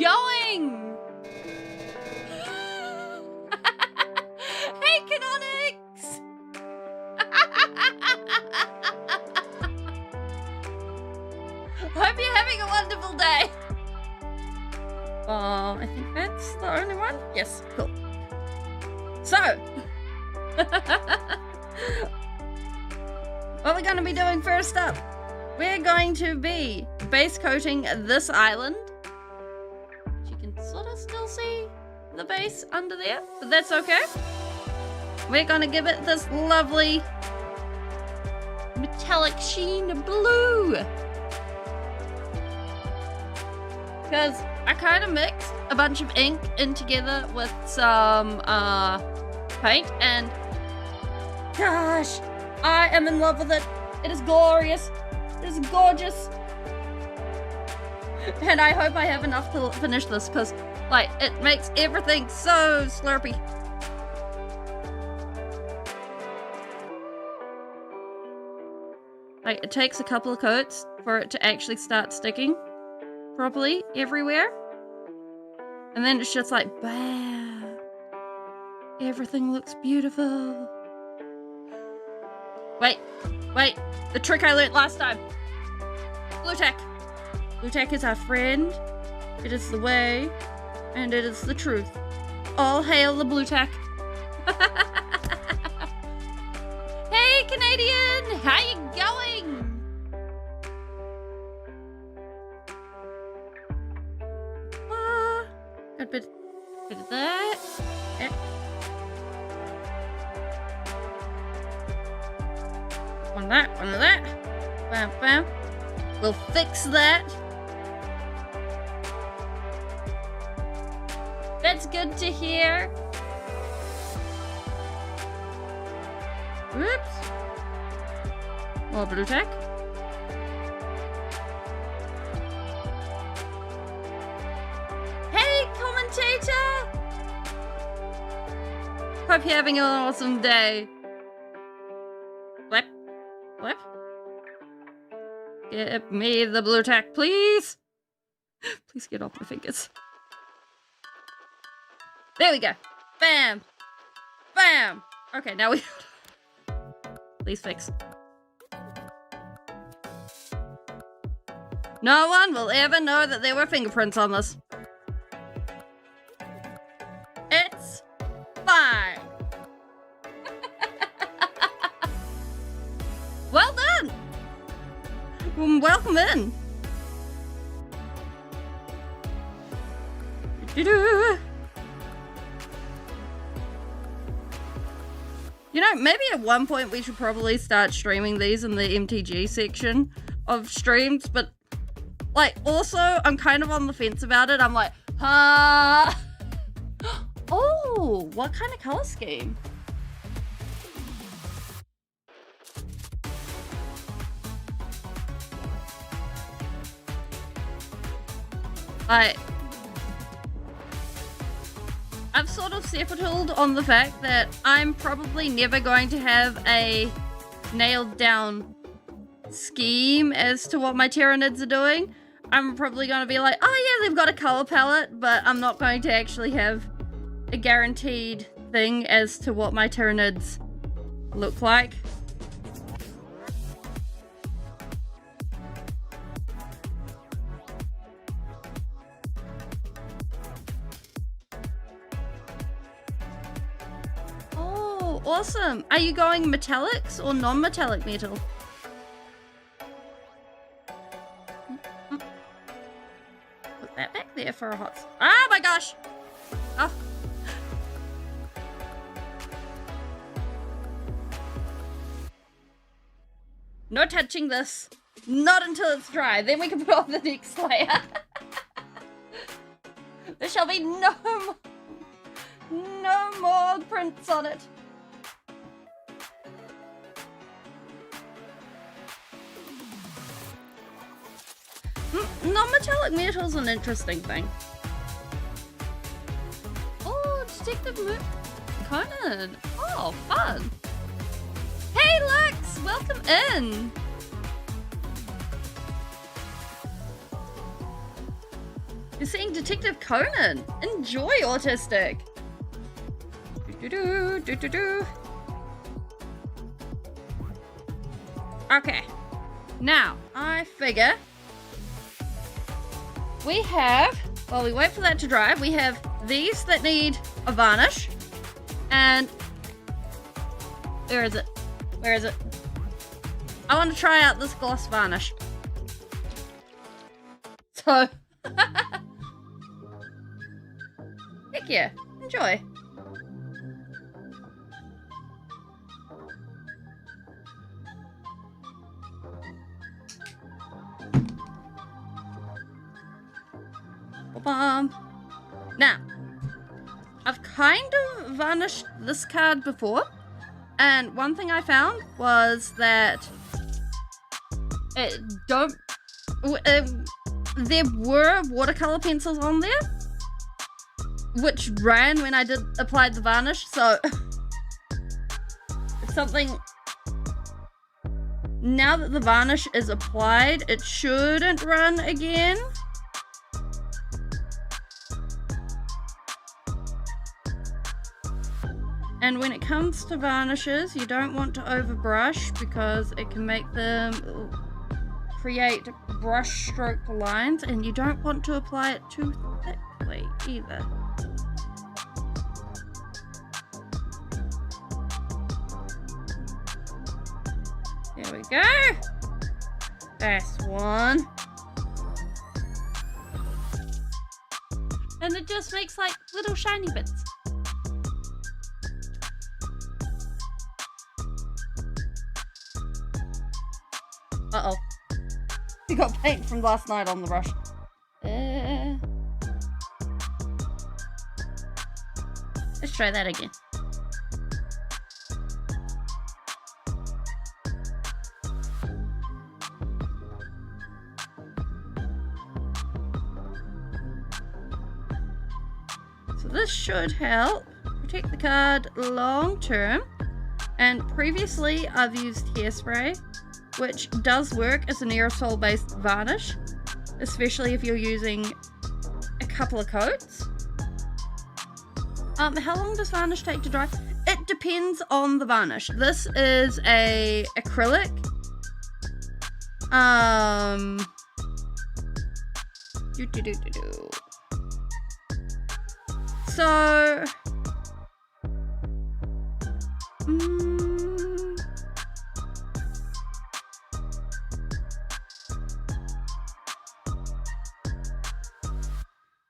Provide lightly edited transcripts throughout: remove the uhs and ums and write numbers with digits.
going? Hey, Canonics! Hope you're having a wonderful day. I think that's the only one. Yes, cool. So, what we're going to be doing first up, we're going to be base coating this island. You can sort of still see the base under there, but that's okay. We're going to give it this lovely metallic sheen blue. Because I kind of mixed a bunch of ink in together with some paint, and gosh, I am in love with it. It is glorious. It is gorgeous. And I hope I have enough to finish this, because like it makes everything so slurpy. Like, it takes a couple of coats for it to actually start sticking properly everywhere. And then it's just like, bam. Everything looks beautiful. Wait. The trick I learned last time. Blue tack. Blue tack is our friend. It is the way. And it is the truth. All hail the blue tack. Hey, Canadian! How you going? Got a bit of that. Yeah. One of that. Bam, bam. We'll fix that. That's good to hear. Whoops. More blue tack. Hey, commentator! Hope you're having an awesome day. Flip. Give me the blue tack, please. Please get off my fingers. There we go. Bam. Bam. Okay, now we... Please fix. No one will ever know that there were fingerprints on this. It's fine. Well done. Welcome in. You know, maybe at one point we should probably start streaming these in the MTG section of streams, but like, also, I'm kind of on the fence about it. I'm like, oh, what kind of color scheme? Like, I've sort of settled on the fact that I'm probably never going to have a nailed down scheme as to what my Tyranids are doing, I'm probably going to be like, oh yeah, they've got a color palette, but I'm not going to actually have a guaranteed thing as to what my Tyranids look like. Oh, awesome. Are you going metallics or non-metallic metal? Put that back there for a hot... Oh my gosh! Oh. No touching this. Not until it's dry. Then we can put on the next layer. There shall be no more prints on it. Non-metallic metal's an interesting thing. Oh, Detective Conan. Oh, fun. Hey, Lux! Welcome in! You're seeing Detective Conan. Enjoy, Autistic. Do-do-do. Okay. Now, I figure we have, while we wait for that to dry, we have these that need a varnish. And where is it? Where is it? I want to try out this gloss varnish. So, heck yeah, enjoy. Now, I've kind of varnished this card before. And one thing I found was that there were watercolor pencils on there, which ran when I applied the varnish. So it's something. Now that the varnish is applied, it shouldn't run again. And when it comes to varnishes, you don't want to overbrush because it can make them create brush stroke lines, and you don't want to apply it too thickly either. There we go. That's one. And it just makes like little shiny bits. Uh-oh. You got paint from last night on the brush. Let's try that again. So this should help protect the card long term. And previously I've used hairspray, which does work as an aerosol based varnish, especially if you're using a couple of coats. How long does varnish take to dry? It depends on the varnish. This is a acrylic. So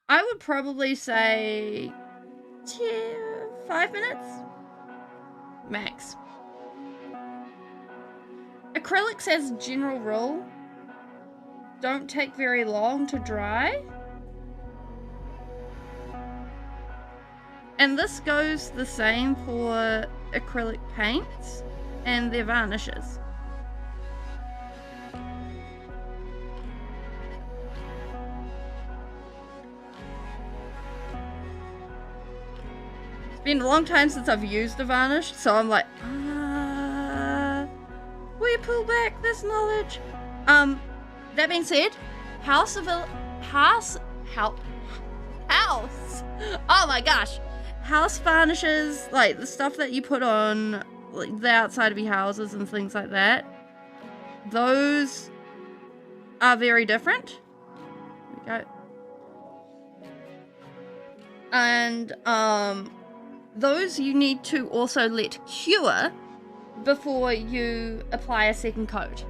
I would probably say 5 minutes max. Acrylics, as a general rule, don't take very long to dry. And this goes the same for acrylic paints and their varnishes. It's been a long time since I've used a varnish, so I'm like, will you pull back this knowledge. That being said, house. Oh my gosh. House varnishes, like the stuff that you put on like the outside of your houses and things like that, those are very different. There we go. And those you need to also let cure before you apply a second coat.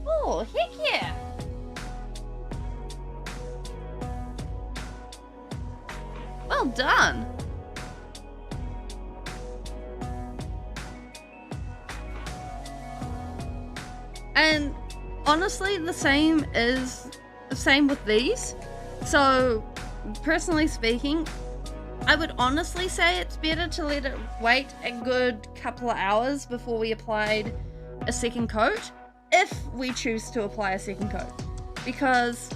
Oh, heck yeah! Well done. And honestly, the same with these. So, personally speaking, I would honestly say it's better to let it wait a good couple of hours before we applied a second coat, if we choose to apply a second coat. Because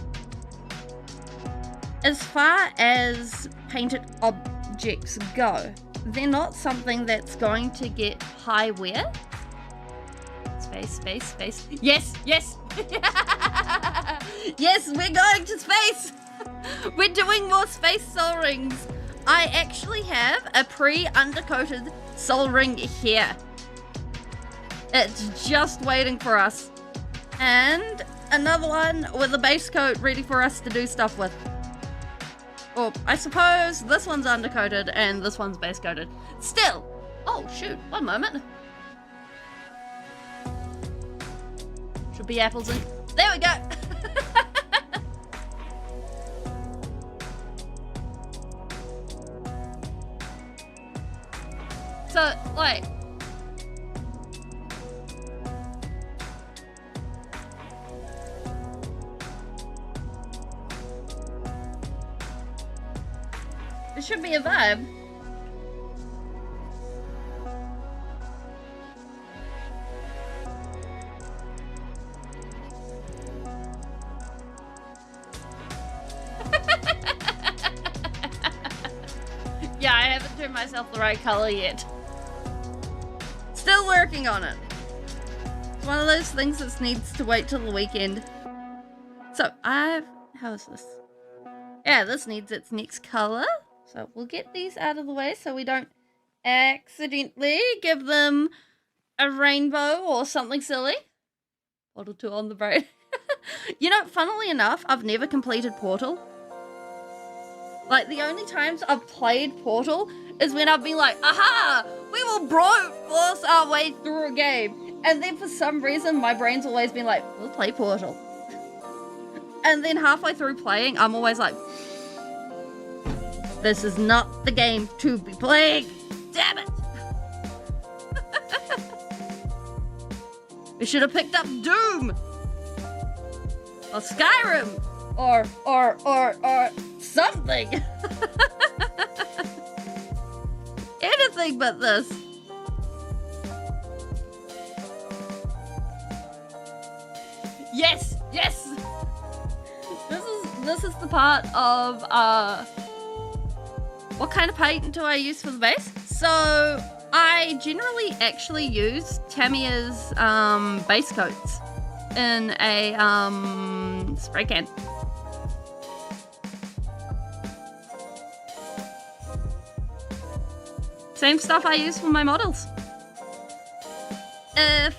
as far as painted objects go, they're not something that's going to get high wear. Space. Yes! Yes, we're going to space! We're doing more space soul rings. I actually have a pre-undercoated soul ring here. It's just waiting for us. And another one with a base coat ready for us to do stuff with. Or I suppose this one's undercoated and this one's base coated. Still! Oh shoot, one moment. Should be apples and... There we go! So, like... It should be a vibe. Yeah, I haven't turned myself the right color yet. Still working on it. It's one of those things that needs to wait till the weekend. So, how is this? Yeah, this needs its next color. So we'll get these out of the way so we don't accidentally give them a rainbow or something silly. Portal 2 on the brain. You know, funnily enough, I've never completed Portal. Like, the only times I've played Portal is when I've been like, aha! We will brute force our way through a game. And then for some reason, my brain's always been like, we'll play Portal. And then halfway through playing, I'm always like, this is not the game to be playing. Damn it! We should have picked up Doom! Or Skyrim! Or something! Anything but this. Yes! Yes! This is the part of, what kind of paint do I use for the base? So, I generally actually use Tamiya's base coats in a spray can. Same stuff I use for my models. If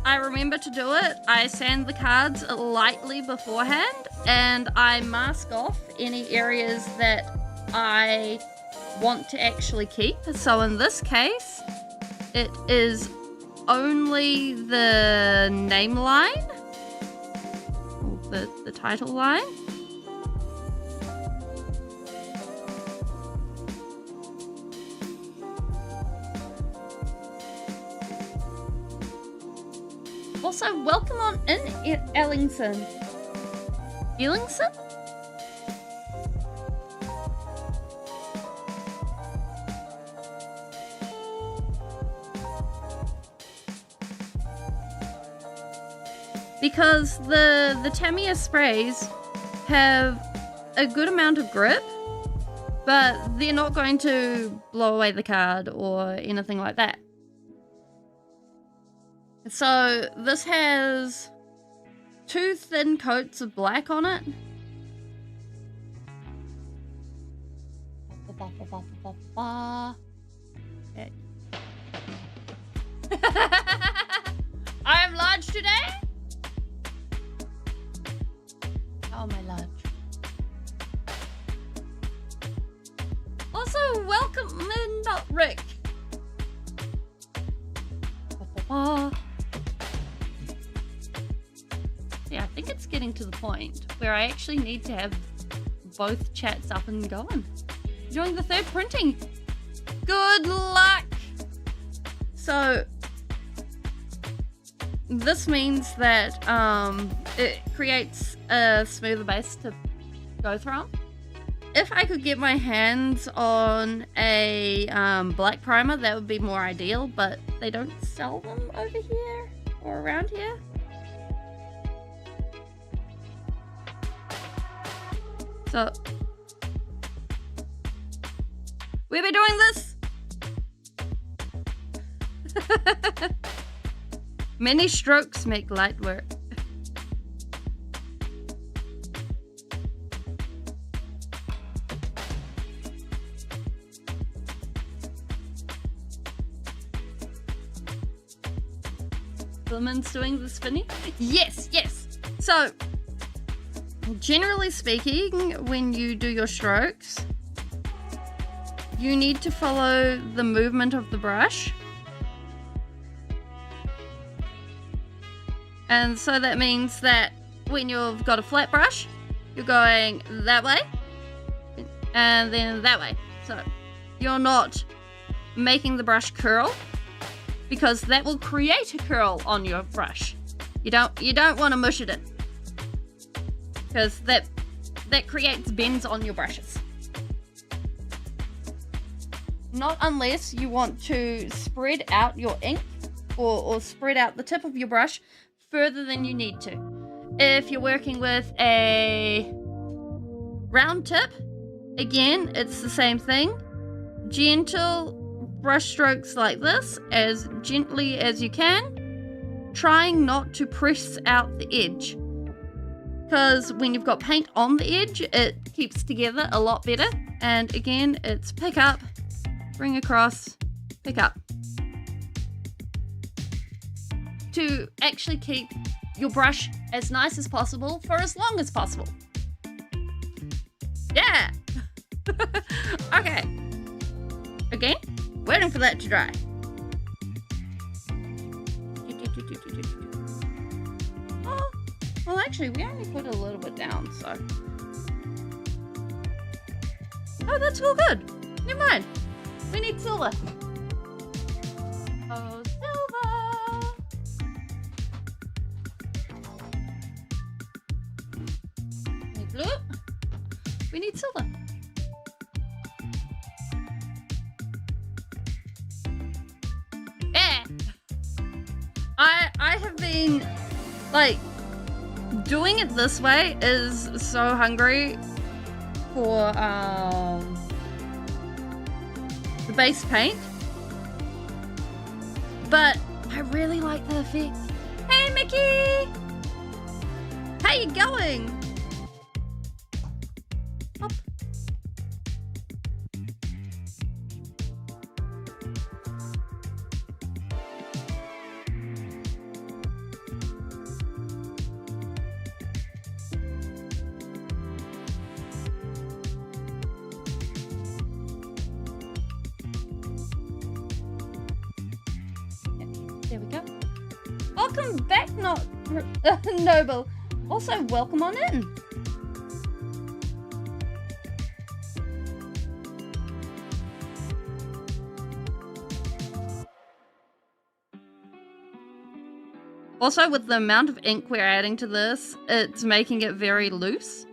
I remember to do it, I sand the cards lightly beforehand and I mask off any areas that I want to actually keep. So in this case, it is only the name line, the title line. Also, welcome on in, Ellingson. Ellingson? Because the Tamiya sprays have a good amount of grip, but they're not going to blow away the card or anything like that. So this has 2 thin coats of black on it. Okay. I am large today. How am I large? Also, welcome in, not Rick. Yeah, I think it's getting to the point where I actually need to have both chats up and going. Doing the 3rd printing. Good luck! So, this means that it creates a smoother base to go from. If I could get my hands on a black primer, that would be more ideal, but they don't sell them over here or around here. So, we'll be doing this. Many strokes make light work. Woman's doing the spinning? Yes, yes. So, generally speaking, when you do your strokes, you need to follow the movement of the brush. And so that means that when you've got a flat brush, you're going that way and then that way. So you're not making the brush curl, because that will create a curl on your brush. You don't want to mush it in, because that creates bends on your brushes. Not unless you want to spread out your ink or spread out the tip of your brush further than you need to. If you're working with a round tip, again, it's the same thing. Gentle brush strokes like this, as gently as you can, trying not to press out the edge, because when you've got paint on the edge, it keeps together a lot better. And again, it's pick up, bring across, pick up, to actually keep your brush as nice as possible for as long as possible. Yeah. Okay. Again, waiting for that to dry. Oh, well, actually, we only put a little bit down, so. Oh, that's all good. Never mind. We need silver. Oh, silver. We need blue. We need silver. Yeah. I have been, like, doing it this way is so hungry for the base paint, but I really like the effect. Hey Mickey, how you going? Up. There we go. Welcome back, not Noble. Also, welcome on in. Also, with the amount of ink we're adding to this, it's making it very loose.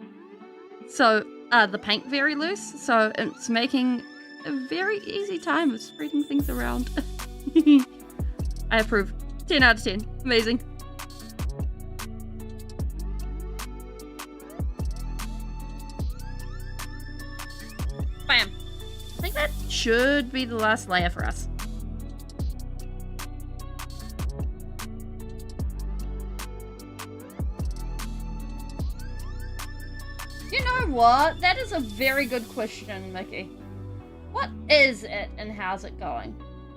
So, the paint very loose. So, it's making a very easy time of spreading things around. I approve. 10 out of 10. Amazing. Bam. I think that should be the last layer for us. You know what? That is a very good question, Mickey. What is it and how's it going?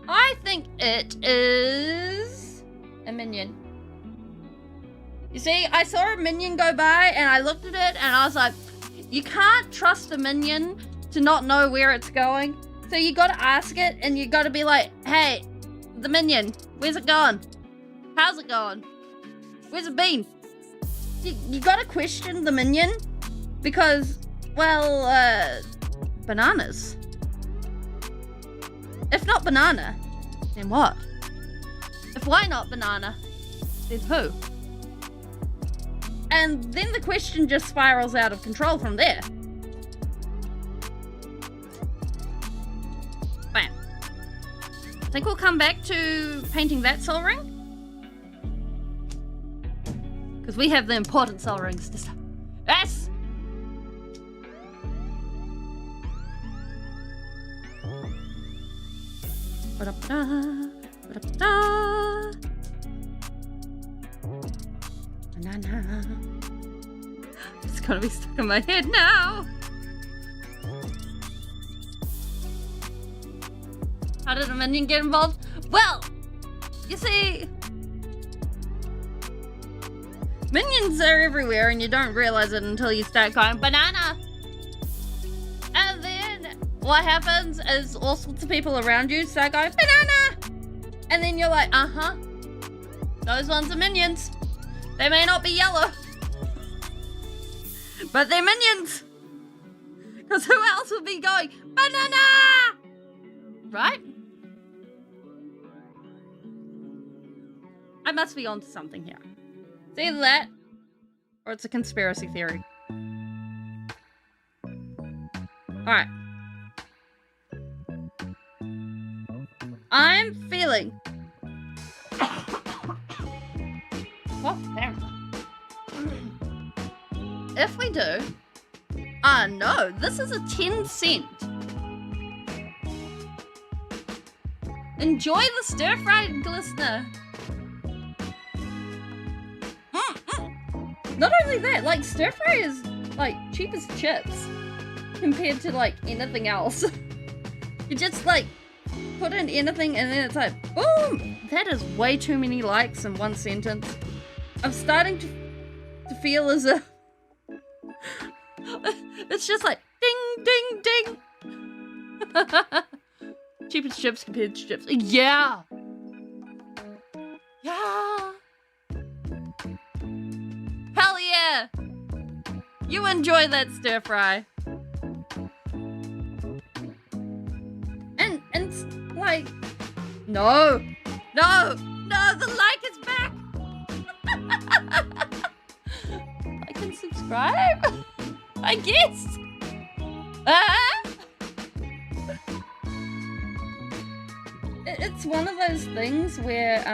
I think it is a minion. You see, I saw a minion go by and I looked at it and I was like, you can't trust a minion to not know where it's going. So you gotta ask it and you gotta be like, hey, the minion, where's it going? How's it going? Where's it been? You gotta question the minion because, well, bananas. If not banana, then what? If why not banana, then who? And then the question just spirals out of control from there. Bam. I think we'll come back to painting that soul ring. Because we have the important soul rings to start. Yes! Ba-da-ba-da, banana. It's gonna be stuck in my head now. How did a minion get involved? Well, you see, minions are everywhere and you don't realize it until you start going banana. And then what happens is all sorts of people around you start going banana. And then you're like, uh-huh, those ones are minions. They may not be yellow, but they're minions. Because who else would be going, banana? Right? I must be onto something here. It's either that, or it's a conspiracy theory. Alright. I'm feeling... What? There. If we do... no, this is a 10-cent. Enjoy the stir-fried glistener. Not only that, like, stir-fry is, like, cheap as chips compared to, like, anything else. You just, like, put in anything and then it's like, boom! That is way too many likes in one sentence. I'm starting to feel as if it's just like ding, ding, ding. Cheapest chips compared to chips. Yeah. Yeah. Hell yeah. You enjoy that stir fry. And it's like, no, the like is back. Like and subscribe, I guess. It's one of those things where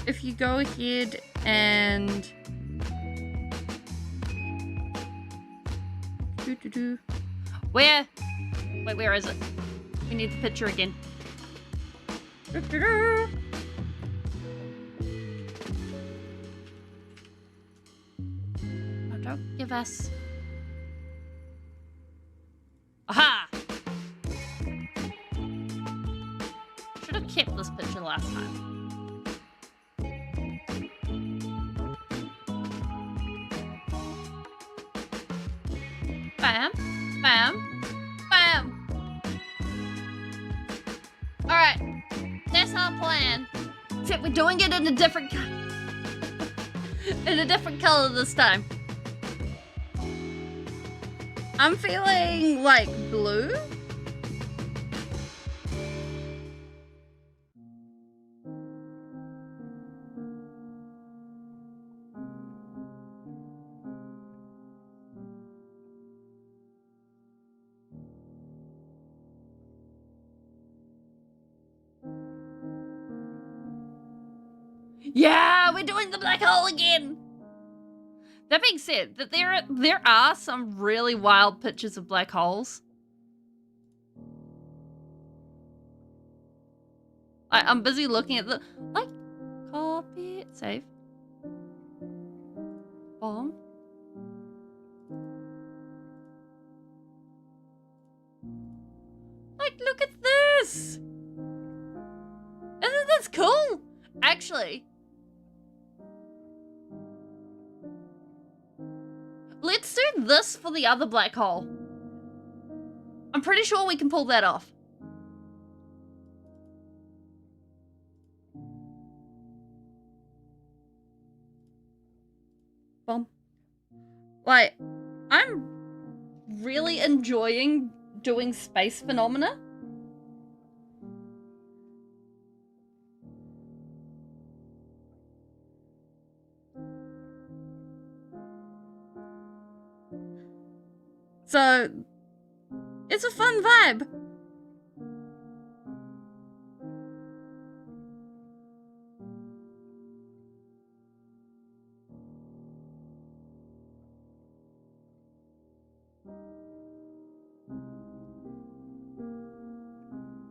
if you go ahead and where is it? We need the picture again. Oh, don't give us. Aha! Should have kept this picture last time. Bam, bam, bam. Alright, that's our plan. Except we're doing it in a different color this time. I'm feeling like blue. Yeah, we're doing the black hole again. That being said, that there are some really wild pictures of black holes. I'm busy looking at the, like, copy it, save. Bomb. Like, look at this! Isn't this cool? Actually, let's do this for the other black hole. I'm pretty sure we can pull that off. Boom. Like, I'm really enjoying doing space phenomena. So, it's a fun vibe.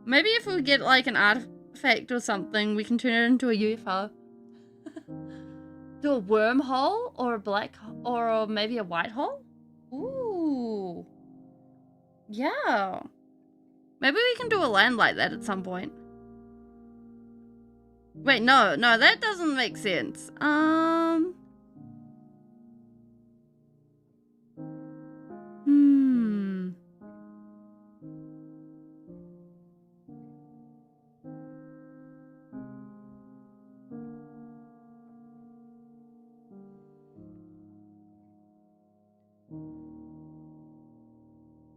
Maybe if we get like an artifact or something, we can turn it into a UFO. Do a wormhole or a black or maybe a white hole? Ooh. Yeah. Maybe we can do a land like that at some point. Wait, no, that doesn't make sense.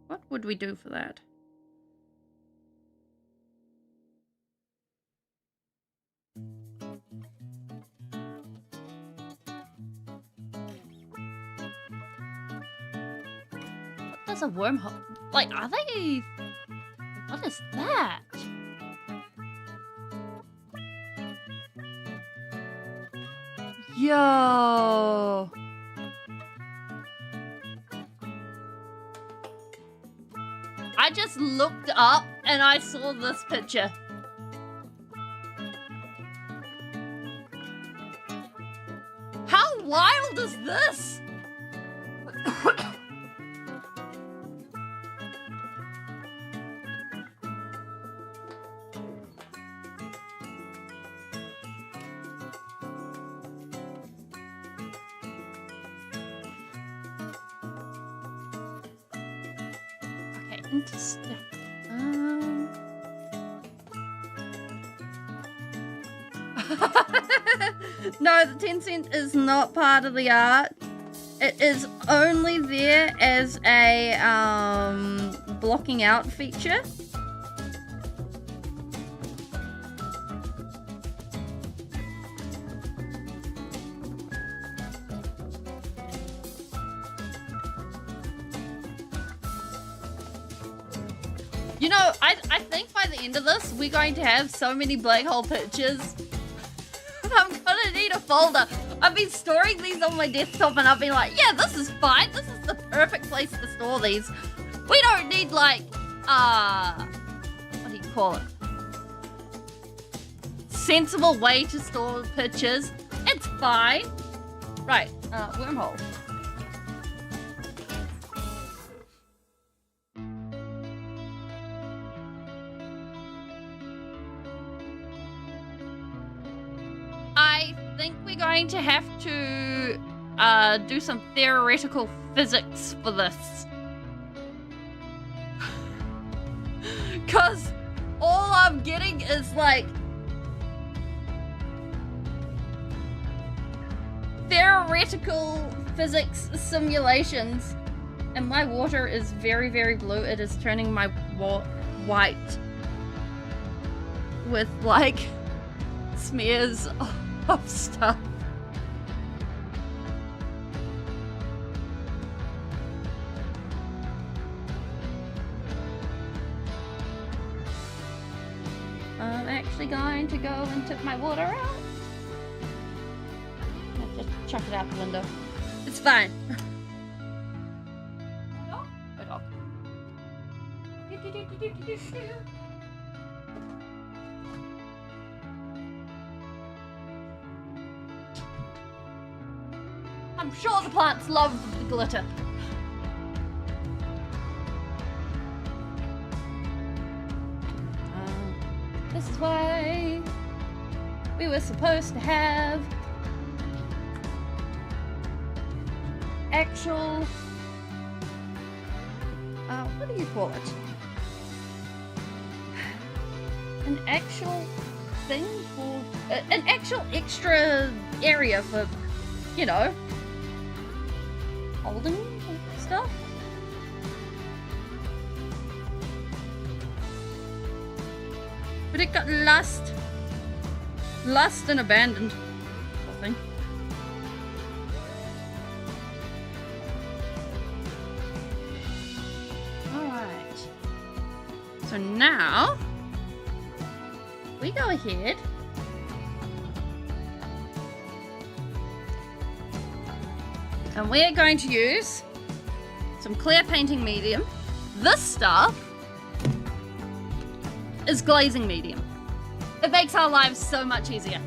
What would we do for that? What does a wormhole... Like, are they... What is that? Yo! I just looked up and I saw this picture. How wild is this? Okay, interesting. No, the 10 cent is not part of the art. It is only there as a blocking out feature. You know, I think by the end of this, we're going to have so many black hole pictures. I'm gonna need a folder. I've been storing these on my desktop and I've been like, yeah, this is fine. This is the perfect place to store these. We don't need like, what do you call it? Sensible way to store pictures. It's fine. Right, wormhole. I think we're going to have to do some theoretical physics for this. Because all I'm getting is like theoretical physics simulations. And my water is very, very blue. It is turning my white with like smears of stuff. I'm actually going to go and tip my water out. I'll just chuck it out the window. It's fine. sure the plants love the glitter. This is why we were supposed to have actual, what do you call it? An actual thing for, an actual extra area for, you know, holding stuff. But it got lost and abandoned, I think. Alright. So now, we go ahead and we're going to use some clear painting medium. This stuff is glazing medium. It makes our lives so much easier.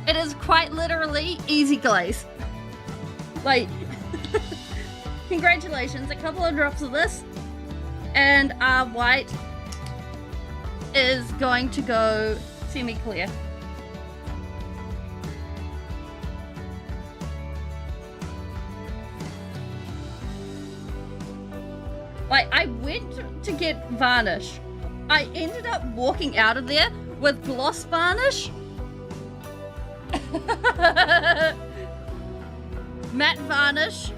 It is quite literally easy glaze. Like, congratulations, a couple of drops of this and our white is going to go semi-clear. Like, I went to get varnish. I ended up walking out of there with gloss varnish, matte varnish,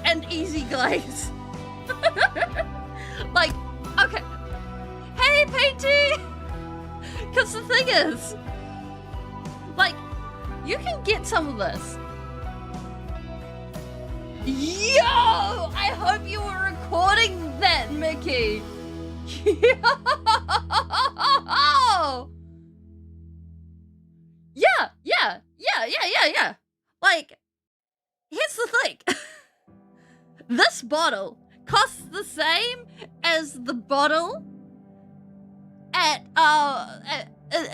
and easy glaze. Like, okay. Hey, painting! Because the thing is, like, you can get some of this. Yo! I hope you were recording that, Mickey. Yo! Yeah. Like, here's the thing. This bottle costs the same as the bottle at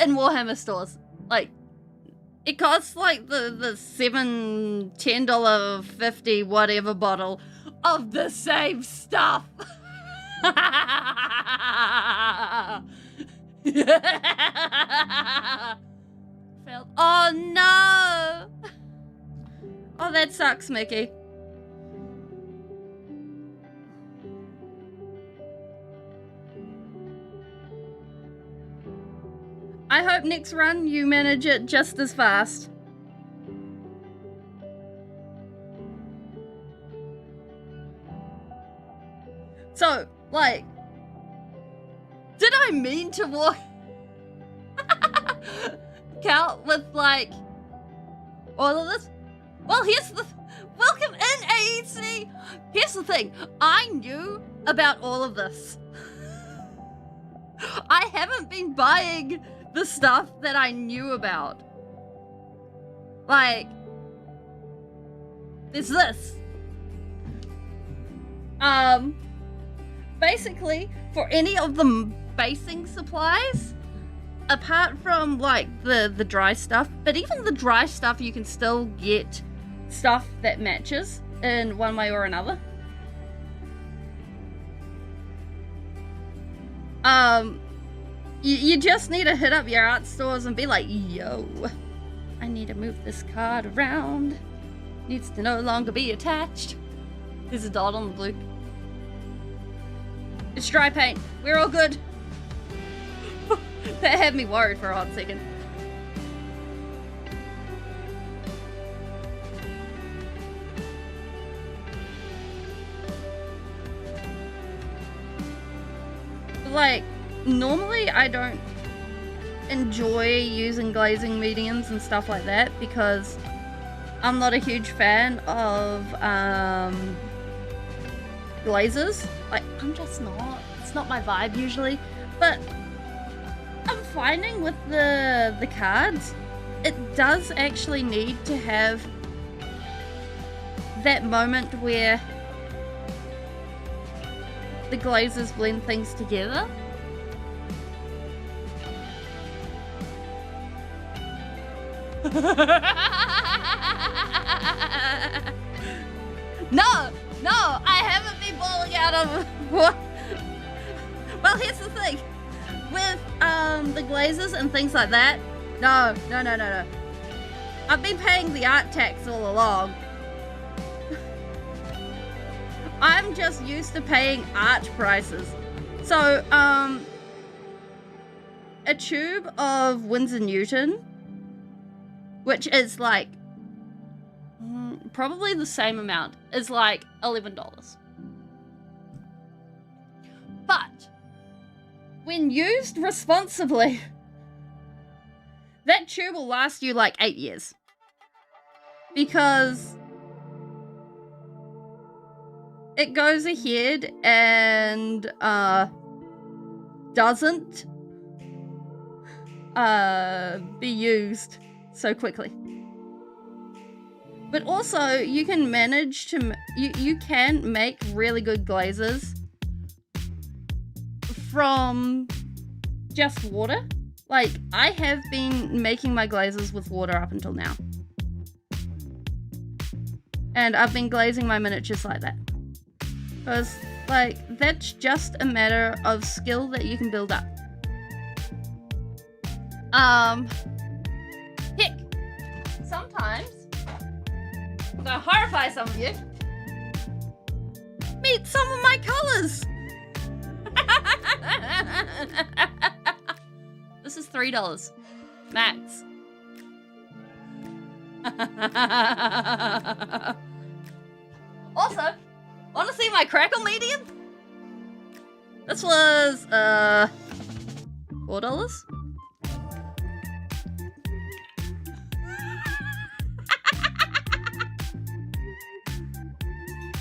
in Warhammer stores. Like, it costs like the $10.50 whatever bottle of the same stuff. Failed. Oh no! Oh, that sucks, Mickey. I hope next run you manage it just as fast. So, like, did I mean to walk out with, like, all of this? Well, here's the... Welcome in, AEC! Here's the thing. I knew about all of this. I haven't been buying the stuff that I knew about. Like, there's this. Basically, for any of the basing supplies, apart from like the dry stuff, but even the dry stuff you can still get stuff that matches in one way or another. You just need to hit up your art stores and be like, yo, I need to move this card around. Needs to no longer be attached. There's a dot on the blue. It's dry paint. We're all good. That had me worried for a hot second. Like, normally I don't enjoy using glazing mediums and stuff like that because I'm not a huge fan of glazes. Like, I'm just not. It's not my vibe usually. But I'm finding with the cards, it does actually need to have that moment where the glazes blend things together. No, I haven't been bowling out of what? Well, here's the thing. With the glazes and things like that, no. I've been paying the art tax all along. I'm just used to paying art prices. So, a tube of Winsor Newton, which is like probably the same amount, is like $11. But when used responsibly, that tube will last you like 8 years. Because it goes ahead and doesn't be used so quickly. But also, you can manage to you can make really good glazes from just water. Like, I have been making my glazes with water up until now. And I've been glazing my miniatures like that. Because, like, that's just a matter of skill that you can build up. Heck, sometimes, I'm gonna horrify some of you, meet some of my colors. This is $3 max. Also, want to see my crackle medium? This was $4.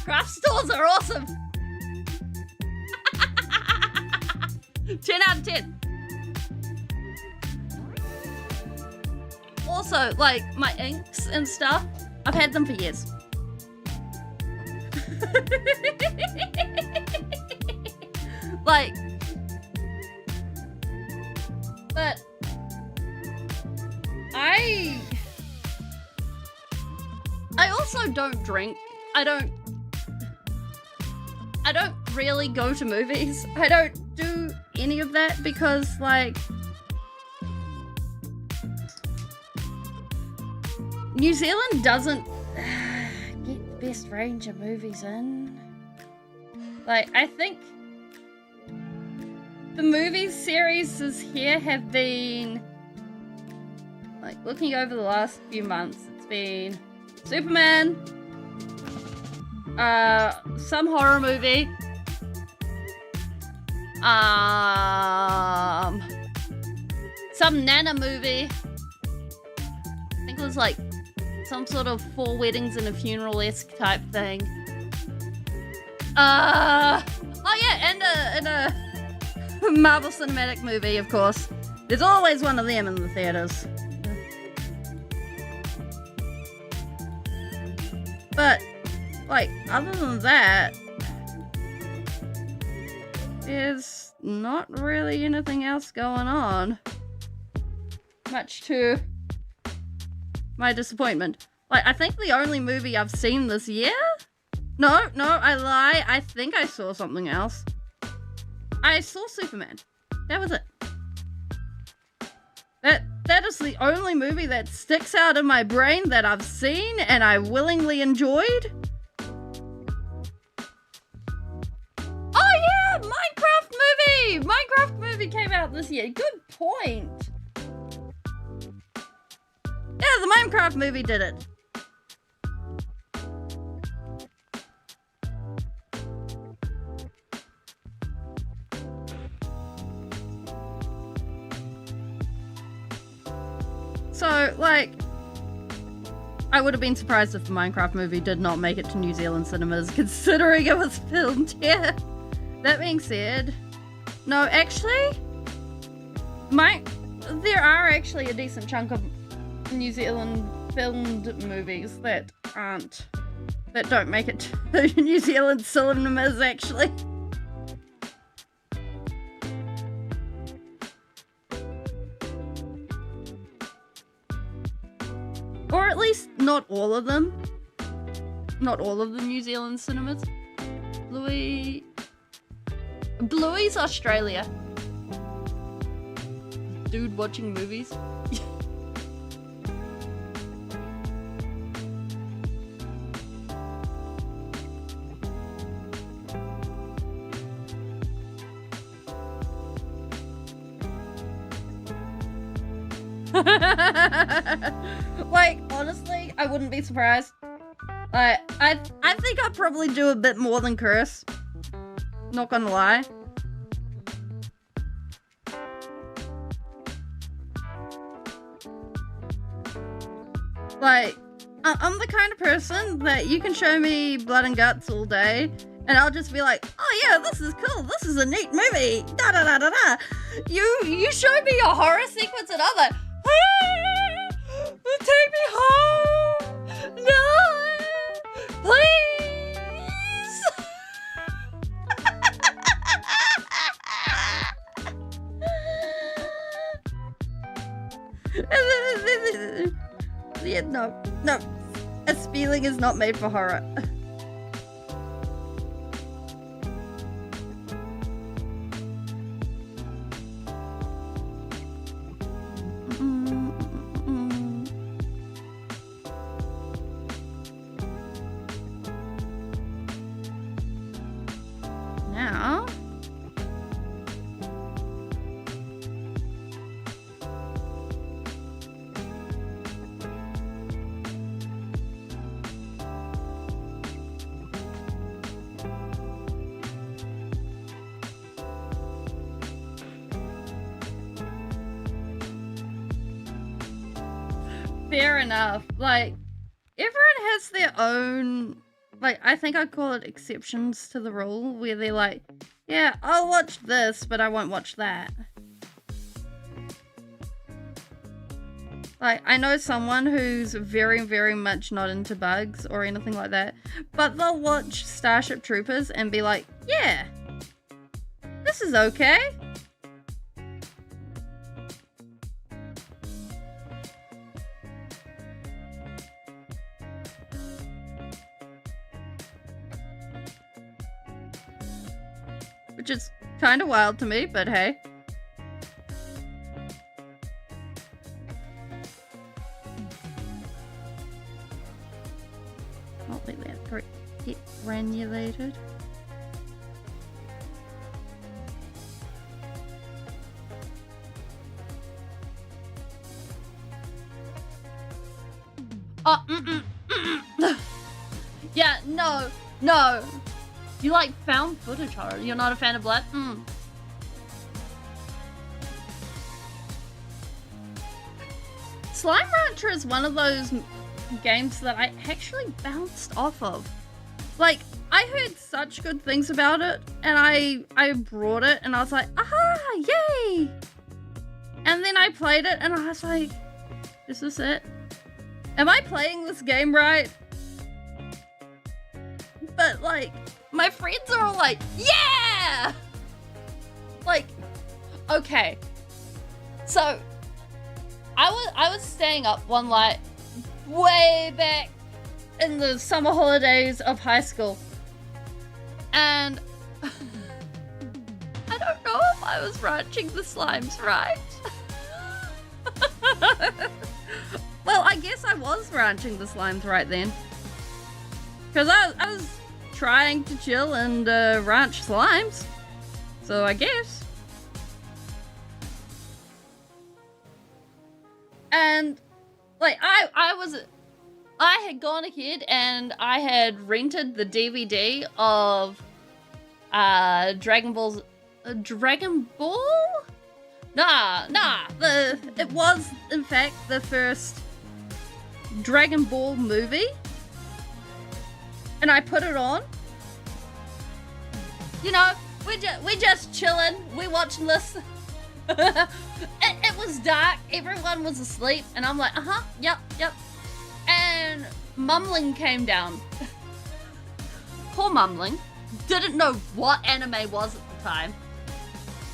Craft stores are awesome. 10 out of 10. Also, like, my inks and stuff, I've had them for years. Like, but I also don't drink. I don't really go to movies. I don't do any of that because, like, New Zealand doesn't get the best range of movies in. Like, I think the movie series here have been, like, looking over the last few months, it's been Superman, some horror movie, some Nana movie. I think it was like some sort of 4 weddings and a funeral-esque type thing. Oh yeah, and a Marvel Cinematic movie, of course. There's always one of them in the theaters. But, like, other than that, there's not really anything else going on. Much to my disappointment. Like, I think the only movie I've seen this year? No, I lie. I think I saw something else. I saw Superman. That was it. That is the only movie that sticks out in my brain that I've seen and I willingly enjoyed. Oh yeah, Minecraft movie came out this year. Good point. Yeah, the Minecraft movie did it. So, like, I would have been surprised if the Minecraft movie did not make it to New Zealand cinemas, considering it was filmed here. That being said, no, actually, there are actually a decent chunk of New Zealand filmed movies that don't make it to New Zealand cinemas, actually. at least not all of them. Not all of the New Zealand cinemas. Bluey's Australia. Dude watching movies. Like, honestly, I wouldn't be surprised. I think I'd probably do a bit more than curse. Not gonna lie. Like, I'm the kind of person that you can show me blood and guts all day, and I'll just be like, oh yeah, this is cool, this is a neat movie, da da da da da. You show me a horror sequence and I'm like, take me home, no, please. Yeah, no, a Speeling is not made for horror. Now, fair enough. Like, everyone has their own, like, I think I'd call it exceptions to the rule, where they're like, yeah, I'll watch this, but I won't watch that. Like, I know someone who's very, very much not into bugs or anything like that, but they'll watch Starship Troopers and be like, yeah, this is okay. Which is kind of wild to me, but hey. I'll let that get granulated. Oh, yeah, no. You like found footage horror. You're not a fan of blood? Slime Rancher is one of those games that I actually bounced off of. Like, I heard such good things about it, and I brought it, and I was like, aha, yay! And then I played it, and I was like, this is it. Am I playing this game right? But, like, my friends are all like, yeah! Like, okay. So, I was staying up one night way back in the summer holidays of high school. And I don't know if I was ranching the slimes right. Well, I guess I was ranching the slimes right then. Because I was trying to chill and ranch slimes. So I guess. And like I had gone ahead and I had rented the DVD of Dragon Ball? Nah. It was in fact the first Dragon Ball movie. And I put it on. You know, we're just chilling. We're watching this. It was dark. Everyone was asleep. And I'm like, yep. And Mumbling came down. Poor Mumbling. Didn't know what anime was at the time.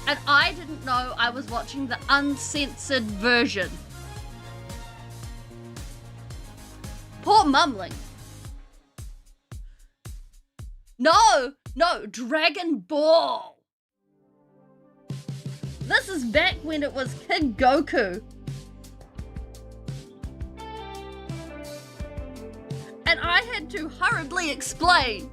And I didn't know I was watching the uncensored version. mumbling. No, Dragon Ball. This is back when it was Kid Goku. And I had to hurriedly explain.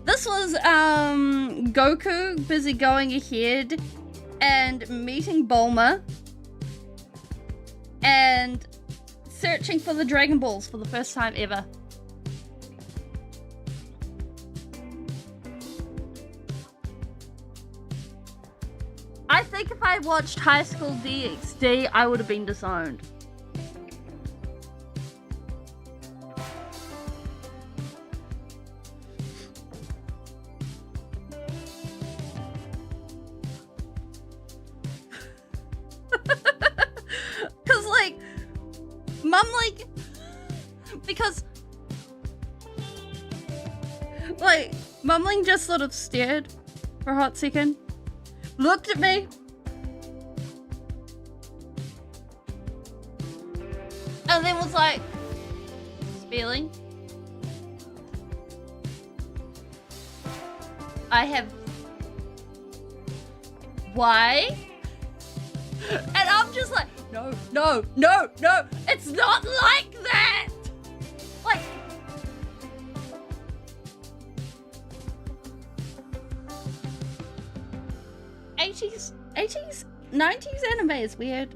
This was Goku busy going ahead and meeting Bulma and searching for the Dragon Balls for the first time ever. I think if I watched High School DxD, I would have been disowned. Mumbling just sort of stared for a hot second, looked at me, and then was like, Speeling, I have... Why? And I'm just like, no, it's not like that! Like... 80s, 90s anime is weird.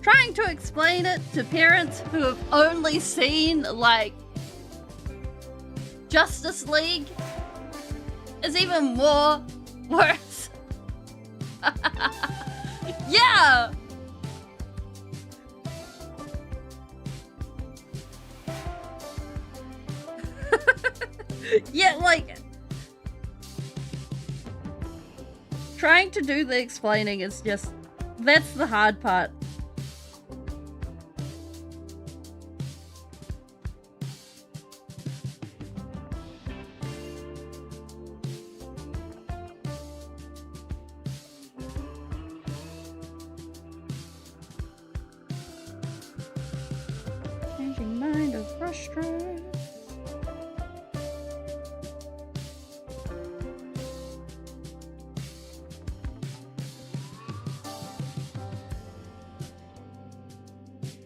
Trying to explain it to parents who have only seen, like, Justice League is even more worse. Yeah! Yeah, like... Trying to do the explaining is just... That's the hard part. Changing mind of frustrated.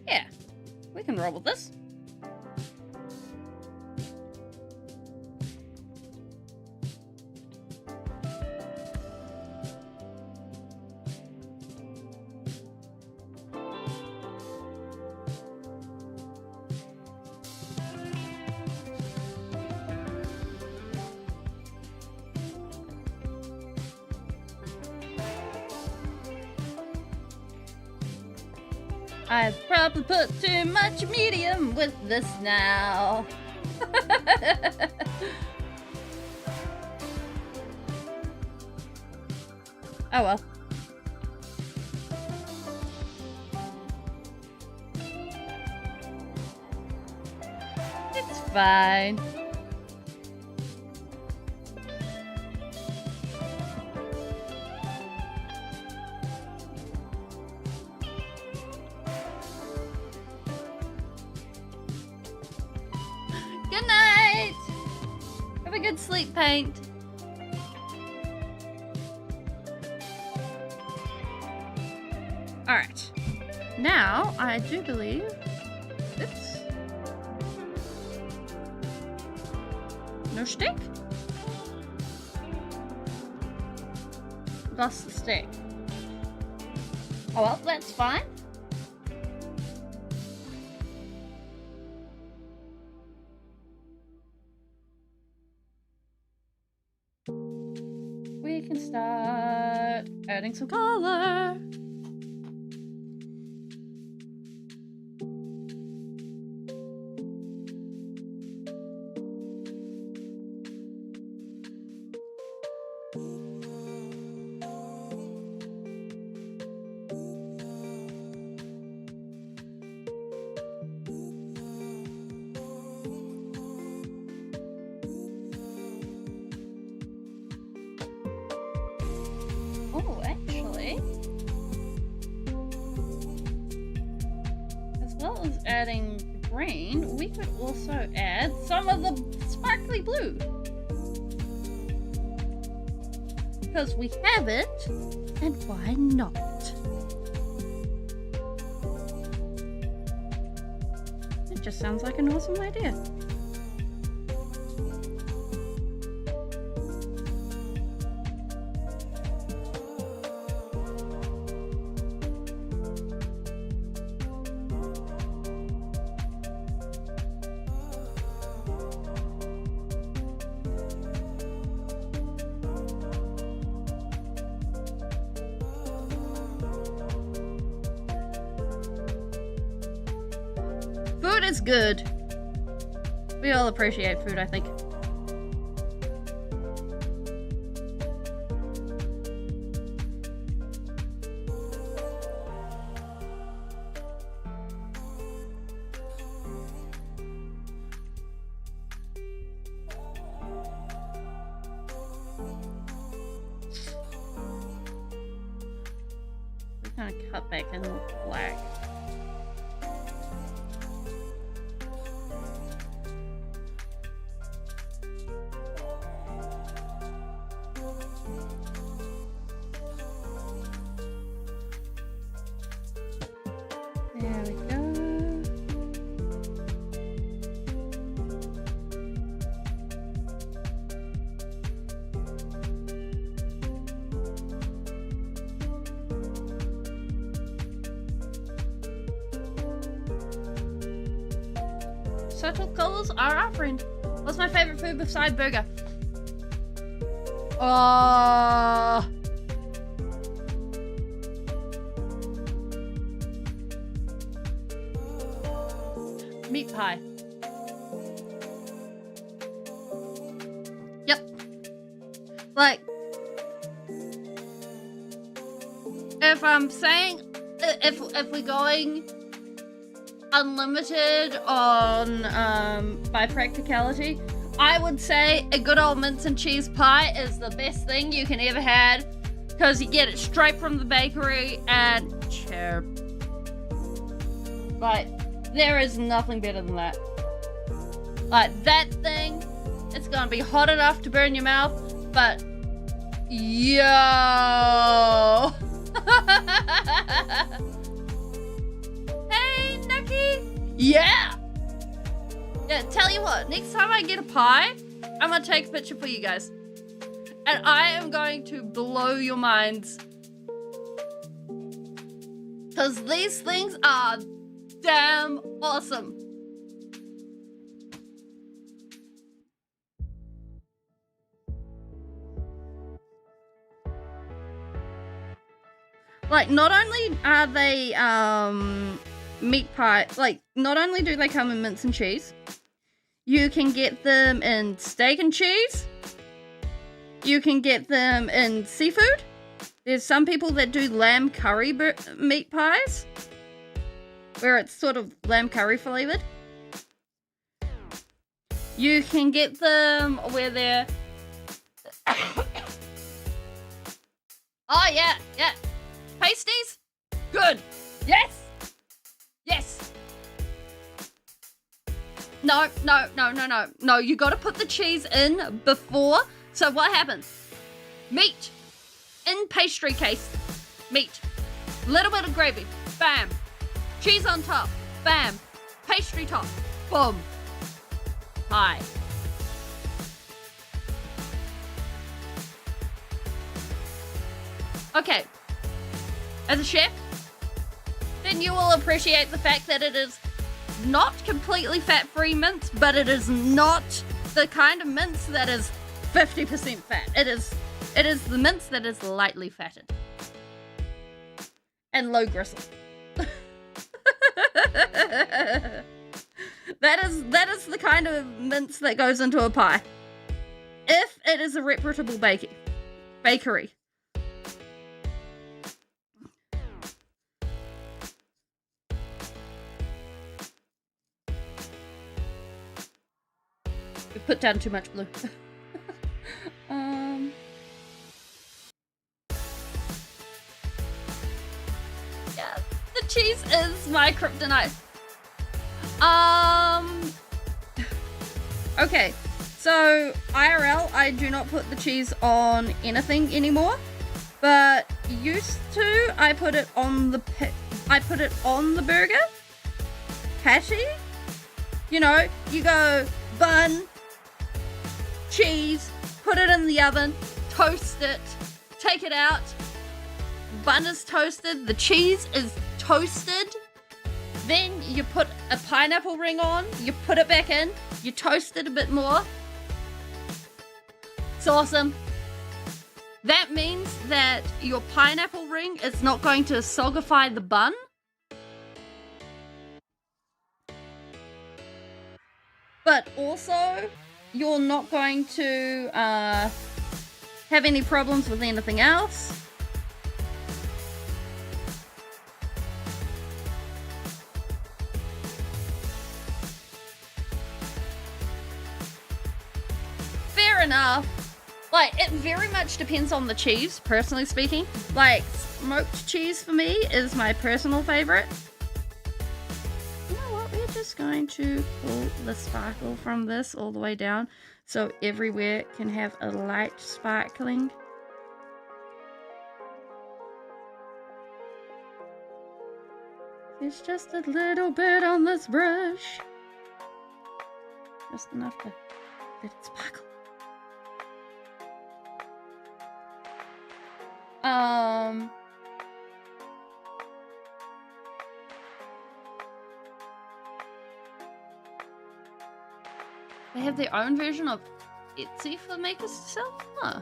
Yeah, we can roll with this. I've probably put too much medium with this now. Oh well. It's fine. Good night! Have a good sleep, Paint. Alright. Now, I do believe... Oops. No stick? Lost the stick. Oh well, that's fine. We can start adding some color. well as adding green, we could also add some of the sparkly blue. Because we have it, and why not? It just sounds like an awesome idea. Food is good. We all appreciate food, I think. We kind of cut back in black. There we go. Subtle colors are our friend. What's my favorite food beside burger? Meat pie. Yep. Like, if I'm saying, if we're going unlimited on by practicality, I would say a good old mince and cheese pie is the best thing you can ever had, because you get it straight from the bakery and like, there is nothing better than that. Like, that thing, it's gonna be hot enough to burn your mouth, but yo. Hey, Nucky! Yeah! Yeah, tell you what, next time I get a pie, I'm gonna take a picture for you guys. And I am going to blow your minds. Because these things are damn awesome. Like, not only are they meat pie, like, not only do they come in mince and cheese, you can get them in steak and cheese. You can get them in seafood. There's some people that do lamb curry meat pies, where it's sort of lamb curry flavored. You can get them where they're... Oh, yeah. Pasties? Good. Yes. No, you gotta put the cheese in before. So what happens? Meat in pastry case. Meat. Little bit of gravy. Bam. Cheese on top. Bam. Pastry top. Boom. Pie. Okay. As a chef, then you will appreciate the fact that it is not completely fat-free mince, but it is not the kind of mince that is 50% fat. It is the mince that is lightly fatted and low gristle. That is the kind of mince that goes into a pie, if it is a reputable bakery. We put down too much blue. Yeah, the cheese is my kryptonite. Okay, so IRL, I do not put the cheese on anything anymore, but used to, I put it on the burger patty. You know, you go bun, cheese, put it in the oven, toast it, take it out. Bun is toasted, the cheese is toasted. Then you put a pineapple ring on, you put it back in, you toast it a bit more. It's awesome. That means that your pineapple ring is not going to sogify the bun. But also, you're not going to have any problems with anything else. Fair enough. Like, it very much depends on the cheese, personally speaking. Like, smoked cheese for me is my personal favorite. You know what? We're just going to pull the sparkle from this all the way down so everywhere can have a light sparkling. It's just a little bit on this brush. Just enough to let it sparkle. They have their own version of Etsy for makers to sell? Huh.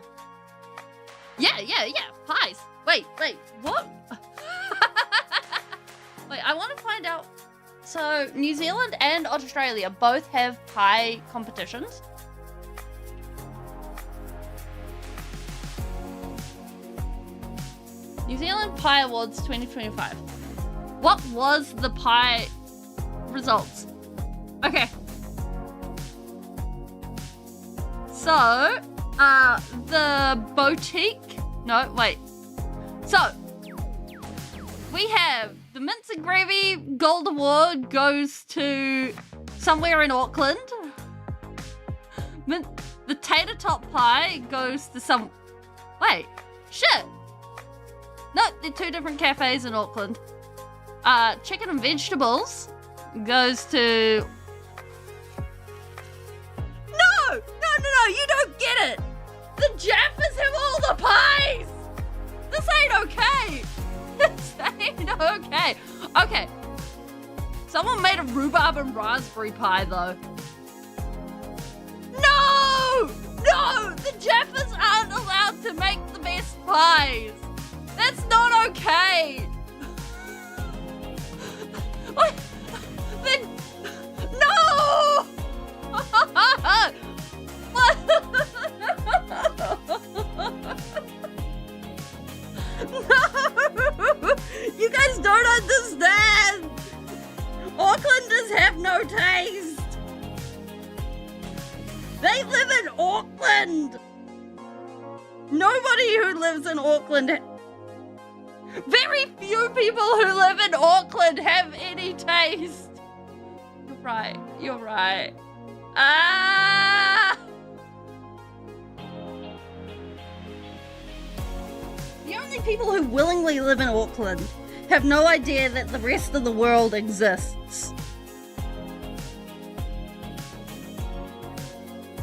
Yeah, pies. Wait, what? Wait, I want to find out. So, New Zealand and Australia both have pie competitions. New Zealand Pie Awards 2025. What was the pie results? Okay. So, the boutique... No, wait. So, we have the mince and gravy gold award goes to somewhere in Auckland. The tater tot pie goes to some... Wait, shit. No, they're two different cafes in Auckland. Chicken and vegetables goes to... No, you don't get it. The Jaffas have all the pies. This ain't okay. This ain't okay. Okay. Someone made a rhubarb and raspberry pie, though. No! The Jaffas aren't allowed to make the best pies. That's not okay. What? Then... No! No! You guys don't understand! Aucklanders have no taste! They live in Auckland! Nobody who lives in Auckland... Very few people who live in Auckland have any taste! You're right. Ah! The only people who willingly live in Auckland have no idea that the rest of the world exists.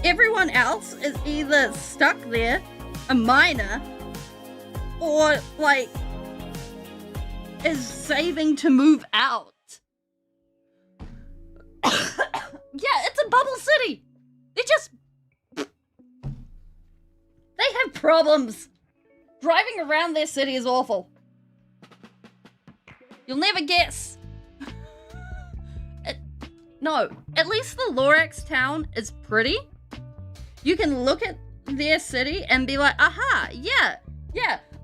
Everyone else is either stuck there, a miner, or, like, is saving to move out. Yeah, it's a bubble city. They have problems. Driving around their city is awful. You'll never guess. No, at least the Lorax town is pretty. You can look at their city and be like, aha, yeah,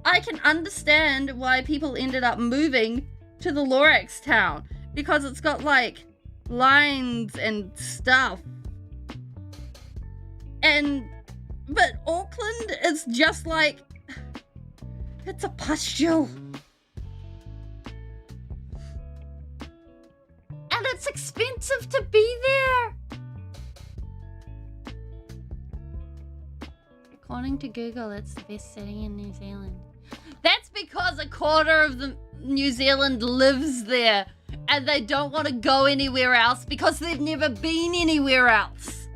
I can understand why people ended up moving to the Lorax town. Because it's got, like, lines and stuff. But Auckland is just like, it's a pustule. And it's expensive to be there. According to Google, it's the best city in New Zealand. That's because a quarter of the New Zealand lives there and they don't want to go anywhere else because they've never been anywhere else.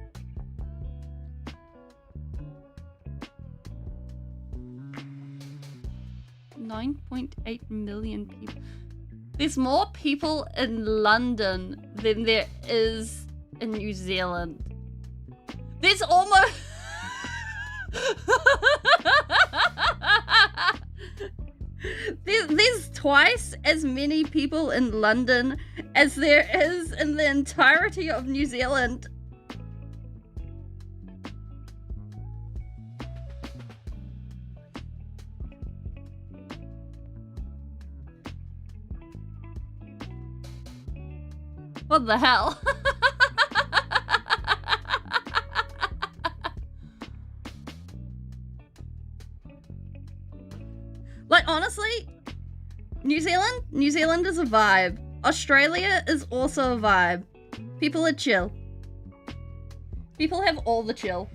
$9.8 million people. There's more people in London than there is in New Zealand. There's almost... There's twice as many people in London as there is in the entirety of New Zealand. What the hell? Like, honestly, New Zealand is a vibe. Australia is also a vibe. People are chill. People have all the chill.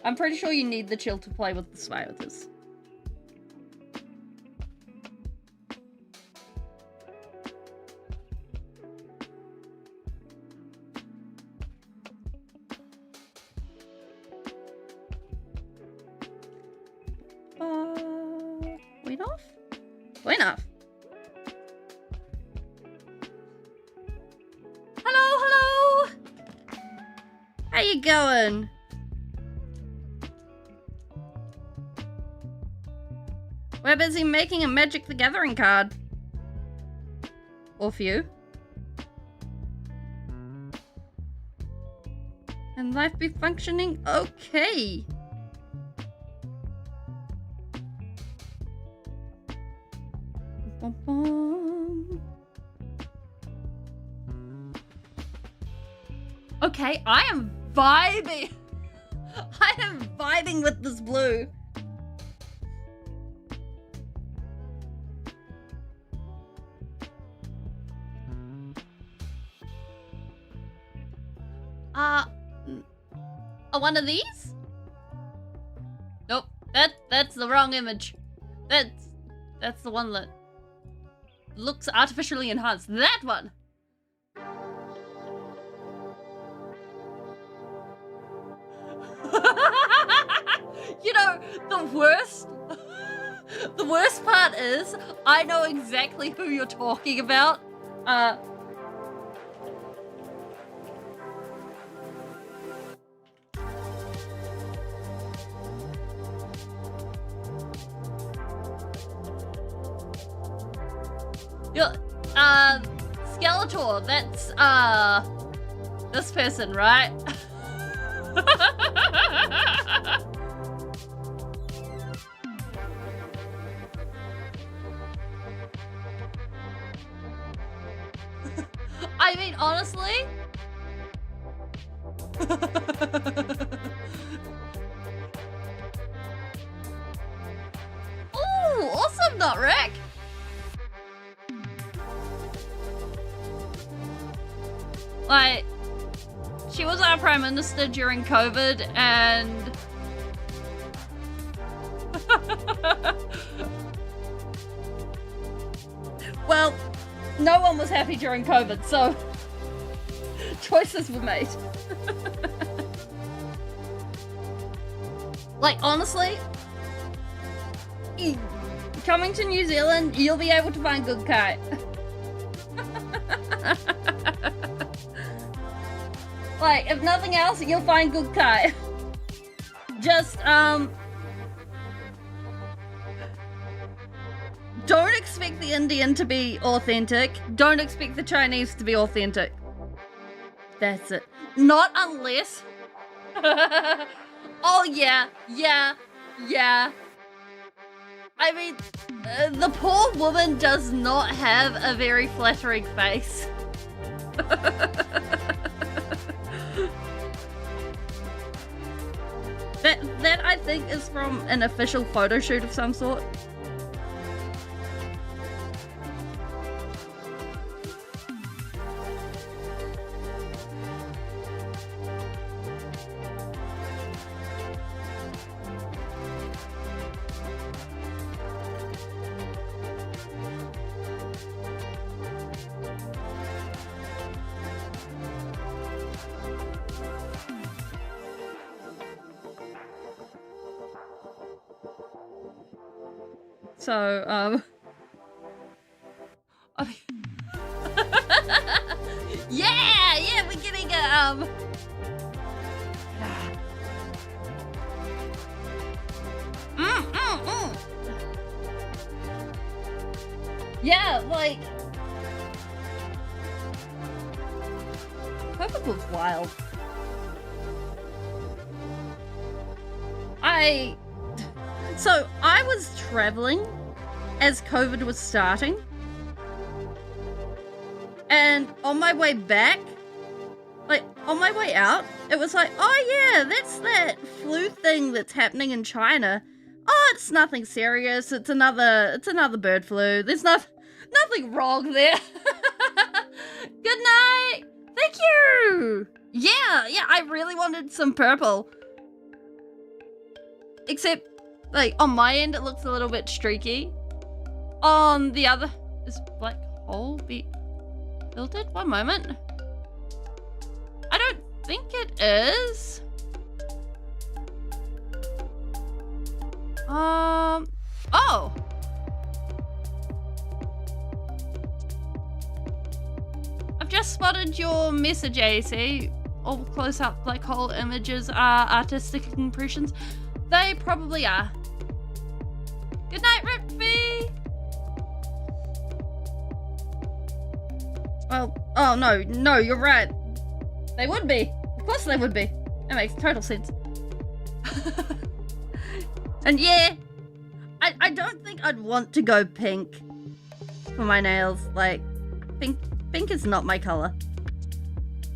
I'm pretty sure you need the chill to play with the spiders. Point off. Hello. How you going? We're busy making a Magic the Gathering card. Or few. And life be functioning okay. Okay, I am vibing. I am vibing with this blue. One of these? Nope, that's the wrong image. That's the one that looks artificially enhanced. That one. You know, the worst part is I know exactly who you're talking about. Skeletor, that's this person, right? I mean, honestly. Ooh, awesome, not wreck. Like, she was our Prime Minister during COVID, and well, no one was happy during COVID, so choices were made. Like, honestly, coming to New Zealand, you'll be able to find good kite. Like, if nothing else, you'll find good kite. Just, don't expect the Indian to be authentic. Don't expect the Chinese to be authentic. That's it. Not unless... Oh, yeah. I mean, the poor woman does not have a very flattering face. That I think is from an official photo shoot of some sort. So, I mean, yeah, we're getting a, yeah, like, Purple was wild. So I was traveling as COVID was starting, and on my way back, like on my way out, it was like, oh yeah, that's that flu thing that's happening in China. Oh, it's nothing serious. It's another bird flu. There's nothing wrong there. Good night. Thank you. Yeah, I really wanted some purple. Except, like, on my end, it looks a little bit streaky. On the other, is black hole be filtered? One moment. I don't think it is. Oh. I've just spotted your message, AC. All close-up black hole images are artistic impressions. They probably are. Good night, Ripby! Well, oh no, you're right. They would be. Of course they would be. That makes total sense. And yeah, I don't think I'd want to go pink for my nails. Like, pink is not my color.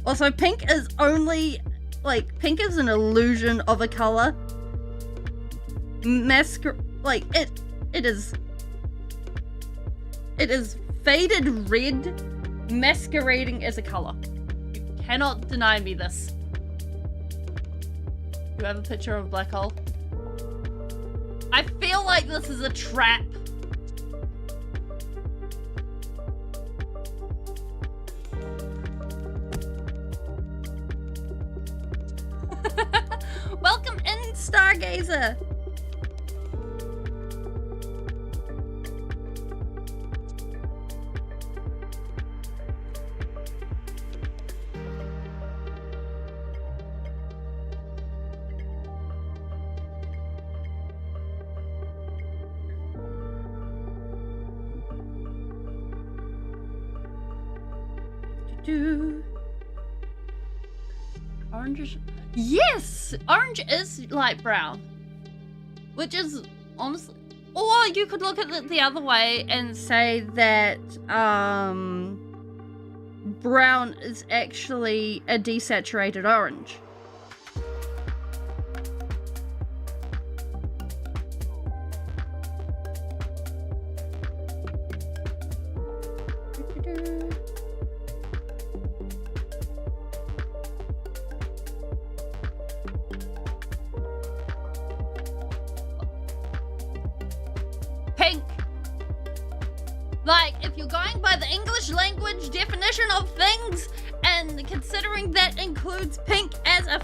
Also, pink is only, like, pink is an illusion of a color. Like, it is faded red masquerading as a color. You cannot deny me this. You have a picture of a black hole? I feel like this is a trap. Welcome in, Stargazer. Orange. Yes, orange is light brown, which is honestly, or you could look at it the other way and say that brown is actually a desaturated orange. Pink. Like, if you're going by the English language definition of things, and considering that includes pink as a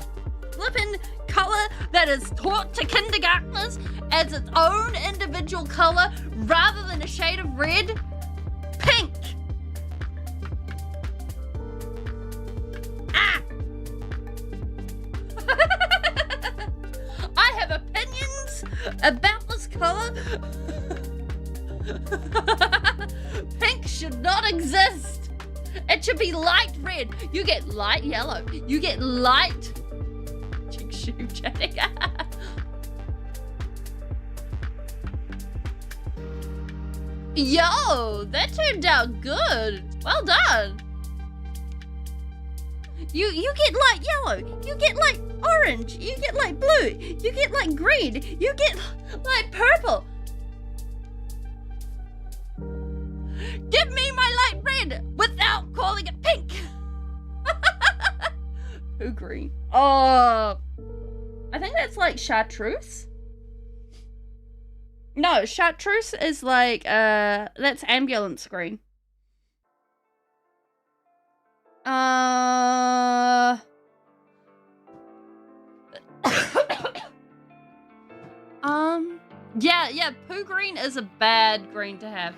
flippin' color that is taught to kindergartners as its own individual color rather than a shade of red, pink. Ah! I have opinions about this color. Pink should not exist. It should be light red. You get light yellow. You get light chick shoe chatting. Yo, that turned out good. Well done. You get light yellow. You get light orange. You get light blue. You get light green. You get light purple. Give me my light red without calling it pink. Who green? Oh, I think that's like chartreuse. No, chartreuse is like that's ambulance green. Yeah, Yeah, poo green is a bad green to have.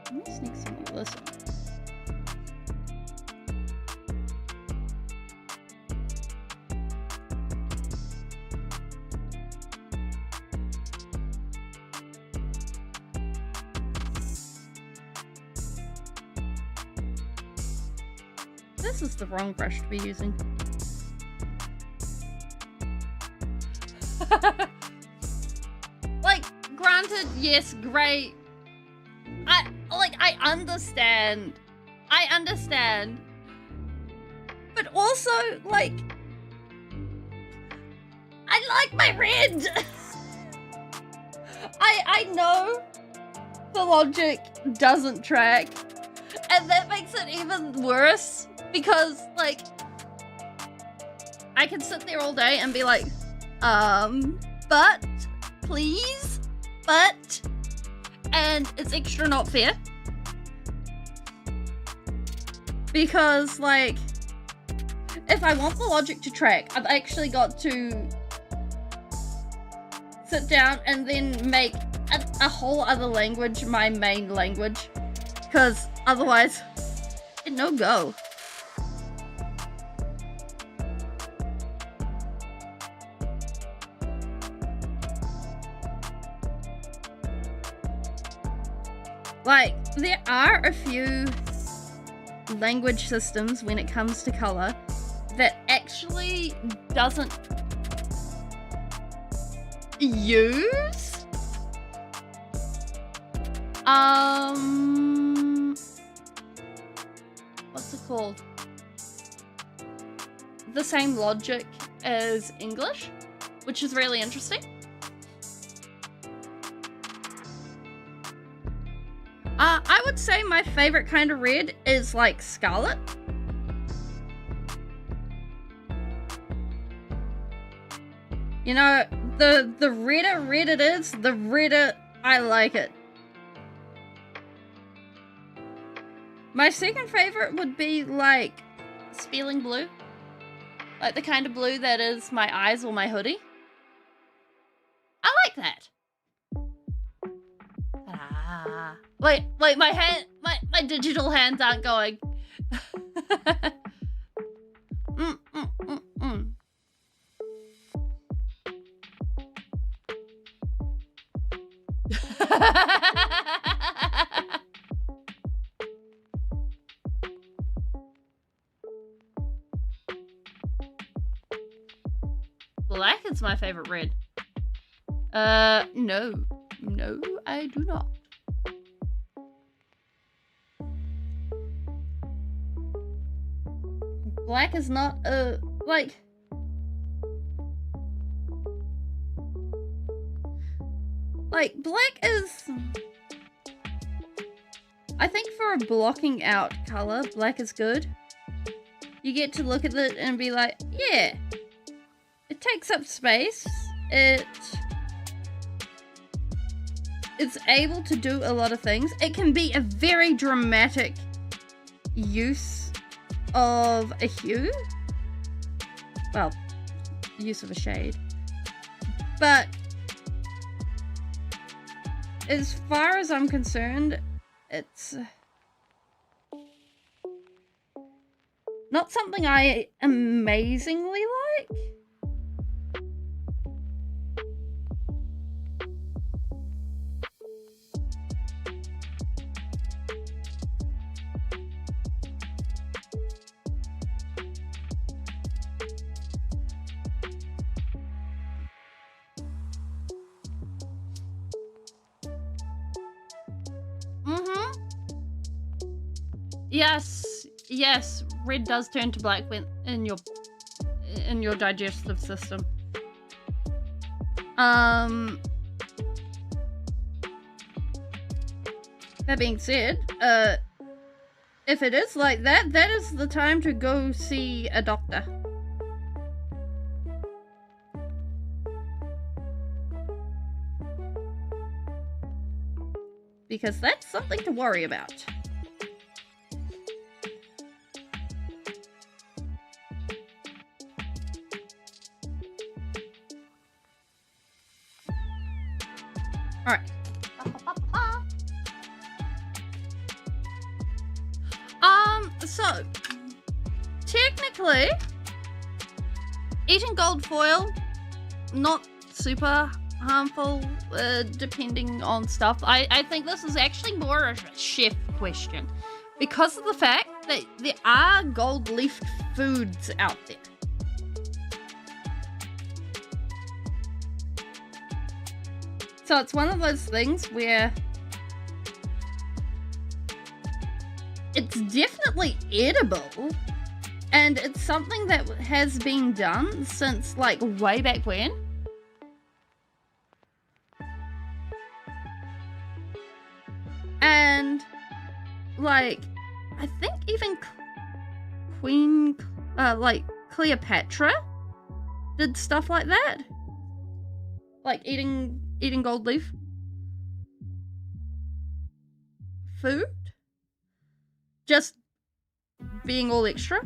Let me sneak some of this in. This is the wrong brush to be using. Like, granted, yes, grey. I understand. But also, like, I like my red. I know the logic doesn't track, and that makes it even worse because, like, I can sit there all day and be like, but, please, but, and it's extra not fair. Because, like, if I want the logic to track, I've actually got to sit down and then make a whole other language my main language. Because otherwise, it no go. Like, there are a few language systems when it comes to color that actually doesn't use what's it called? The same logic as English, which is really interesting. I would say my favorite kind of red is like scarlet. You know, the redder red it is, the redder I like it. My second favorite would be like Speeling blue. Like the kind of blue that is my eyes or my hoodie. I like that. Wait, my digital hands aren't going. Black is my favorite red. No, I do not. Black is not a, like, black is, I think for a blocking out color, black is good. You get to look at it and be like, yeah, it takes up space, it's able to do a lot of things. It can be a very dramatic use of a hue, well, use of a shade, but as far as I'm concerned, it's not something I amazingly like. Yes, red does turn to black when in your digestive system. That being said, if it is like that, that is the time to go see a doctor. Because that's something to worry about. All right. So technically, eating gold foil, not super harmful, depending on stuff. I think this is actually more a chef question because of the fact that there are gold leaf foods out there. So it's one of those things where it's definitely edible, and it's something that has been done since like way back when. And like, I think even Queen, like Cleopatra did stuff like that. Like eating gold leaf food. Just being all extra.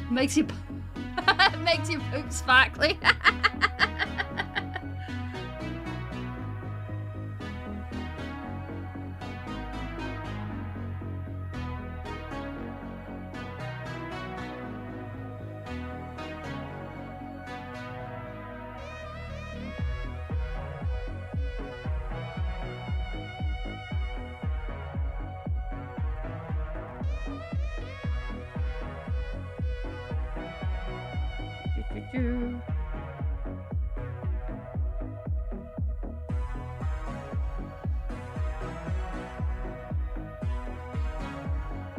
Makes you makes your poop sparkly.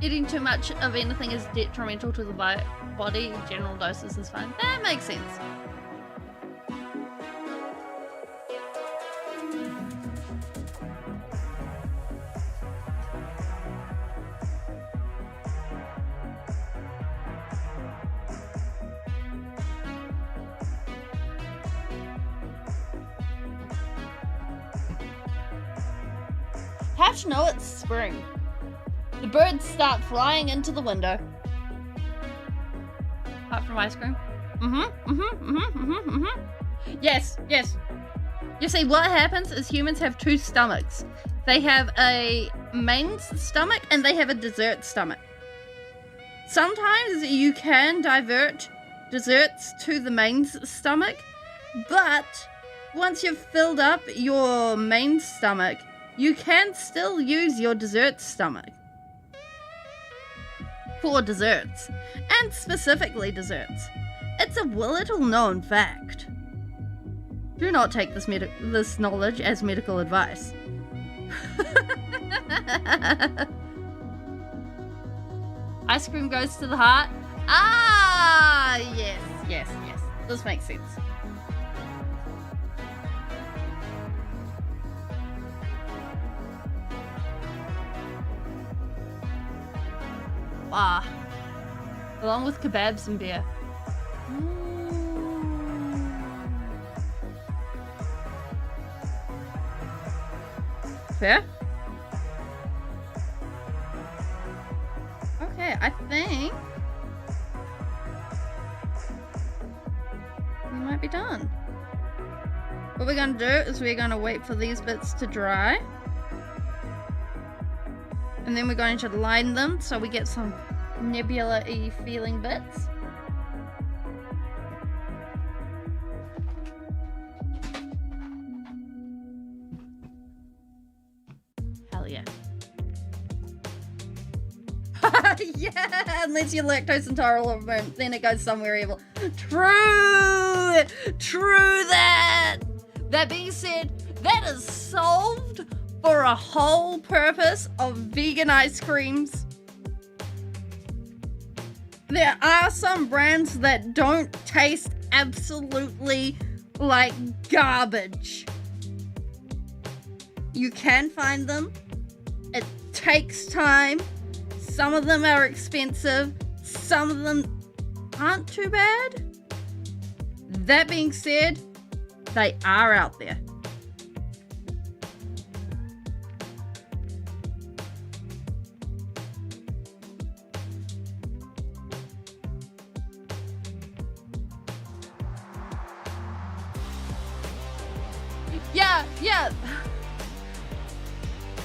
Eating too much of anything is detrimental to the body. General doses is fine. That makes sense. How to know it's spring? The birds start flying into the window. Apart from ice cream. Yes. You see, what happens is humans have two stomachs. They have a main stomach and they have a dessert stomach. Sometimes you can divert desserts to the main stomach, but once you've filled up your main stomach, you can still use your dessert stomach for desserts, and specifically desserts. It's a little known fact. Do not take this knowledge as medical advice. Ice cream goes to the heart. Ah, yes. This makes sense. Ah, along with kebabs and beer. Fair? Okay, I think we might be done. What we're gonna do is we're gonna wait for these bits to dry. And then we're going to line them so we get some nebula-y feeling bits. Hell yeah. Yeah, unless you're lactose intolerant, then it goes somewhere evil. True that. That being said, that is solved for a whole purpose of vegan ice creams. There are some brands that don't taste absolutely like garbage. You can find them. It takes time. Some of them are expensive. Some of them aren't too bad. That being said, they are out there. Yeah.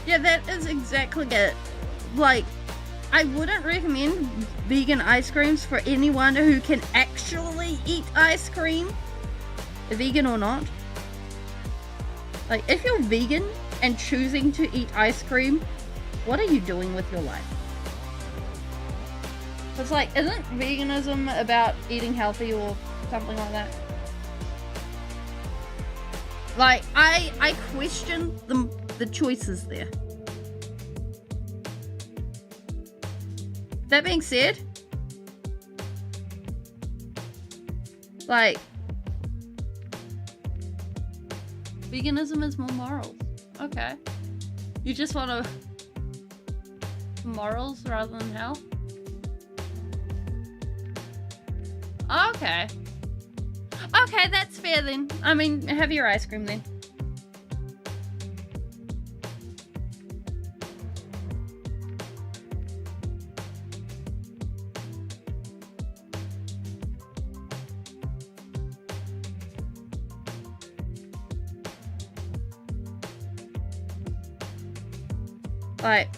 Yeah, that is exactly it. Like, I wouldn't recommend vegan ice creams for anyone who can actually eat ice cream, vegan or not. Like, if you're vegan and choosing to eat ice cream, what are you doing with your life? It's like, isn't veganism about eating healthy or something like that? Like, I question the choices there. That being said, like, veganism is more morals. Okay. You just want to morals rather than health? Okay. Okay, that's fair then. I mean, have your ice cream then. Like,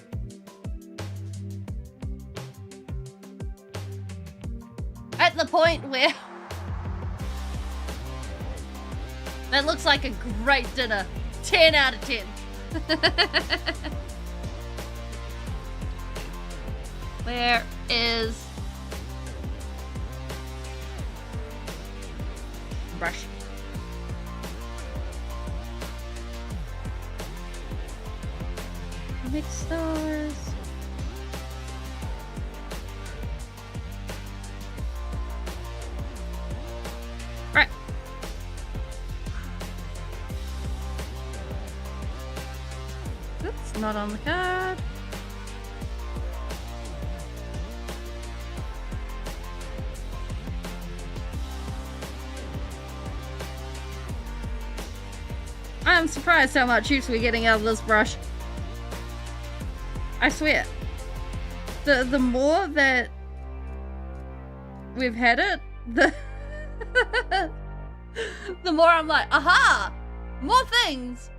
at the point where that looks like a great dinner. 10 out of 10. Where is brush? Mix stars. Right. Oops, not on the card. I'm surprised how much use we're getting out of this brush. I swear. The more that we've had it, the more I'm like, aha! More things!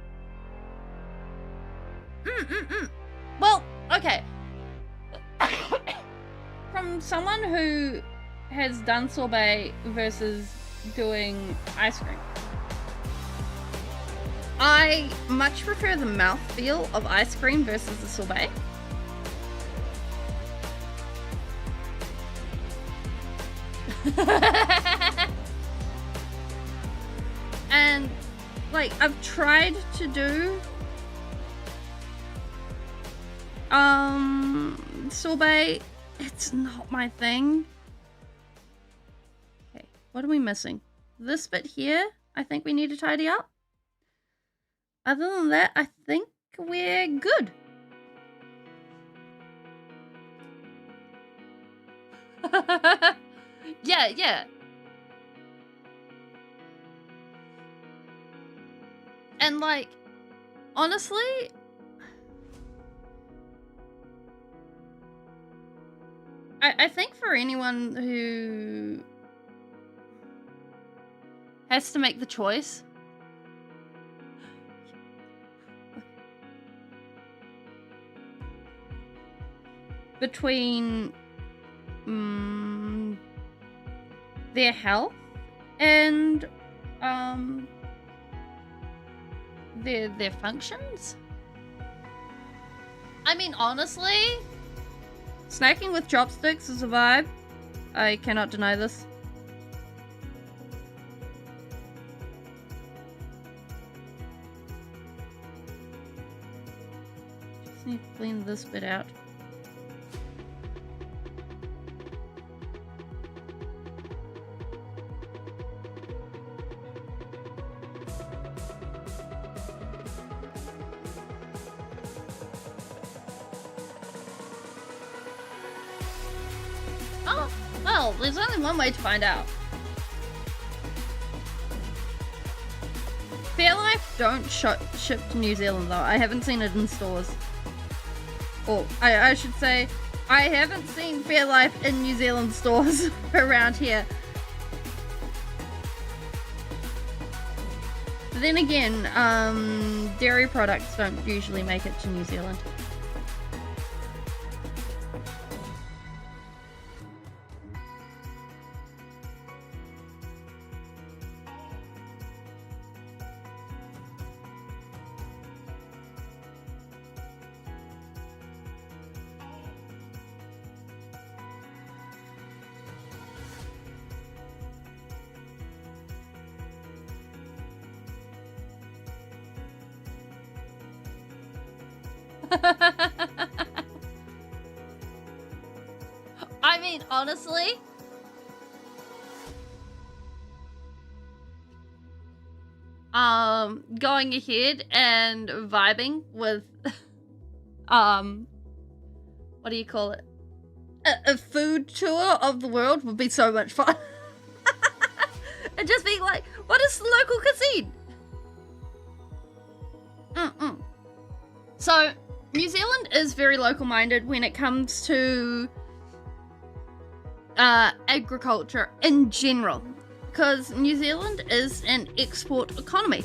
Well, okay. From someone who has done sorbet versus doing ice cream, I much prefer the mouthfeel of ice cream versus the sorbet. And like, I've tried to do sorbet. It's not my thing. Okay, what are we missing? This bit here, I think we need to tidy up. Other than that, I think we're good. Yeah. And like, honestly, I think for anyone who has to make the choice between their health and their functions. I mean, honestly, snacking with chopsticks is a vibe. I cannot deny this. Just need to clean this bit out. Well, there's only one way to find out. Fairlife don't ship to New Zealand though. I haven't seen it in stores. Or, I should say, I haven't seen Fairlife in New Zealand stores around here. But then again, dairy products don't usually make it to New Zealand. I mean, honestly, going ahead and vibing with, what do you call it? A food tour of the world would be so much fun. And just being like, what is the local cuisine? So, New Zealand is very local-minded when it comes to agriculture in general, because New Zealand is an export economy.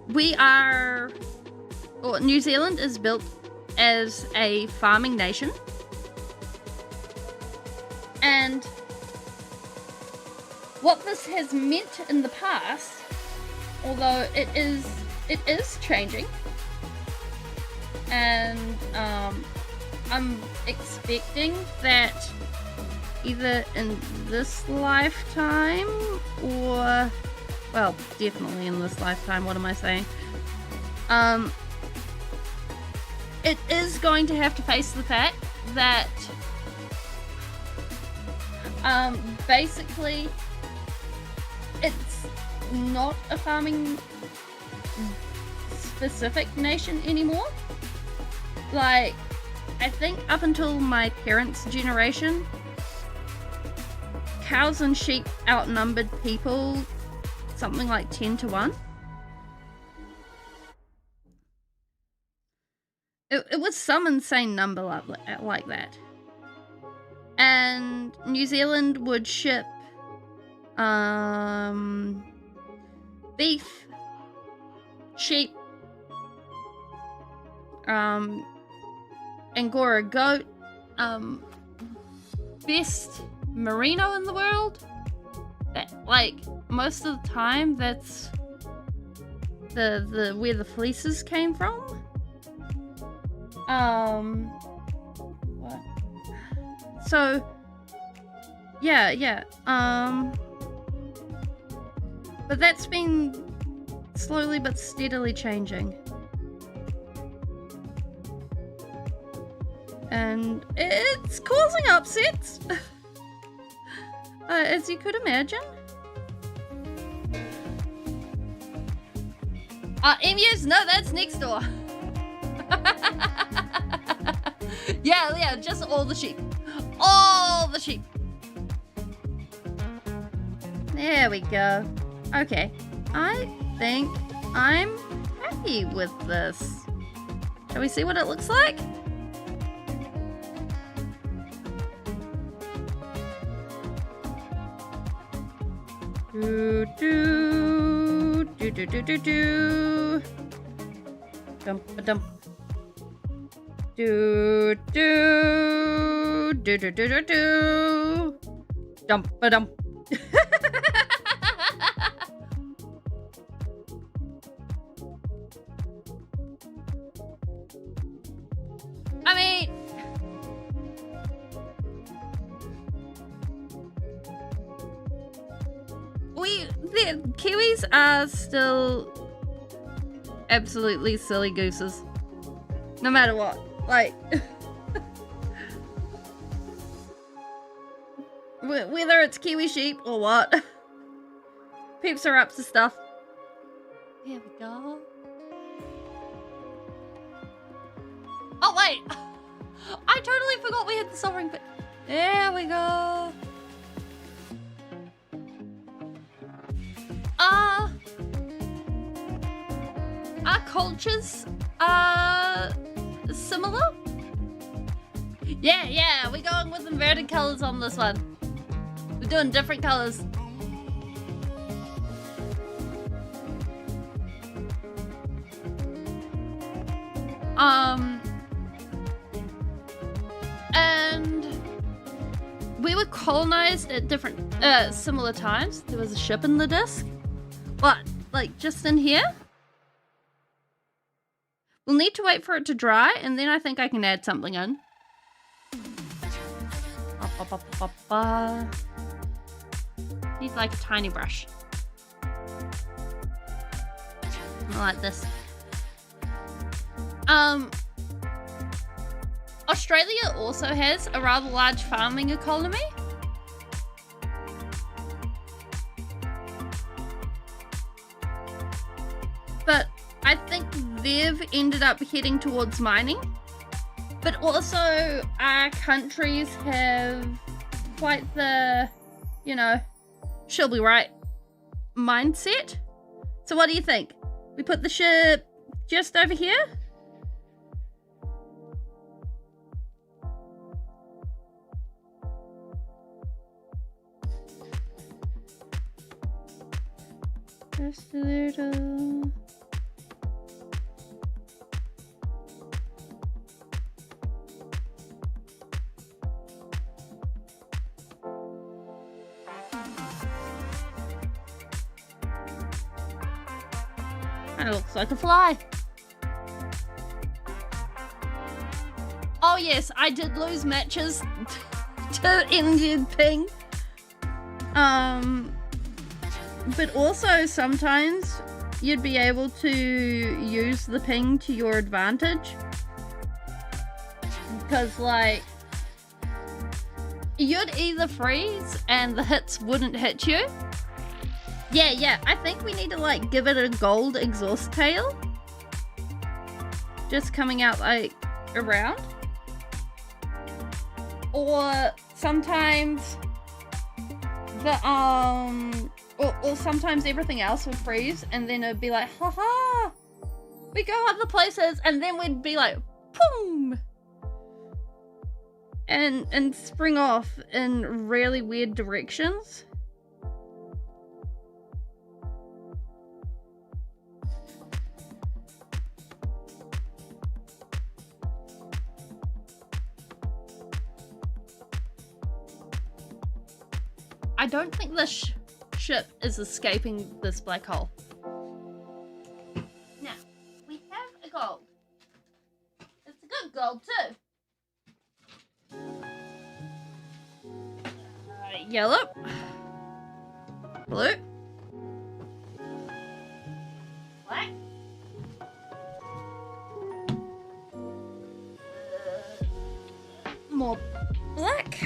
New Zealand is built as a farming nation, and what this has meant in the past, although it is changing, and I'm expecting that either in this lifetime or, well, definitely in this lifetime, what am I saying? It is going to have to face the fact that basically it's not a farming specific nation anymore. Like, I think up until my parents' generation, cows and sheep outnumbered people something like 10 to 1. It was some insane number like that. And New Zealand would ship beef, sheep, Angora goat, best merino in the world. That, like, most of the time, that's the where the fleeces came from. What? So, yeah. But that's been slowly but steadily changing. And it's causing upsets, as you could imagine. Emus? No, that's next door. Yeah, just all the sheep. All the sheep. There we go. Okay, I think I'm happy with this. Shall we see what it looks like? Do. Dump. Do. Dump. I mean, the Kiwis are still absolutely silly gooses, no matter what. Like, whether it's Kiwi sheep or what, peeps are up to stuff. Here we go. Oh wait, I totally forgot we had the sovereign bit. There we go. Our cultures are similar. Yeah, we're going with inverted colors on this one. We're doing different colors. And we were colonized at different, similar times. There was a ship in the disc. But, like, just in here? We'll need to wait for it to dry, and then I think I can add something in. Need, like, a tiny brush. Like this. Australia also has a rather large farming economy. But I think they've ended up heading towards mining. But also our countries have quite the, you know, she'll be right mindset. So what do you think? We put the ship just over here? Just a little. Kind of looks like a fly. Oh yes, I did lose matches to Indian ping. But also sometimes you'd be able to use the ping to your advantage. Because like, you'd either freeze and the hits wouldn't hit you. Yeah, I think we need to like give it a gold exhaust tail. Just coming out like around. Or sometimes the or sometimes everything else would freeze and then it'd be like, haha, we go other places, and then we'd be like, boom, and spring off in really weird directions. I don't think this ship is escaping this black hole. Now, we have a gold. It's a good gold too. Yellow. Blue. Black. More black.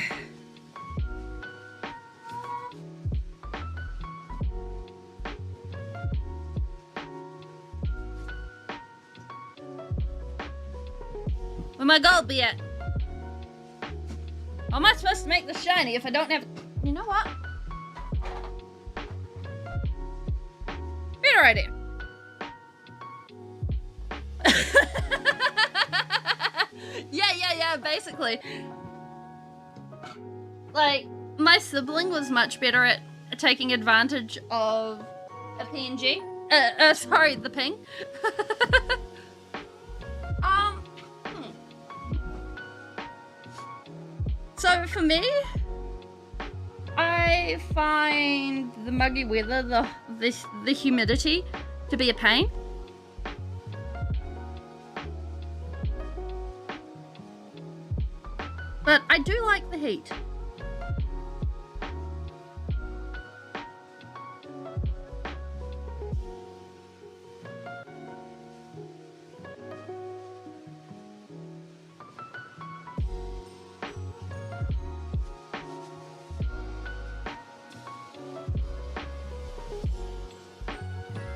Where my gold be at? How am I supposed to make this shiny if I don't have... You know what? Better idea. Yeah, basically. Like, my sibling was much better at taking advantage of a PNG. Sorry, the ping. So for me, I find the muggy weather, the humidity, to be a pain. But I do like the heat.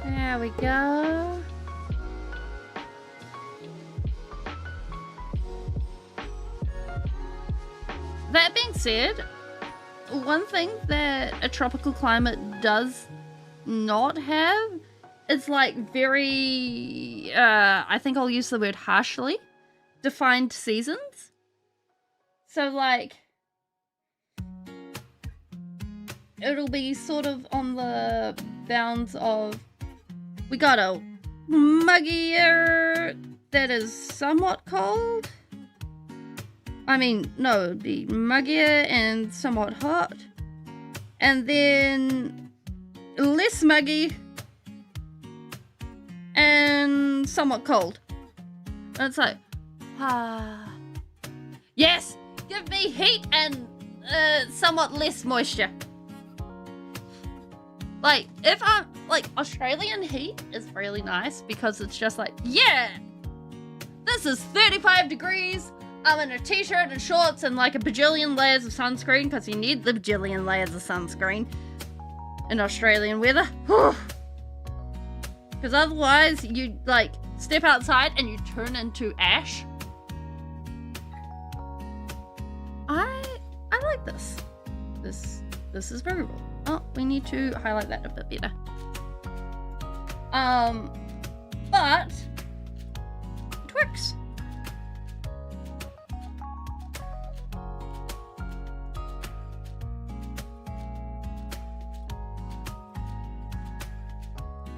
There we go. That being said, one thing that a tropical climate does not have is like very, I think I'll use the word harshly, defined seasons. So like, it'll be sort of on the bounds of, we got a muggier that is somewhat cold. I mean, no, it'd be muggier and somewhat hot. And then less muggy and somewhat cold. And it's like, yes, give me heat and somewhat less moisture. Like, if I'm, like, Australian heat is really nice because it's just like, yeah, this is 35 degrees. I'm in a t-shirt and shorts and like a bajillion layers of sunscreen because you need the bajillion layers of sunscreen in Australian weather. Because otherwise you like step outside and you turn into ash. I like this. This is very cool. Oh, we need to highlight that a bit better. But it works.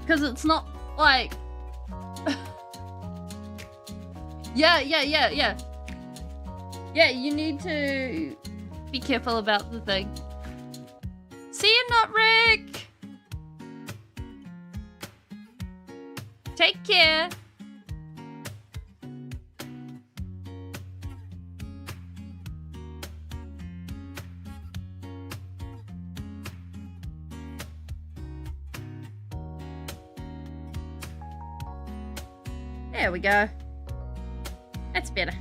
Because it's not like... Yeah, you need to be careful about the thing. See you, Not Rick! Take care! There we go. That's better.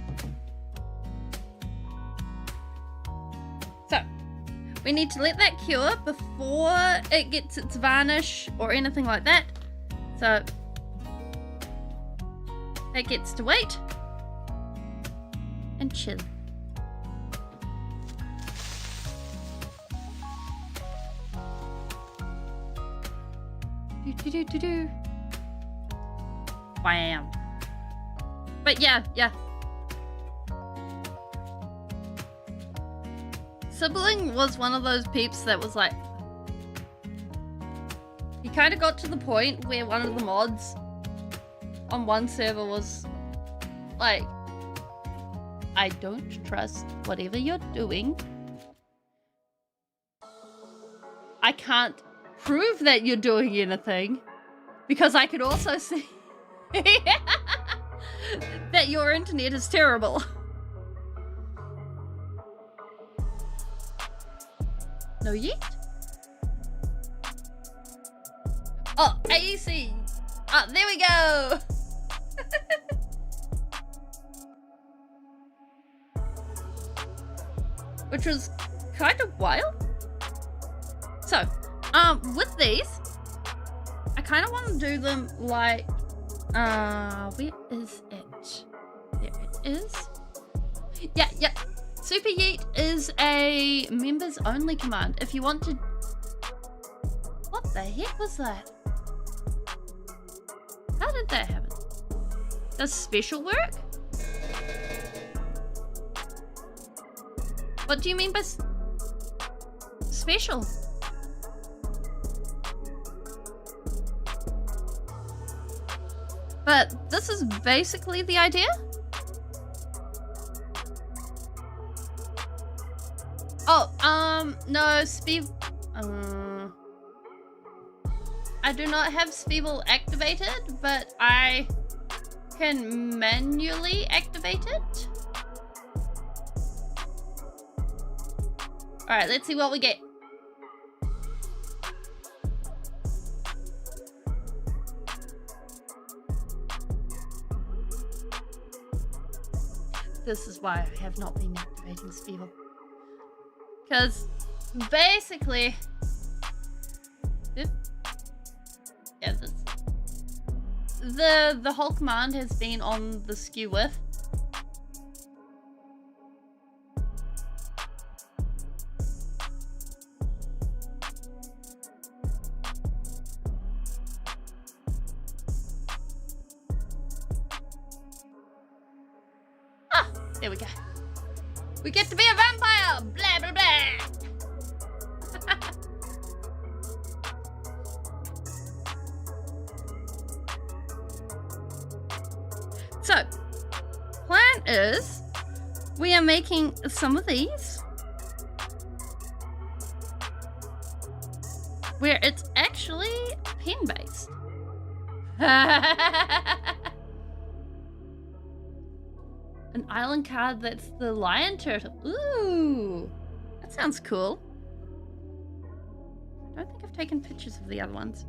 So, we need to let that cure before it gets its varnish or anything like that. So, that gets to wait and chill. Do. Wham. But yeah. Speeling was one of those peeps that was like... He kind of got to the point where one of the mods on one server was like, I don't trust whatever you're doing. I can't prove that you're doing anything because I could also see that your internet is terrible. No yeet? Oh, AEC. Ah, there we go. Which was kind of wild. So, with these, I kind of want to do them like, where is it? There it is. Yeah. Super yeet is a members only command. If you want to... What the heck was that? How did that happen? Does special work? What do you mean by special? But this is basically the idea. Oh, no, I do not have Speeble activated, but I can manually activate it. Alright, let's see what we get. This is why I have not been activating Speeble. Because basically, yeah, the whole command has been on the skew width. Ah, there we go. We get to be a vampire! Blah, blah, blah! So, plan is we are making some of these where it's actually pen based. An island card that's the lion turtle. Ooh, that sounds cool. I don't think I've taken pictures of the other ones.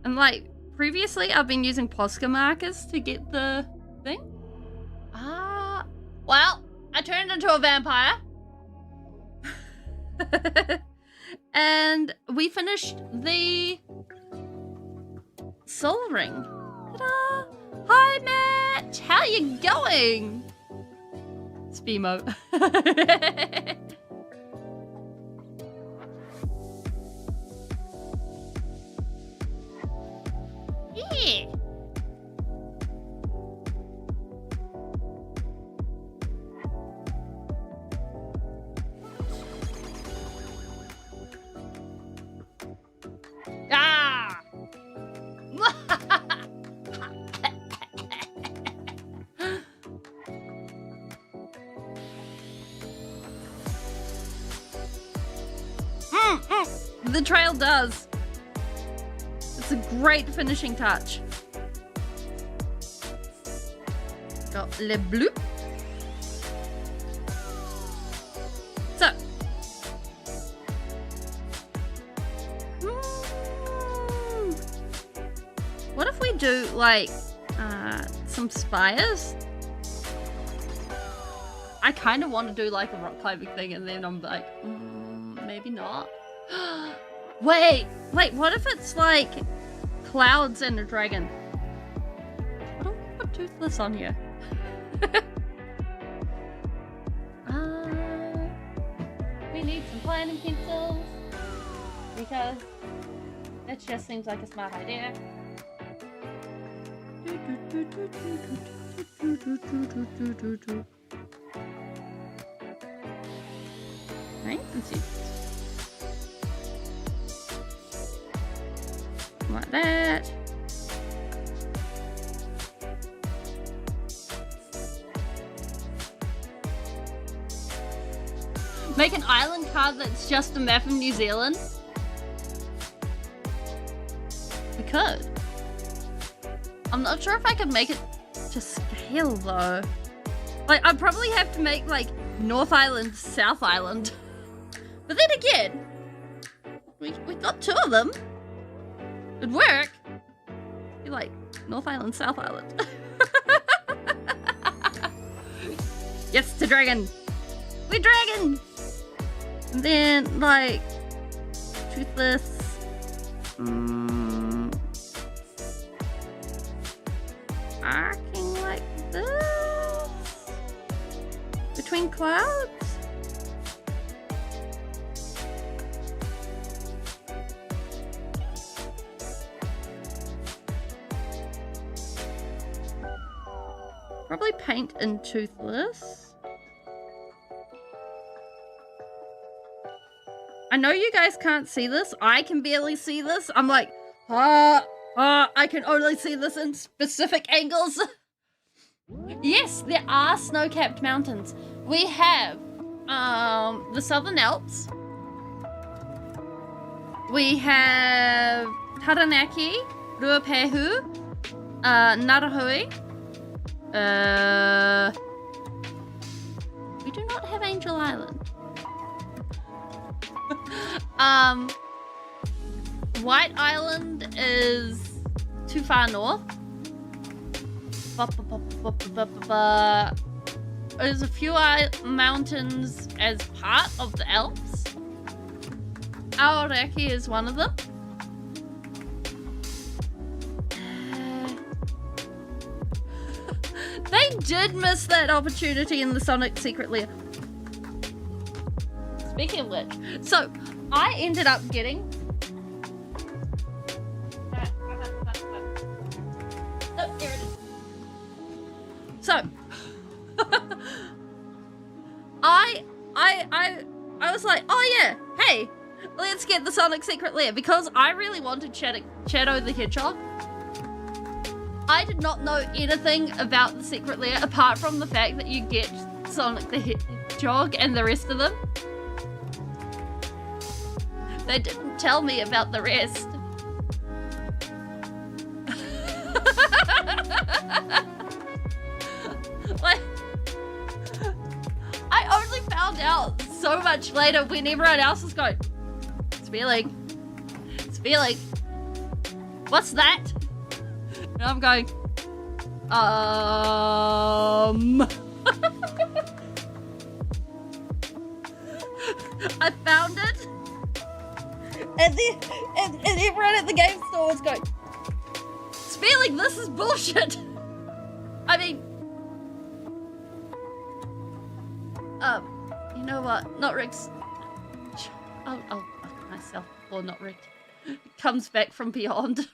And like previously, I've been using Posca markers to get the thing. Well, I turned into a vampire. And we finished the soul ring. Ta-da! Hi, Matt! How you going? Speemo. Yeah. Ah! The trail does. It's a great finishing touch. Got le bleu. So. What if we do like some spires? I kind of want to do like a rock climbing thing, and then I'm like, maybe not. Wait, what if it's like clouds and a dragon? What do I put Toothless on here? We need some planning pencils because that just seems like a smart idea. Right, let's see. Like that. Make an island card that's just a map of New Zealand. We could. I'm not sure if I could make it to scale though. Like, I'd probably have to make like North Island, South Island. But then again, we got two of them. It'd work. Be like North Island, South Island. Yes, to dragon. We dragon. And then like Toothless. Arcing like this between clouds. Probably paint in Toothless. I know you guys can't see this. I can barely see this. I'm like, I can only see this in specific angles. Yes, there are snow-capped mountains. We have the Southern Alps. We have Taranaki, Ruapehu, Narahui. We do not have Angel Island. White Island is too far north. There's a few mountains as part of the Alps. Aoraki is one of them. They did miss that opportunity in the Sonic Secret Lair. Speaking of which, so I ended up getting... Oh, here it is. So, I was like, oh yeah, hey, let's get the Sonic Secret Lair, because I really wanted Shadow the Hedgehog. I did not know anything about the secret lair apart from the fact that you get Sonic the Hedgehog and the rest of them. They didn't tell me about the rest. Like, I only found out so much later when everyone else was going, Speeling, what's that? And I'm going, I found it. And everyone at the game store was going, Speeling, this is bullshit. I mean, you know what? Not Rick's. I'll fuck myself before Not Rick comes back from beyond.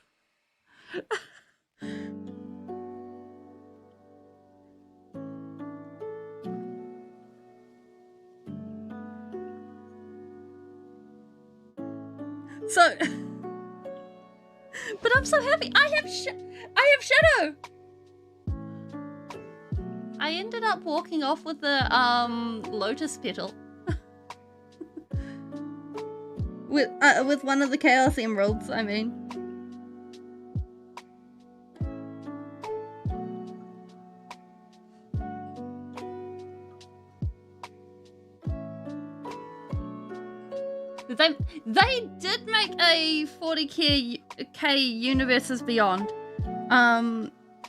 So, but I'm so happy. I have Shadow. I ended up walking off with the lotus petal. with one of the Chaos Emeralds, I mean. They did make a 40k Universes Beyond.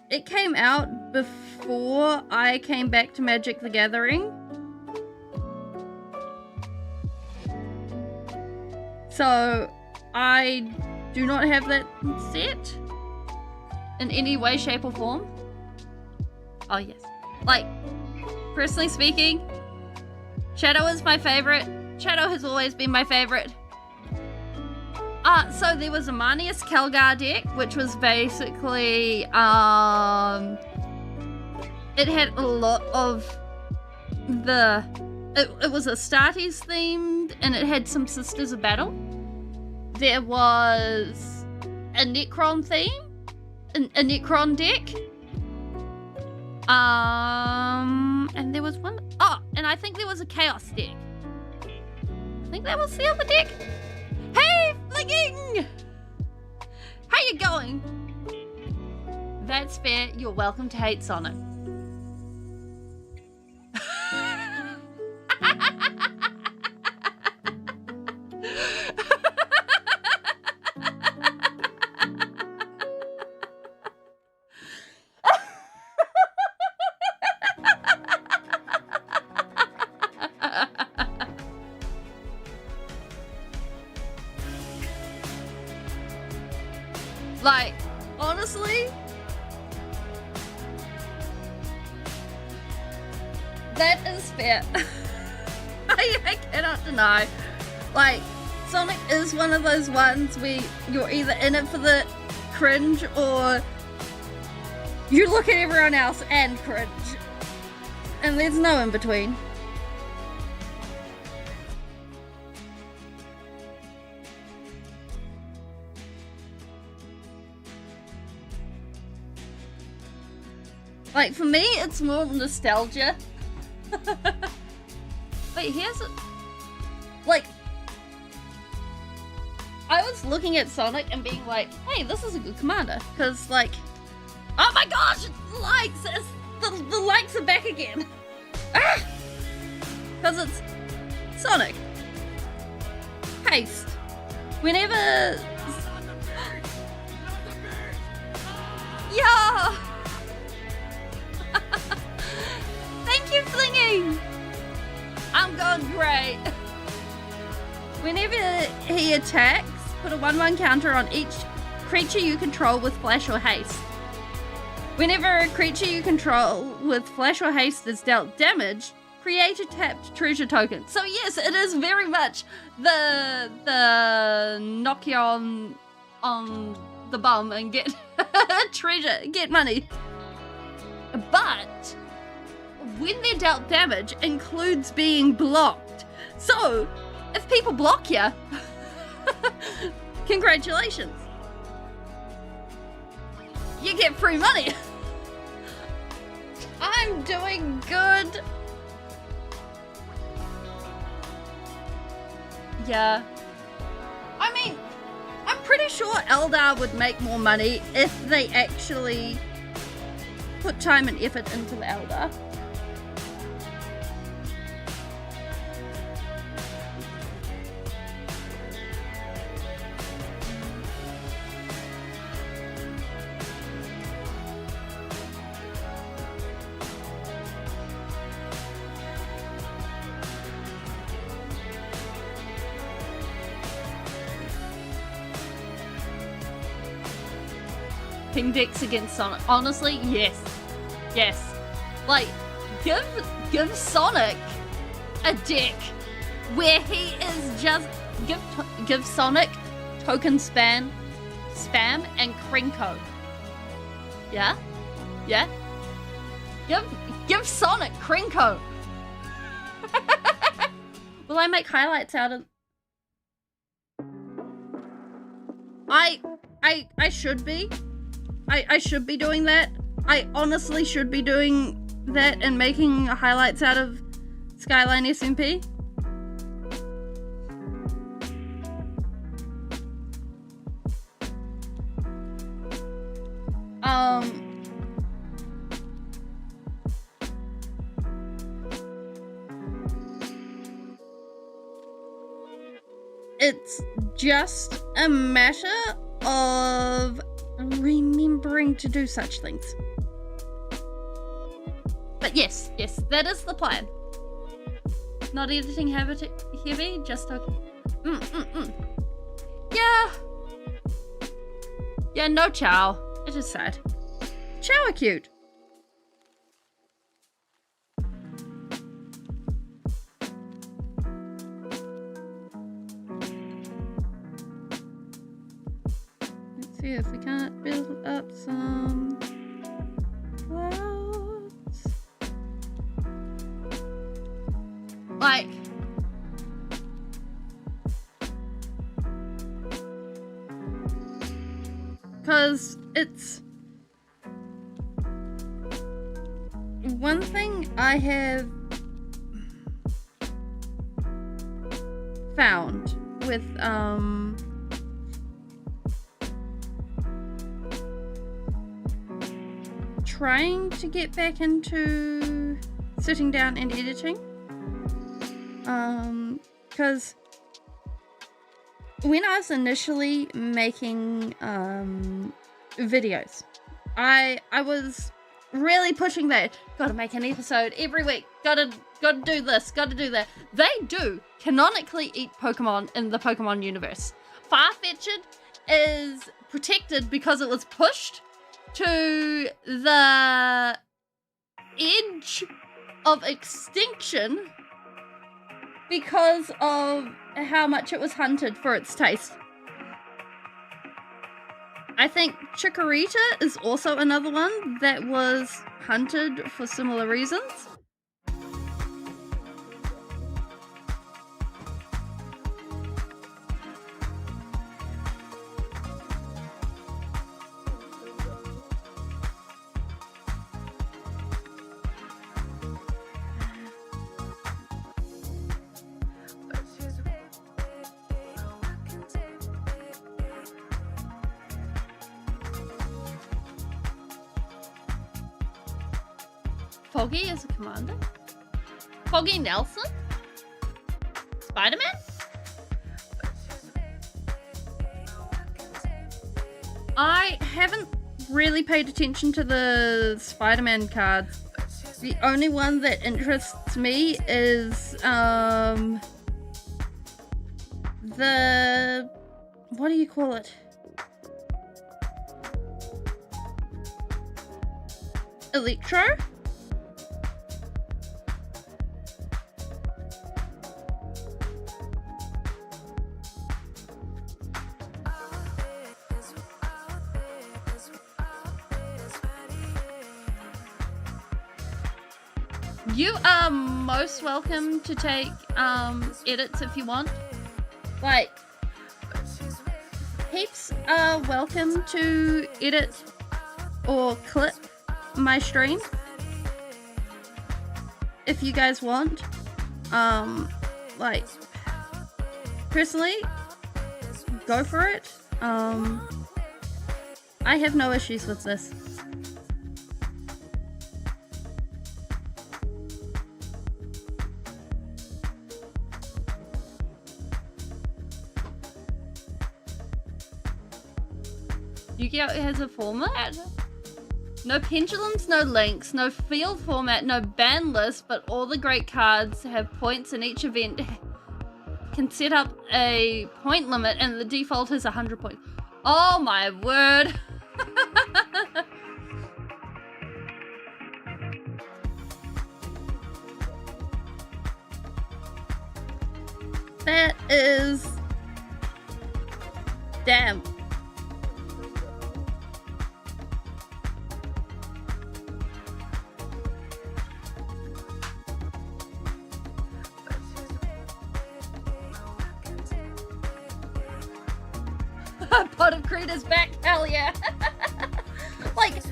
It came out before I came back to Magic the Gathering. So I do not have that set in any way, shape or form. Oh yes. Like, personally speaking, Shadow is my favorite. Shadow has always been my favorite. So there was a Manius Kelgar deck, which was basically, it had a lot of it was a Astartes themed, and it had some Sisters of Battle. There was a Necron theme, a Necron deck. And there was one, and I think there was a Chaos deck. I think that was the other deck. Hey, Flicking! How you going? That's fair. You're welcome to hate Sonic. Like, honestly, that is fair. I cannot deny. Like, Sonic is one of those ones where you're either in it for the cringe or you look at everyone else and cringe. And there's no in between. Like, for me, it's more nostalgia. Wait, here's it. Like, I was looking at Sonic and being like, hey, this is a good commander. Because, like, oh my gosh, the lights! The lights are back again. Ah! Because it's Sonic. Haste. Whenever... Yeah! Thank you, Flinging! I'm going great. Whenever he attacks, put a 1/1 counter on each creature you control with Flash or Haste. Whenever a creature you control with Flash or Haste is dealt damage, create a tapped treasure token. So yes, it is very much the knock you on the bum and get treasure, get money. But when they're dealt damage includes being blocked. So if people block you, You get free money. I'm doing good. Yeah. I mean, I'm pretty sure Eldar would make more money if they actually put time and effort into the Eldar. Ping decks against Sonic. Honestly, yes. Yes. Like, give Sonic a deck where he is just give Sonic token spam and Krinko. Yeah? Yeah? Give Sonic Krinko. Will I make highlights out of I should be. I should be doing that. I honestly should be doing that and making highlights out of Skyline SMP. It's just a matter of remembering to do such things. But yes, that is the plan. Not editing heavy, just talking. Yeah, no Chow. It is sad. Chow are cute. See if we can't build up some clouds. Like, because it's one thing I have found with trying to get back into sitting down and editing, because when I was initially making videos, I was really pushing that. Gotta make an episode every week. Gotta do this. Gotta do that. They do canonically eat Pokemon in the Pokemon universe. Farfetch'd is protected because it was pushed to the edge of extinction because of how much it was hunted for its taste. I think Chikorita is also another one that was hunted for similar reasons. Foggy is a commander? Foggy Nelson? Spider-Man? I haven't really paid attention to the Spider-Man cards. The only one that interests me is the... what do you call it? Electro? You are most welcome to take edits if you want. Like, heaps are welcome to edit or clip my stream if you guys want. Like, personally, go for it. I have no issues with this. Yu-Gi-Oh! Has a format? No pendulums, no links, no field format, no ban list, but all the great cards have points, and each event can set up a point limit, and the default is 100 points. Oh my word! That is... damn. Pot of Creed is back, hell yeah. Like,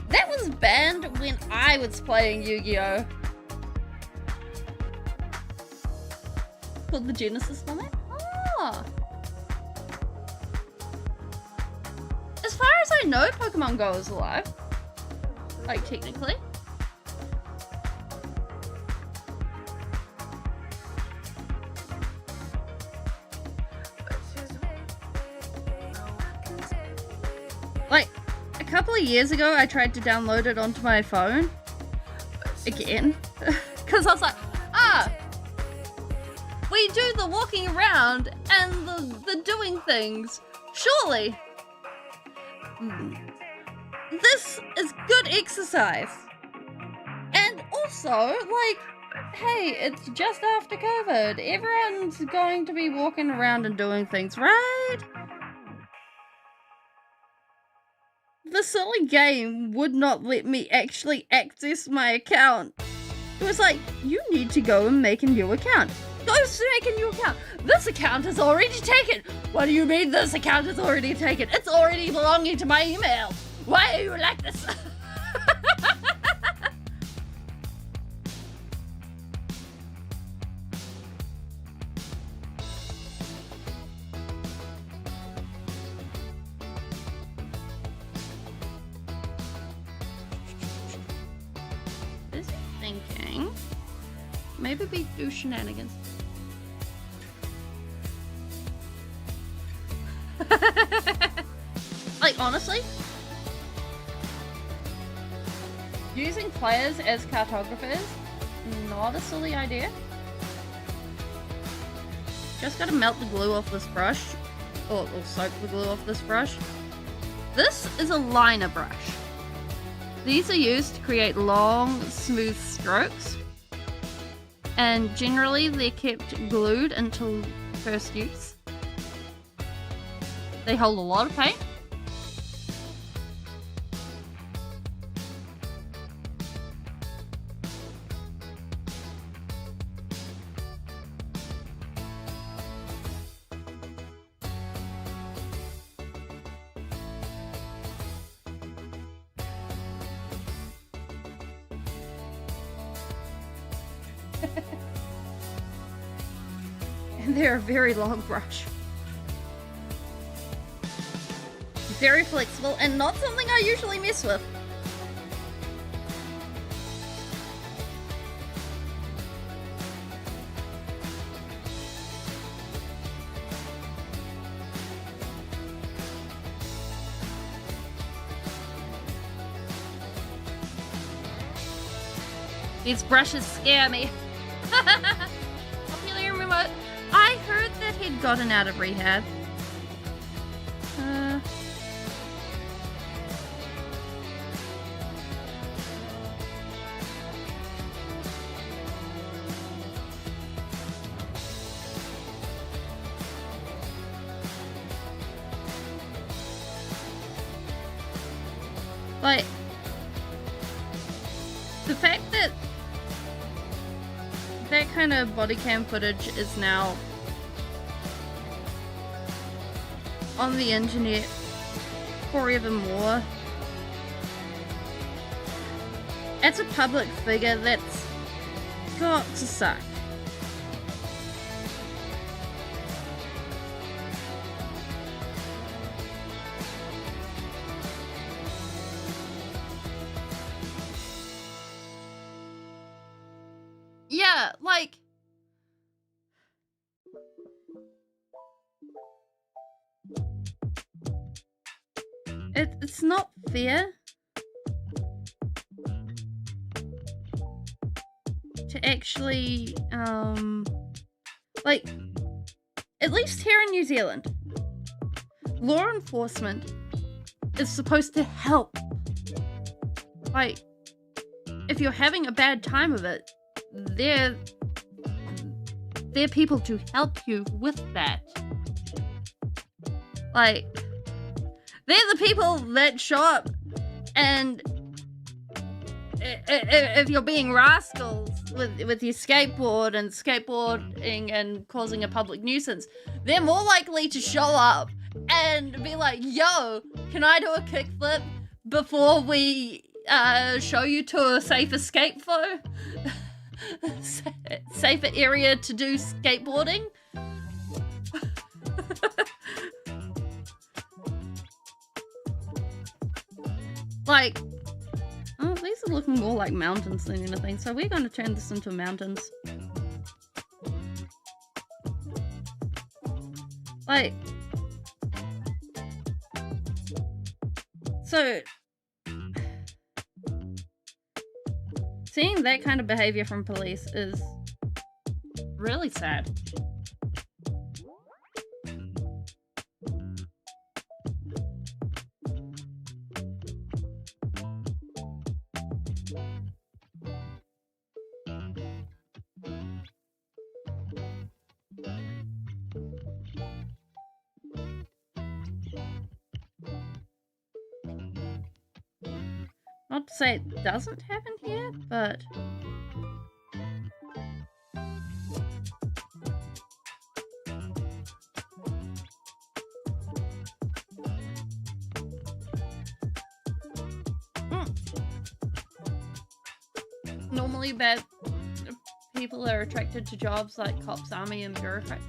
that was banned when I was playing Yu-Gi-Oh! Called the Genesis format? Oh. As far as I know, Pokemon Go is alive. Like, technically. Like, a couple of years ago, I tried to download it onto my phone. Again. Because I was like, we do the walking around and the doing things. Surely. This is good exercise. And also, like, hey, it's just after COVID. Everyone's going to be walking around and doing things, right? The silly game would not let me actually access my account. It was like, you need to go and make a new account. Go make a new account. This account is already taken. What do you mean this account is already taken? It's already belonging to my email. Why are you like this? Thinking maybe we do shenanigans. Like, honestly, using players as cartographers, not a silly idea. Just gotta melt the glue off this brush, or soak the glue off this brush. This is a liner brush. These are used to create long, smooth strokes, and generally they're kept glued until first use. They hold a lot of paint. And they're a very long brush. Very flexible and not something I usually mess with. These brushes scare me. Popular remote. I heard that he'd gotten out of rehab. Like, the fact that that kind of body cam footage is now on the internet forevermore As a public figure, that's got to suck. Yeah, like... It's not fair to actually, like, at least here in New Zealand, law enforcement is supposed to help. Like, if you're having a bad time of it, they're people to help you with that. Like, they're the people that show up, and if you're being rascals with your skateboard and skateboarding and causing a public nuisance, they're more likely to show up and be like, yo, can I do a kickflip before we show you to a safe escape safer area to do skateboarding? Like, oh, these are looking more like mountains than anything, so we're going to turn this into mountains. Like, so, seeing that kind of behavior from police is really sad. Not to say it doesn't happen here, but... Normally bad people are attracted to jobs like cops, army, and bureaucrats.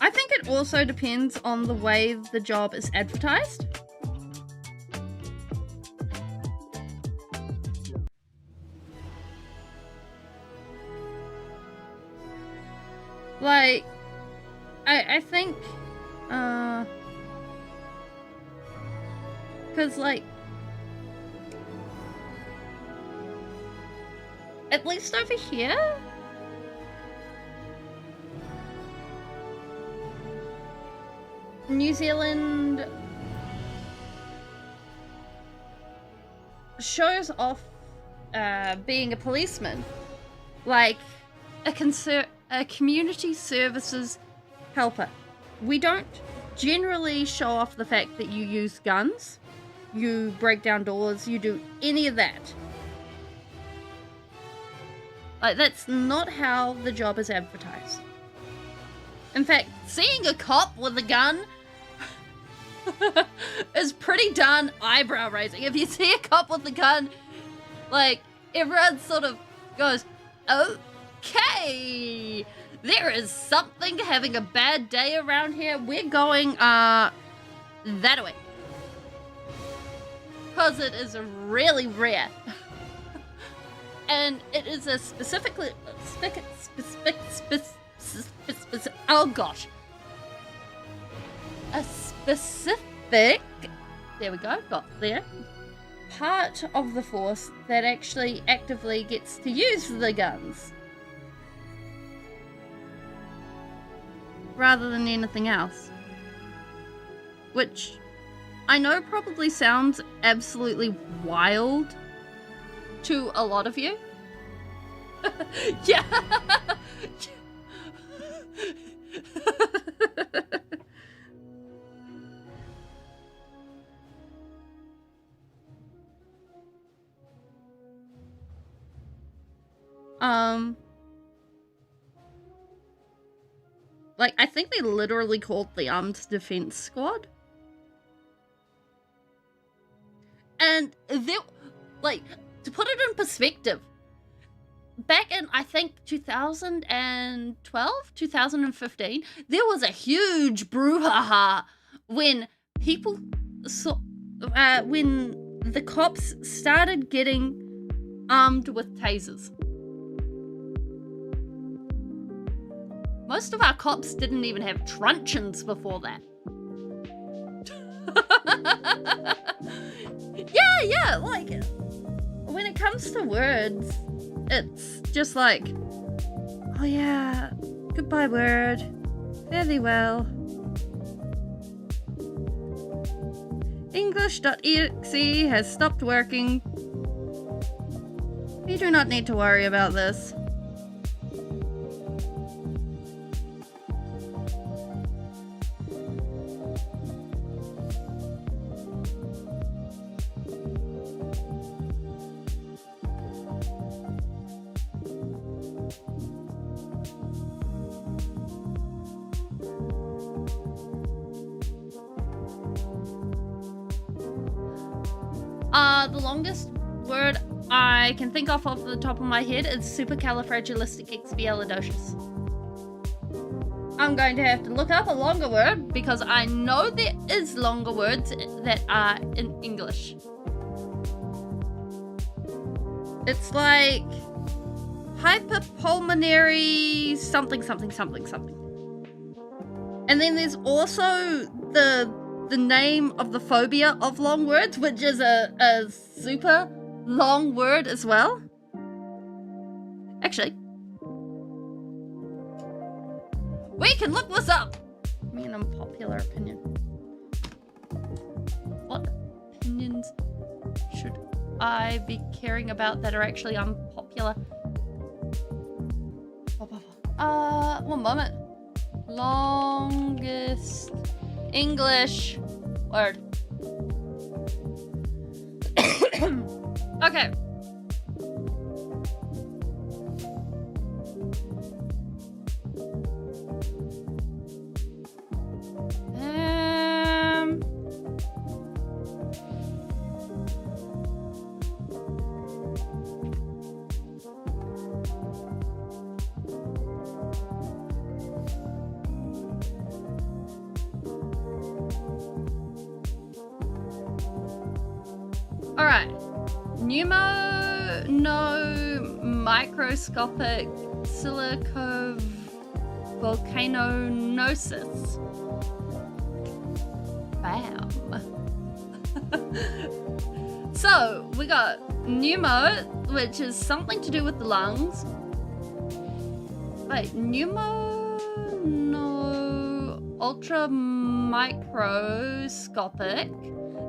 I think it also depends on the way the job is advertised. Like, I think, cause like, at least over here, New Zealand shows off being a policeman like a community services helper. We don't generally show off the fact that you use guns, you break down doors, you do any of that. Like, that's not how the job is advertised. In fact, seeing a cop with a gun is pretty darn eyebrow raising. If you see a cop with a gun, like, everyone sort of goes, okay, there is something having a bad day around here. We're going, that way. Because it is really rare. And it is a oh gosh. A specific, there we go, got there, part of the force that actually actively gets to use the guns. Rather than anything else. Which I know probably sounds absolutely wild to a lot of you. Yeah. Like, I think they literally called the Armed Defense Squad. And they, like, to put it in perspective, back in, I think, 2012, 2015, there was a huge brouhaha when people saw, when the cops started getting armed with tasers. Most of our cops didn't even have truncheons before that. yeah, like, when it comes to words, it's just like, oh yeah, goodbye word, fare thee well. English.exe has stopped working. We do not need to worry about this. The longest word I can think of off the top of my head is supercalifragilisticexpialidocious. I'm going to have to look up a longer word because I know there is longer words that are in English. It's like hyperpulmonary something. And then there's also the name of the phobia of long words, which is a super long word as well. Actually, we can look this up. I mean, unpopular opinion. What opinions should I be caring about that are actually unpopular? One moment. Longest English word. Okay. Alright. Microscopic silicovolcanosis. Bam. So, we got pneumo, which is something to do with the lungs. Wait, ultra microscopic.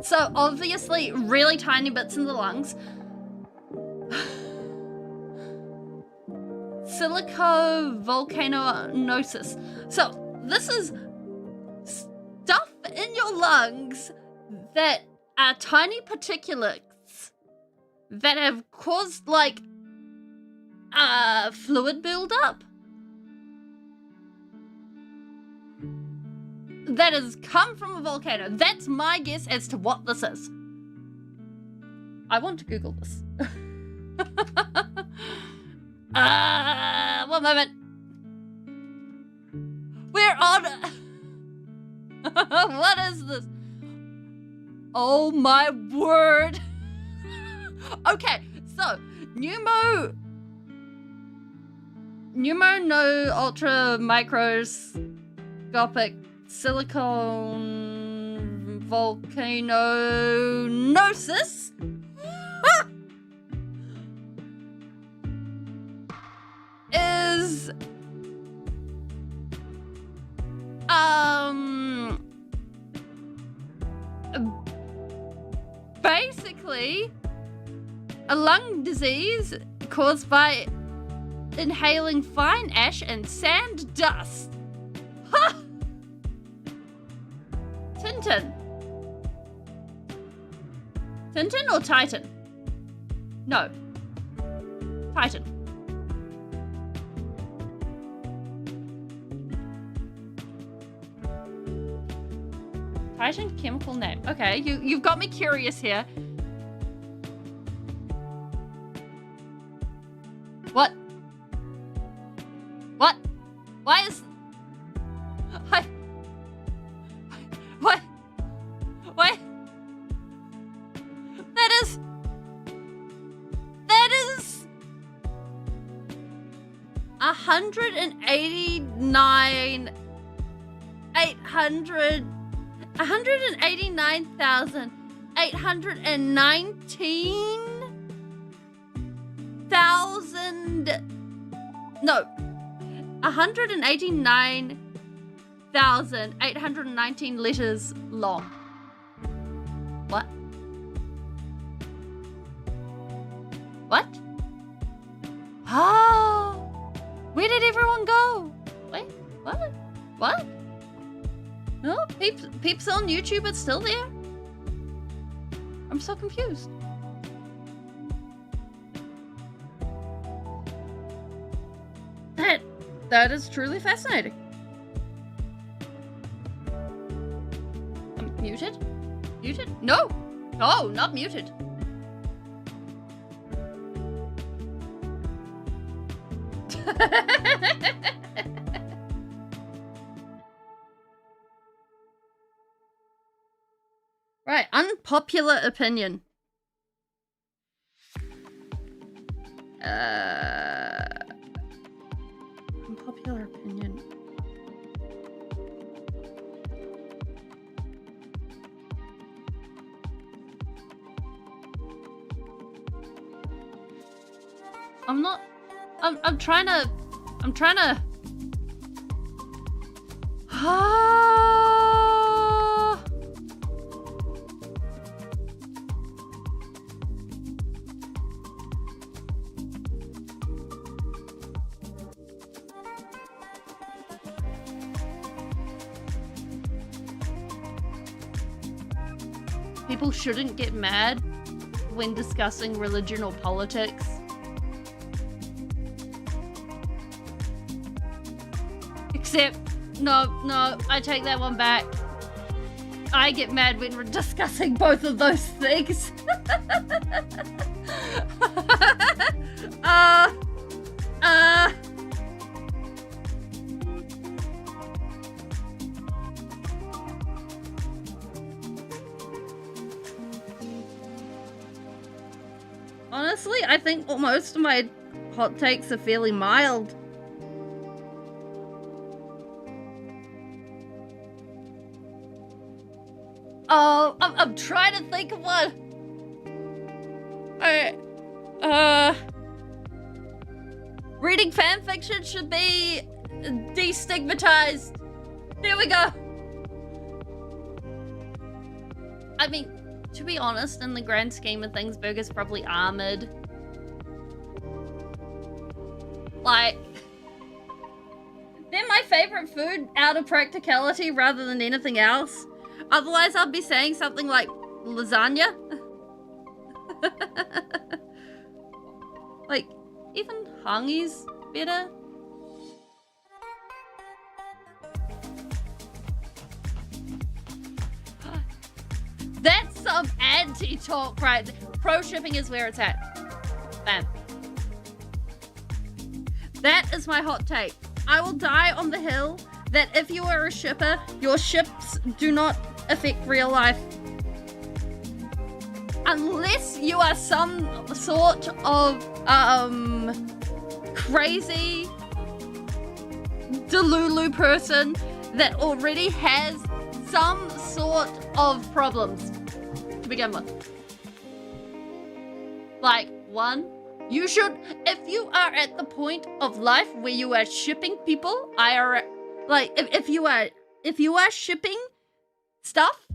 So obviously really tiny bits in the lungs. Silicovolcanosis. So this is stuff in your lungs that are tiny particulates that have caused like fluid buildup that has come from a volcano. That's my guess as to what this is. I want to Google this. One moment. We're on. What is this? Oh my word. Okay, so no ultra microscopic silicone volcanosis is basically a lung disease caused by inhaling fine ash and sand dust. Ha! Tintin or Titan? No. Titan. Titan chemical name. Okay, you've got me curious here. What? What? Why is... What? What? That is 189,819 letters long. What? What? Oh, where did everyone go? Wait, what? What? No, peeps on YouTube, it's still there. I'm so confused. That is truly fascinating. I'm muted? Muted? No! No, not muted. Right, unpopular opinion. Unpopular opinion. I'm trying to people shouldn't get mad when discussing religion or politics. Except, no, I take that one back. I get mad when we're discussing both of those things. Honestly, I think most of my hot takes are fairly mild. Oh, I'm trying to think of one. Reading fanfiction should be destigmatized. There we go. I mean, to be honest, in the grand scheme of things, burgers probably armored. Like, they're my favorite food out of practicality rather than anything else. Otherwise, I'll be saying something like lasagna. Like, even hangi's better. That's some anti-talk, right? Pro shipping is where it's at. Bam. That is my hot take. I will die on the hill that if you are a shipper, your ships do not affect real life. Unless you are some sort of crazy Delulu person that already has some sort of problems to begin with. Like, one, you should, if you are at the point of life where you are shipping people, if you are shipping stuff,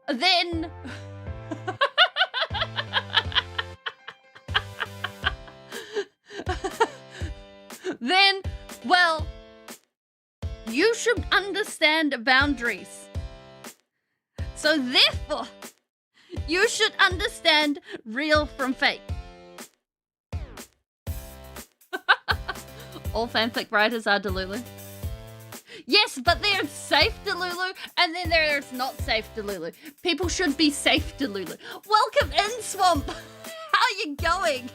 then well, you should understand boundaries. So therefore, you should understand real from fake. All fanfic writers are Delulu. Yes, but there's safe Delulu, and then there's not safe Delulu. People should be safe Delulu. Welcome in, Swamp. How are you going?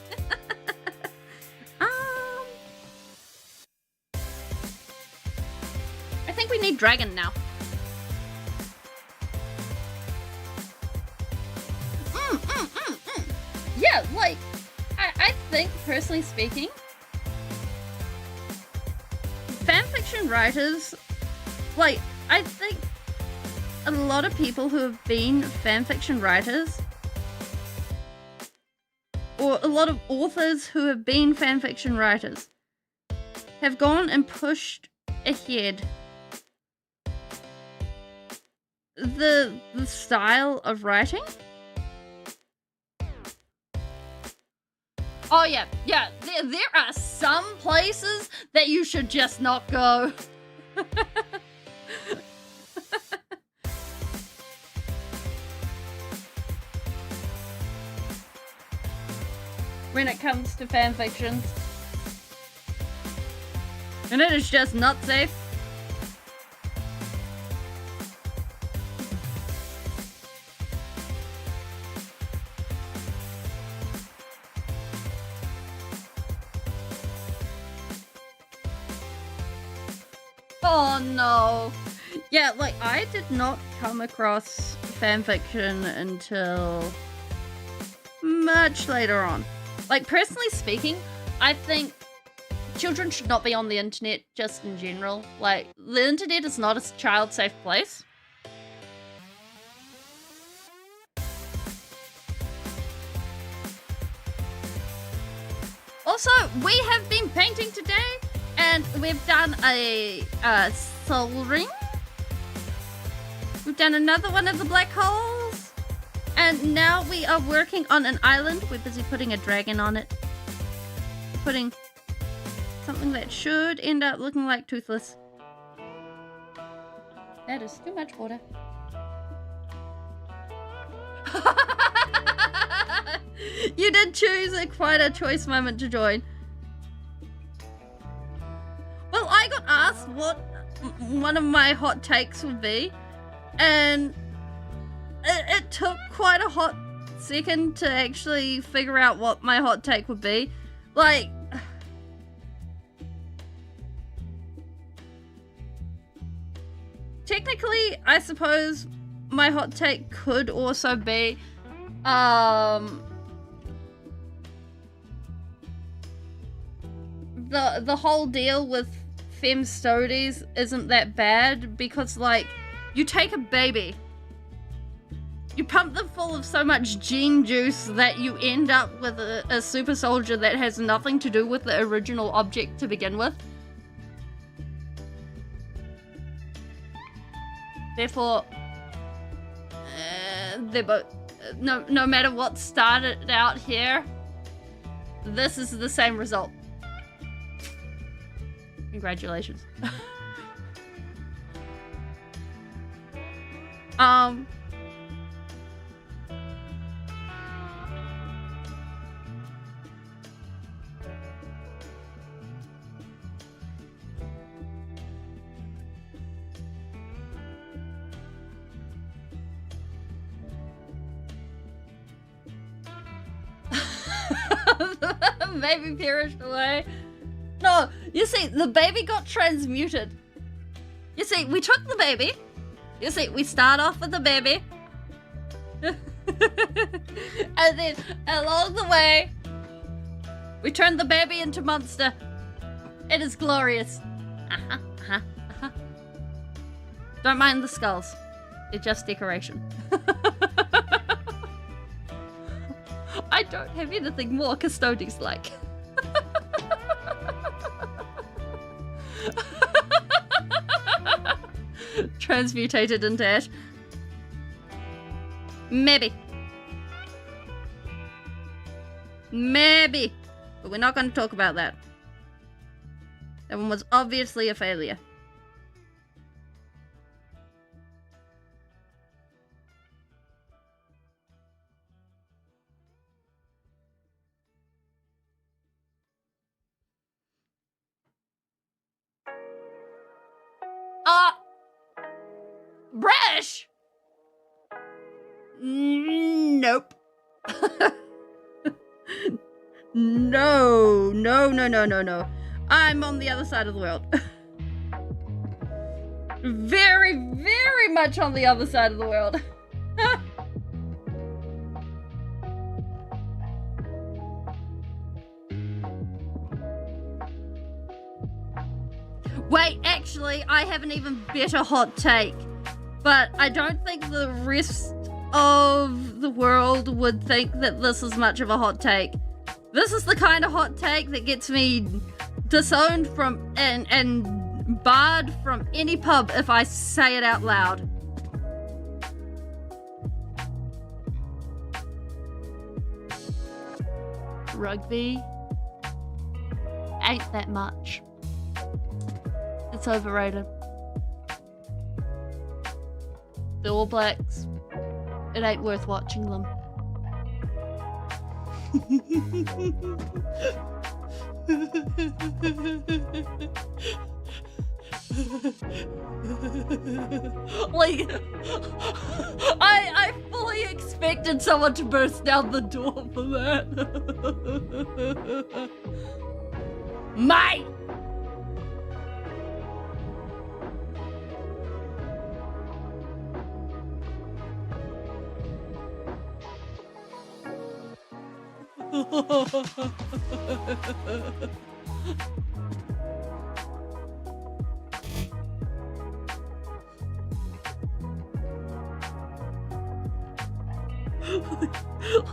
I think we need dragon now. Yeah, like, I think, personally speaking, fanfiction writers, like, I think a lot of people who have been fanfiction writers, or a lot of authors who have been fanfiction writers, have gone and pushed ahead the style of writing. Oh yeah, there are some places that you should just not go. When it comes to fanfictions. And it is just not safe. Oh no. Yeah, like, I did not come across fanfiction until much later on. Like, personally speaking, I think children should not be on the internet just in general. Like, the internet is not a child-safe place. Also, we have been painting today, and we've done a soul ring. We've done another one of the black holes. And now we are working on an island. We're busy putting a dragon on it. Putting something that should end up looking like Toothless. That is too much water. You did choose quite a choice moment to join. Well, I got asked what one of my hot takes would be, and it took quite a hot second to actually figure out what my hot take would be. Like, technically, I suppose my hot take could also be, the whole deal with femstodies isn't that bad, because, like, you take a baby, you pump them full of so much gene juice that you end up with a super soldier that has nothing to do with the original object to begin with. Therefore, they're both, no matter what started out here, this is the same result. Congratulations. Baby perished away. No, you see, the baby got transmuted. You see, we took the baby. You see, we start off with the baby. And then, along the way, we turned the baby into monster. It is glorious. Don't mind the skulls. They're just decoration. I don't have anything more custodies like. Transmutated into ash. Maybe. Maybe. But we're not going to talk about that. That one was obviously a failure. British? Nope. No. I'm on the other side of the world. Very, very much on the other side of the world. Wait, actually, I have an even better hot take. But I don't think the rest of the world would think that this is much of a hot take. This is the kind of hot take that gets me disowned from and barred from any pub if I say it out loud. Rugby ain't that much. It's overrated. The All Blacks, it ain't worth watching them. Like, I fully expected someone to burst down the door for that. Mate!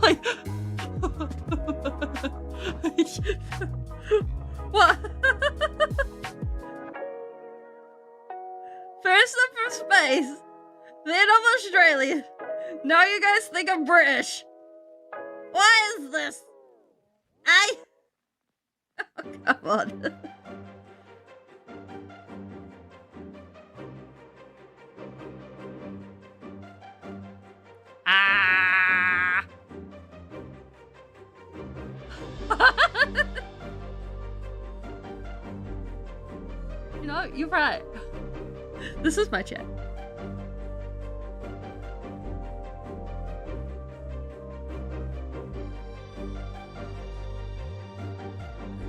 Like, what? First I'm from space, then I'm Australian. Now you guys think I'm British. Why is this? Oh, come on. Ah. You know, you're right. This is my chat.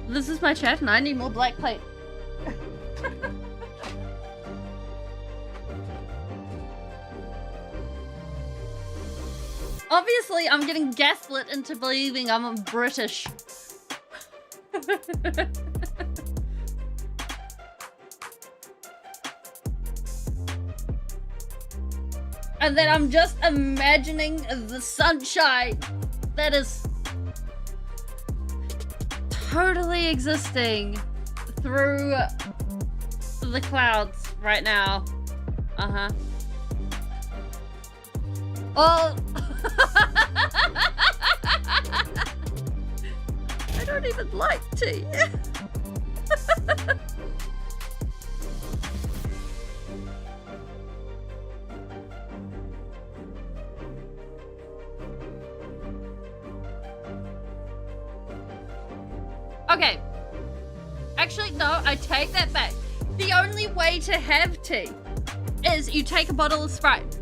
This is my chat and I need more black plate. Obviously, I'm getting gaslit into believing I'm British. And then I'm just imagining the sunshine that is totally existing through the clouds right now. Uh-huh. Oh! I don't even like tea. Okay. Actually, no, I take that back. The only way to have tea is you take a bottle of Sprite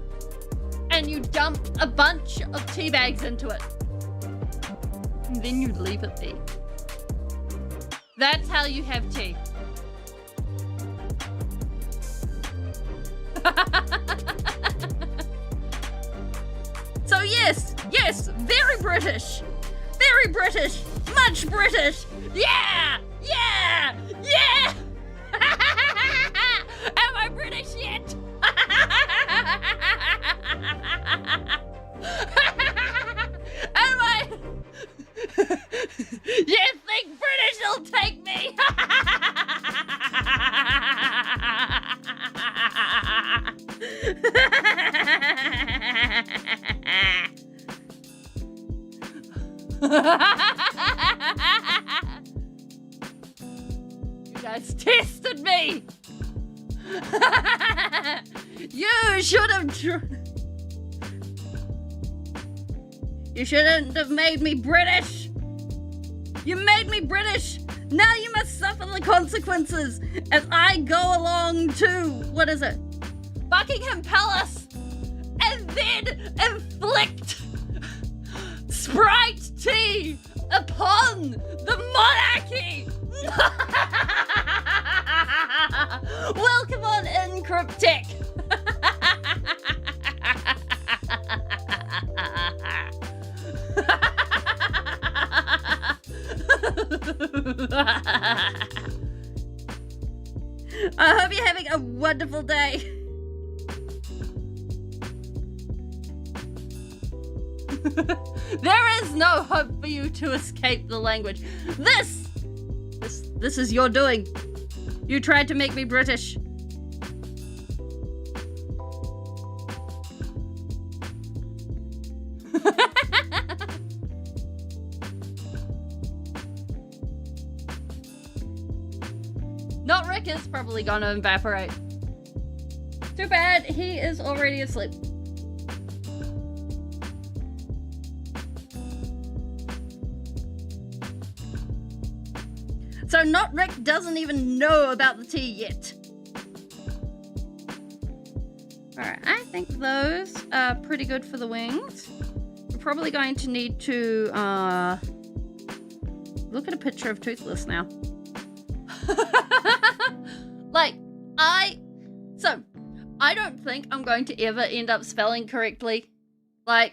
and you dump a bunch of tea bags into it. And then you leave it be. That's how you have tea. So yes, very British. Very British. Much British. Yeah! Am I British yet? Am I? You think British will take me? You guys tested me. You should have. You shouldn't have made me British. You made me British. Now you must suffer the consequences as I go along to, what is it? Buckingham Palace and then inflict Sprite tea upon the monarchy. Welcome on in, Cryptic. I hope you're having a wonderful day. There is no hope for you to escape the language. This is your doing. You tried to make me British. Not Rick is probably gonna evaporate. Too bad, he is already asleep. So Not Rick doesn't even know about the tea yet. Alright, I think those are pretty good for the wings. We're probably going to need to look at a picture of Toothless now. I don't think I'm going to ever end up spelling correctly. That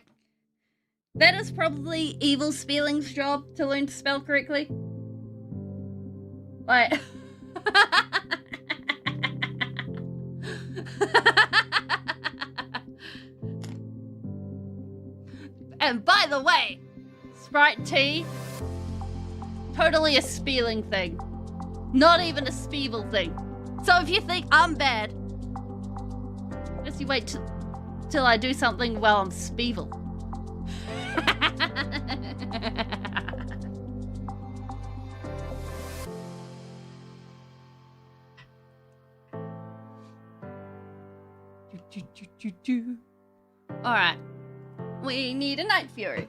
is probably Evil Speeling's job to learn to spell correctly. And by the way, Sprite tea, totally a Speeling thing. Not even a Speeble thing. So if you think I'm bad, just you wait till I do something while I'm Speeble. Alright. We need a Night Fury.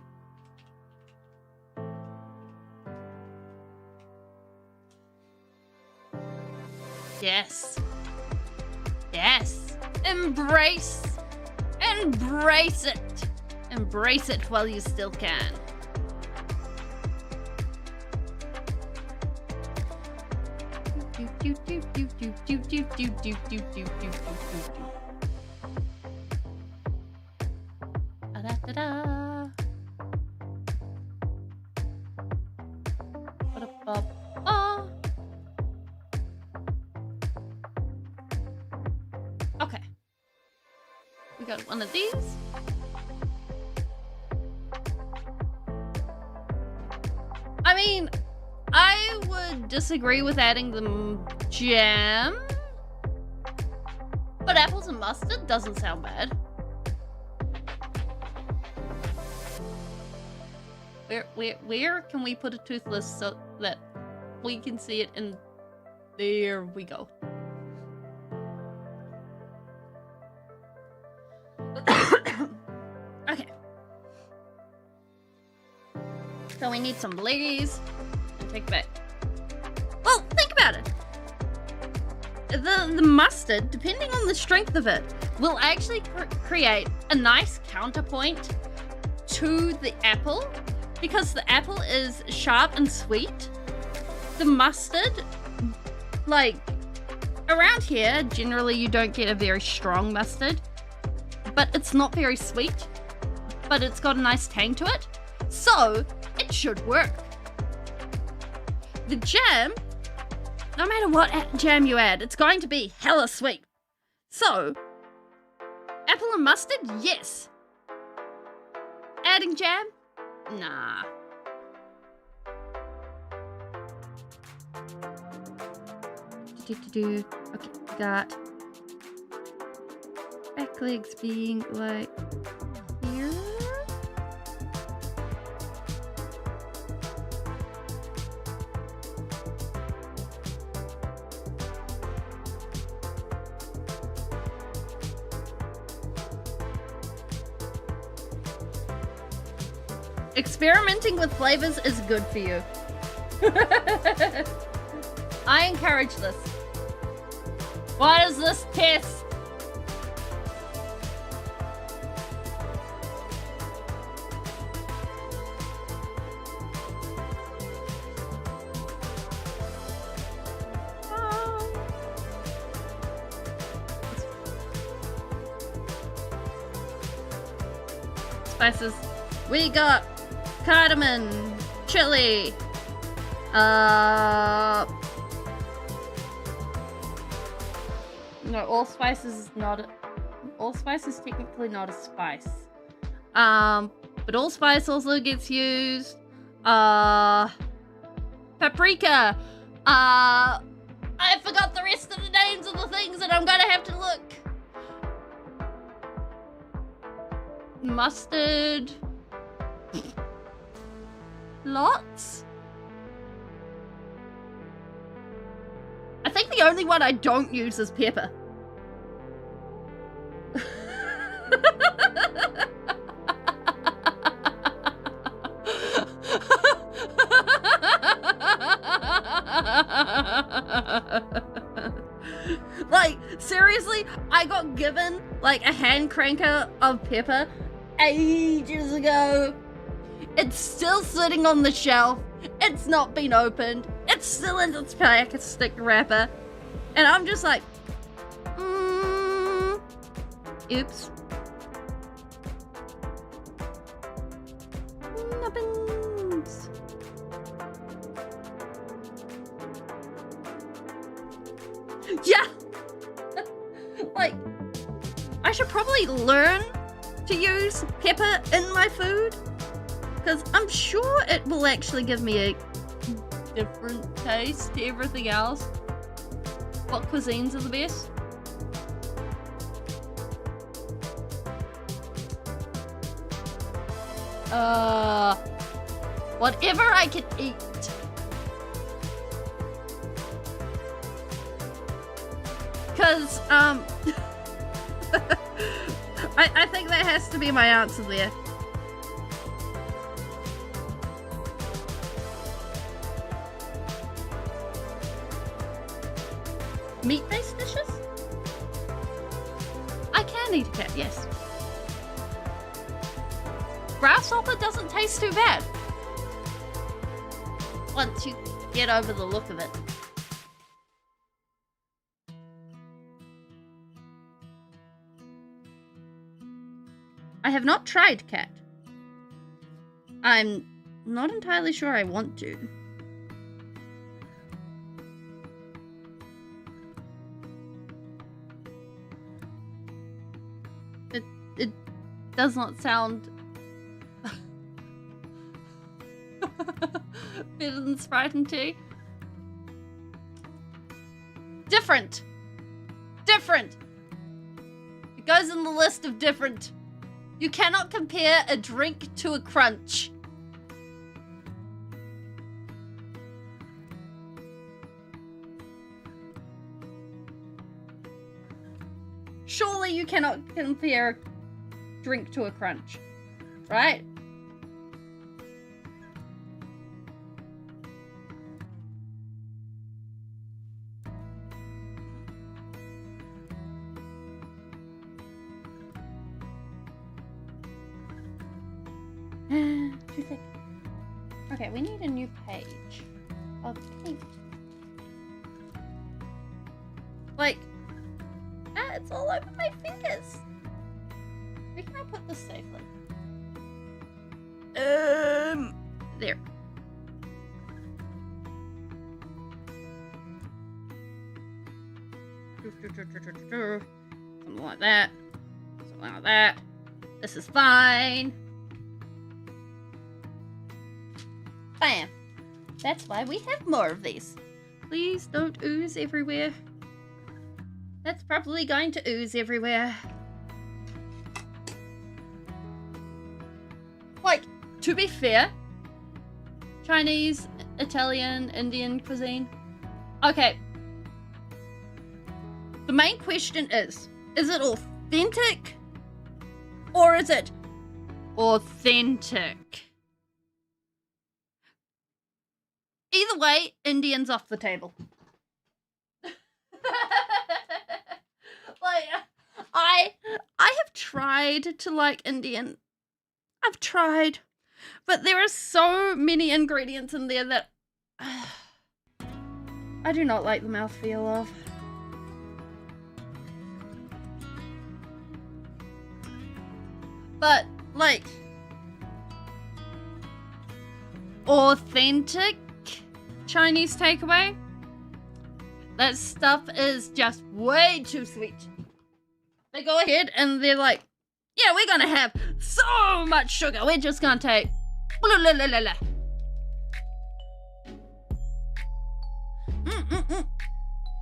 Yes. Yes. Embrace it. Embrace it while you still can. Okay. We got one of these. I mean, I would disagree with adding the jam, but apples and mustard doesn't sound bad. Where can we put a Toothless so that we can see it? And there we go. Okay. So we need some berries and take back. Well, think about it. The mustard, depending on the strength of it, will actually create a nice counterpoint to the apple, because the apple is sharp and sweet. The mustard, around here, generally you don't get a very strong mustard, but it's not very sweet, but it's got a nice tang to it, so it should work. The jam, no matter what jam you add, it's going to be hella sweet. So, apple and mustard, yes. Adding jam? Nah. Okay, got back legs being here. Experimenting with flavors is good for you. I encourage this. What is this test? spices. We got cardamom, chili, no, allspice is not, allspice is technically not a spice. But allspice also gets used. Paprika. I forgot the rest of the names of the things and I'm gonna have to look. Mustard. Lots? I think the only one I don't use is pepper. Like, seriously, I got given like a hand cranker of pepper ages ago. It's still sitting on the shelf. It's not been opened. It's still in its plastic wrapper. And I'm just like, oops. Nubbins. Yeah. Like, I should probably learn to use pepper in my food, because I'm sure it will actually give me a different taste to everything else. What cuisines are the best? Whatever I can eat. Because, I think that has to be my answer there. Meat-based dishes? I can eat a cat, yes. Grasshopper doesn't taste too bad once you get over the look of it. I have not tried cat. I'm not entirely sure I want to. It does not sound better than Sprite and tea. Different. Different. It goes in the list of different. You cannot compare a drink to a crunch. Surely you cannot compare a drink to a crunch, right? Too thick. Okay, we need a new page of paint. Like, it's all over my fingers. Where can I put this safely? There. Something like that. Something like that. This is fine. Bam. That's why we have more of these. Please don't ooze everywhere. That's probably going to ooze everywhere. Like, to be fair, Chinese, Italian, Indian cuisine. Okay. The main question is it authentic or is it authentic? Either way, Indian's off the table. Like, I have tried to like Indian. I've tried. But there are so many ingredients in there that I do not like the mouthfeel of. But, like, authentic Chinese takeaway, that stuff is just way too sweet. They go ahead and they're like, yeah, we're gonna have so much sugar. We're just gonna take blah, blah, blah, blah, blah.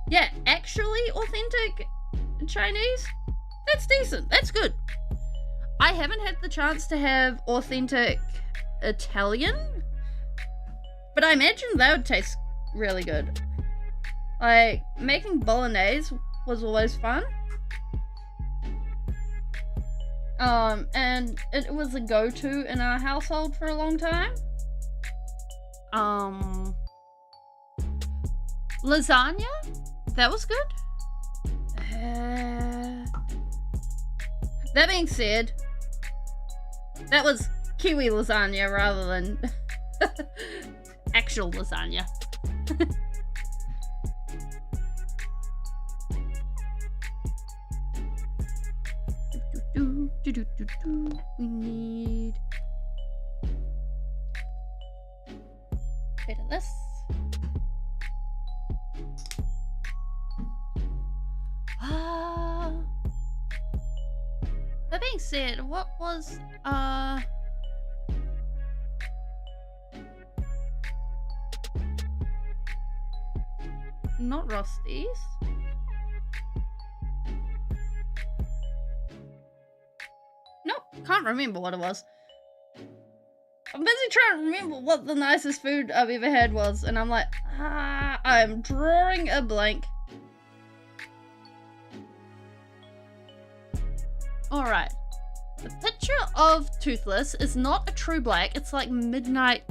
Yeah, actually authentic Chinese, that's decent. That's good. I haven't had the chance to have authentic Italian, but I imagine that would taste really good. Like, making bolognese was always fun. And it was a go-to in our household for a long time. Lasagna? That was good. That being said, that was kiwi lasagna rather than actual lasagna. We need a bit of this. That being said, what was not Rosty's. Nope, can't remember what it was. I'm busy trying to remember what the nicest food I've ever had was, and I'm like, I'm drawing a blank. Alright. The picture of Toothless is not a true black, it's like midnight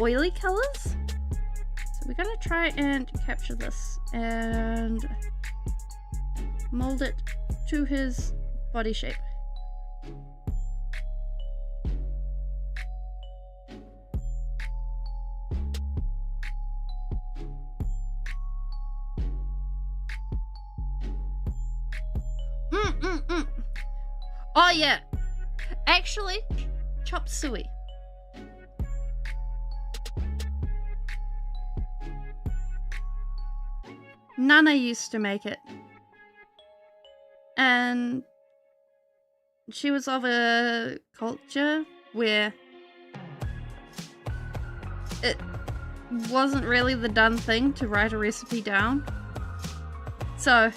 oily colors. So we're gonna try and capture this and mold it to his body shape. Oh yeah, actually, chop suey. Nana used to make it, and she was of a culture where it wasn't really the done thing to write a recipe down. So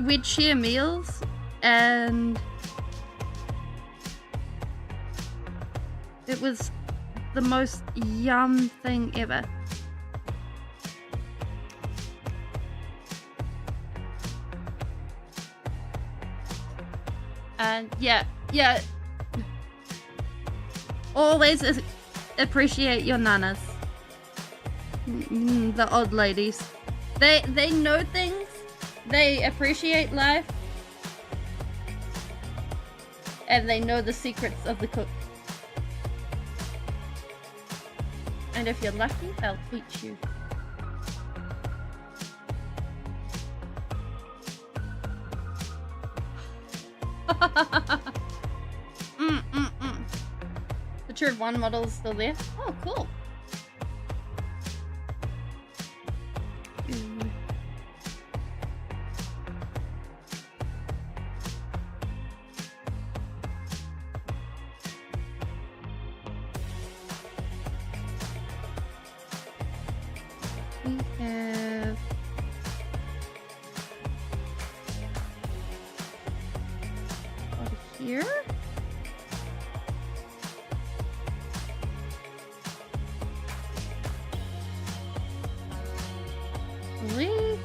we'd share meals, and it was the most yum thing ever. And yeah, always appreciate your nanas, the old ladies. They know things. They appreciate life, and they know the secrets of the cook. And if you're lucky, they'll teach you. The True 1 model is still there. Oh, cool. Here. Really?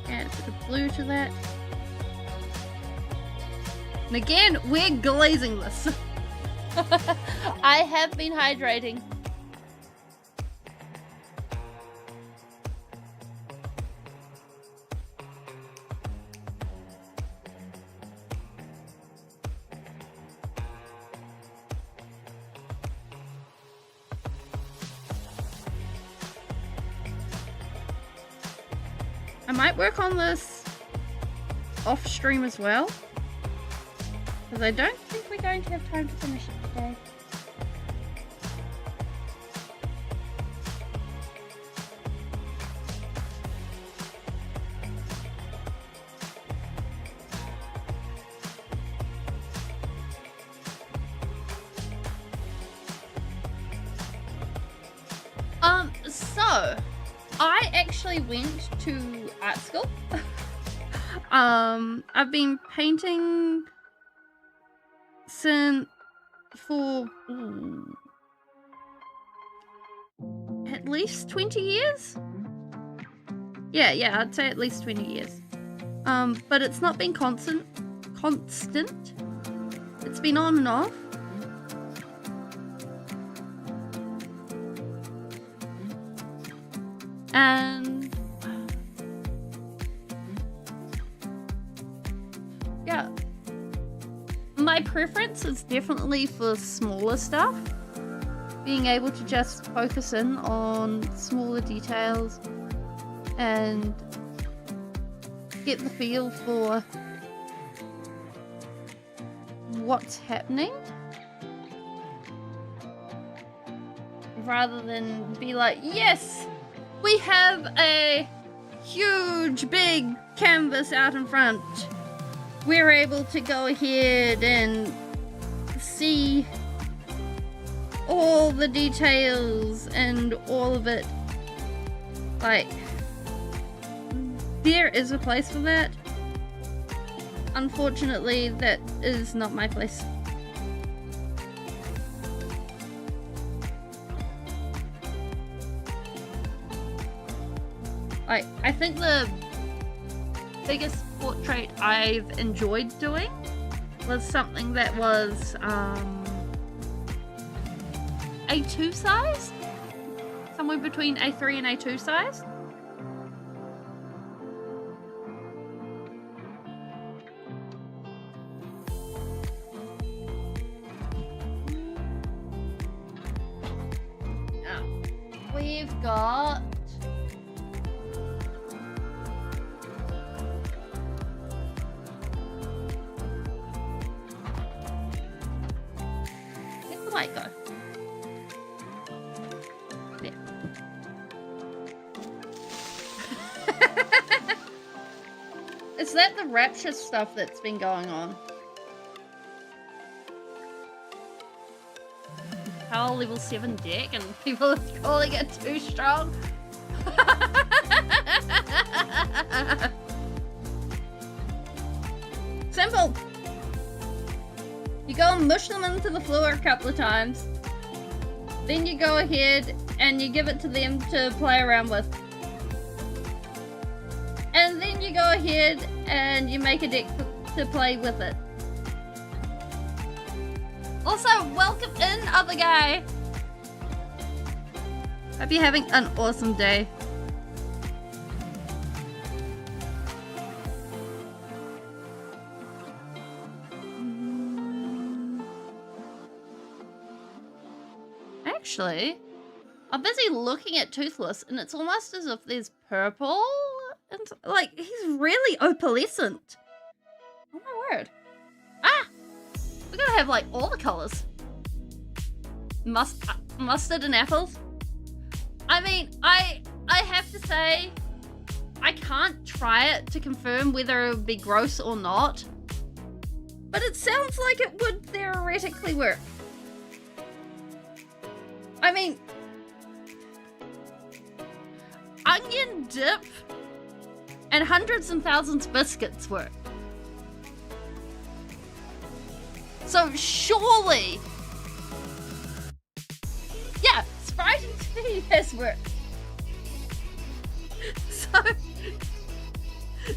Add a bit of blue to that. And again, we're glazing this. I have been hydrating. might work on this off stream as well, because I don't think we're going to have time to finish it today. So I actually went to art school. I've been painting for at least 20 years. Yeah, I'd say at least 20 years. But it's not been constant. It's been on and off. And yeah, my preference is definitely for smaller stuff, being able to just focus in on smaller details and get the feel for what's happening, rather than be like, yes, we have a huge big canvas out in front. We're able to go ahead and see all the details and all of it. Like, there is a place for that. Unfortunately, that is not my place. I think the biggest portrait I've enjoyed doing was something that was A2 size, somewhere between A3 and A2 size. We've got might go. There. Is that the rapture stuff that's been going on? Power level 7 deck and people are calling it too strong. Simple. You go and mush them into the floor a couple of times. Then you go ahead and you give it to them to play around with. And then you go ahead and you make a deck to play with it. Also, welcome in, other guy. Hope you're having an awesome day. Actually, I'm busy looking at Toothless, and it's almost as if there's purple, and like he's really opalescent. Oh my word! Ah, we're gonna have like all the colors. Mustard and apples. I mean, I have to say, I can't try it to confirm whether it would be gross or not, but it sounds like it would theoretically work. I mean, onion dip and hundreds and thousands biscuits work. So surely, yeah, Sprite and tea has worked. So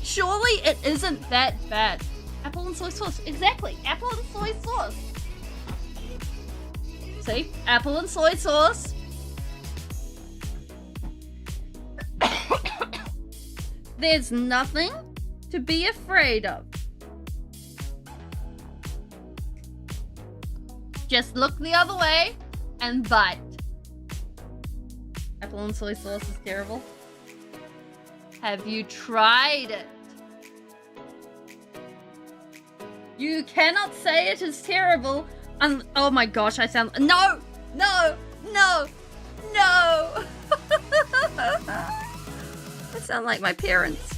surely it isn't that bad. Apple and soy sauce, exactly. Apple and soy sauce. See? Apple and soy sauce. There's nothing to be afraid of. Just look the other way and bite. Apple and soy sauce is terrible. Have you tried it? You cannot say it is terrible. Oh my gosh, I sound... No! No! No! No! I sound like my parents.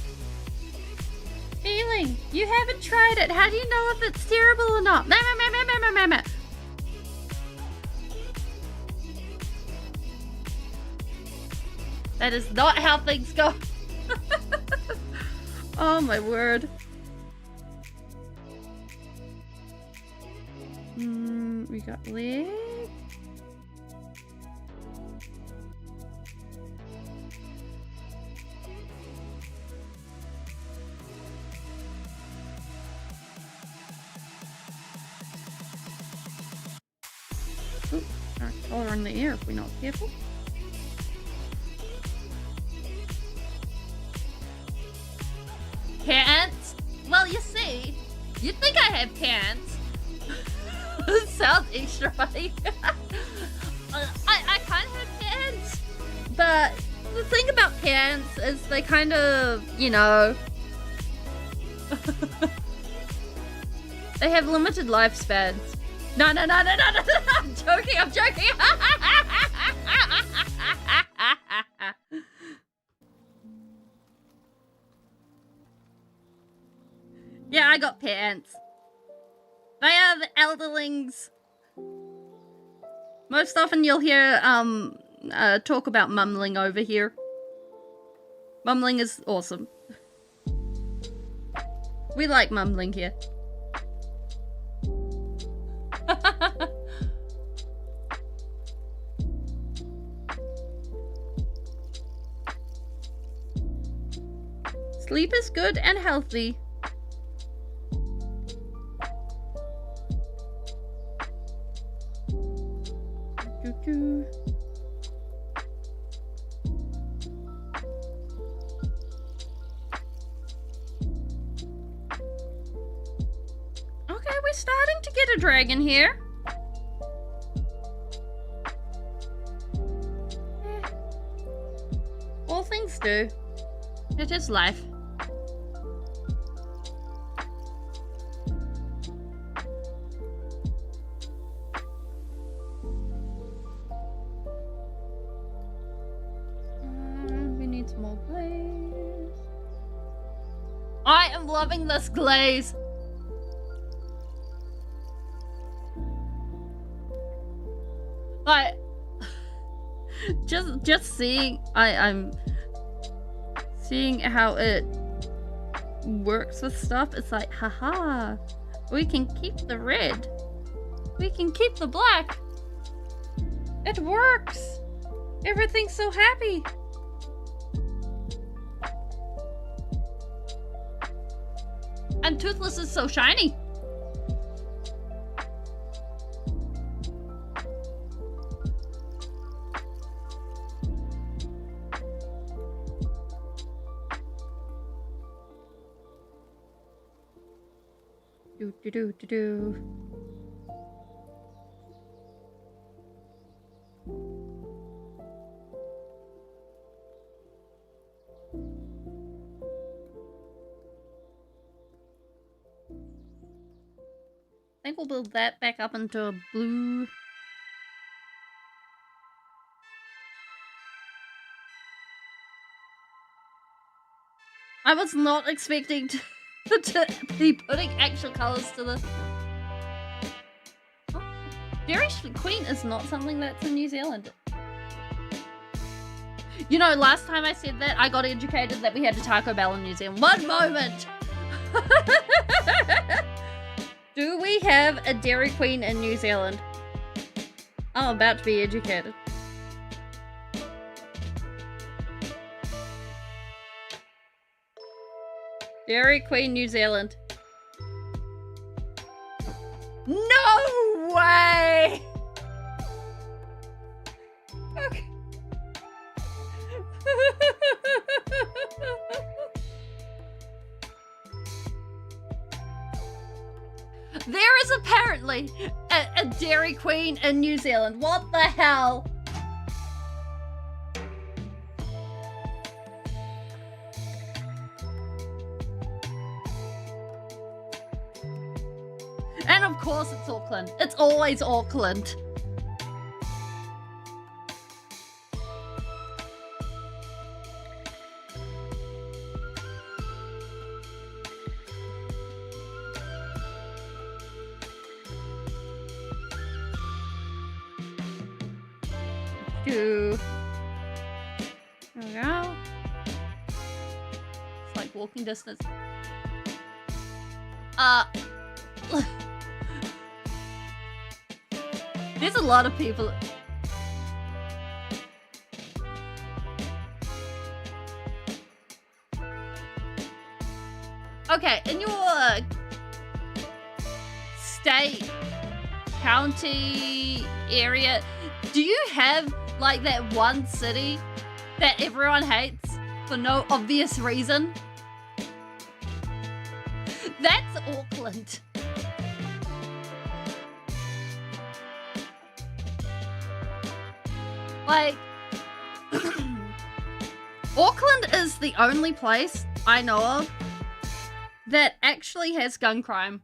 Speeling, you haven't tried it. How do you know if it's terrible or not? That is not how things go. Oh my word. We got leg. Ooh, our color in the air if we're not careful. Pants? Well, you see, you'd think I had pants. It sounds extra funny. I kind of have pants, but the thing about pants is they kind of, you know, they have limited lifespans. No, I'm joking. Yeah, I got pants. They are the elderlings. Most often you'll hear talk about mumbling over here. Mumbling is awesome. We like mumbling here. Sleep is good and healthy. Okay, we're starting to get a dragon here. All things do. It is life. We need some more glaze. I am loving this glaze. Like, just seeing, I'm seeing how it works with stuff. It's like, haha, we can keep the red, we can keep the black. It works. Everything's so happy. And Toothless is so shiny. Do. I think we'll build that back up into a blue. I was not expecting to be putting actual colors to this. Oh, Dairy Queen is not something that's in New Zealand. You know, last time I said that, I got educated that we had a Taco Bell in New Zealand. One moment! Do we have a Dairy Queen in New Zealand? I'm about to be educated. Dairy Queen, New Zealand. No way! Okay. There is apparently a Dairy Queen in New Zealand. What the hell? And of course it's Auckland. It's always Auckland. There we go. It's like walking distance. There's a lot of people. Okay, in your state, county area, do you have like that one city that everyone hates for no obvious reason? That's Auckland. Like, Auckland is the only place I know of that actually has gun crime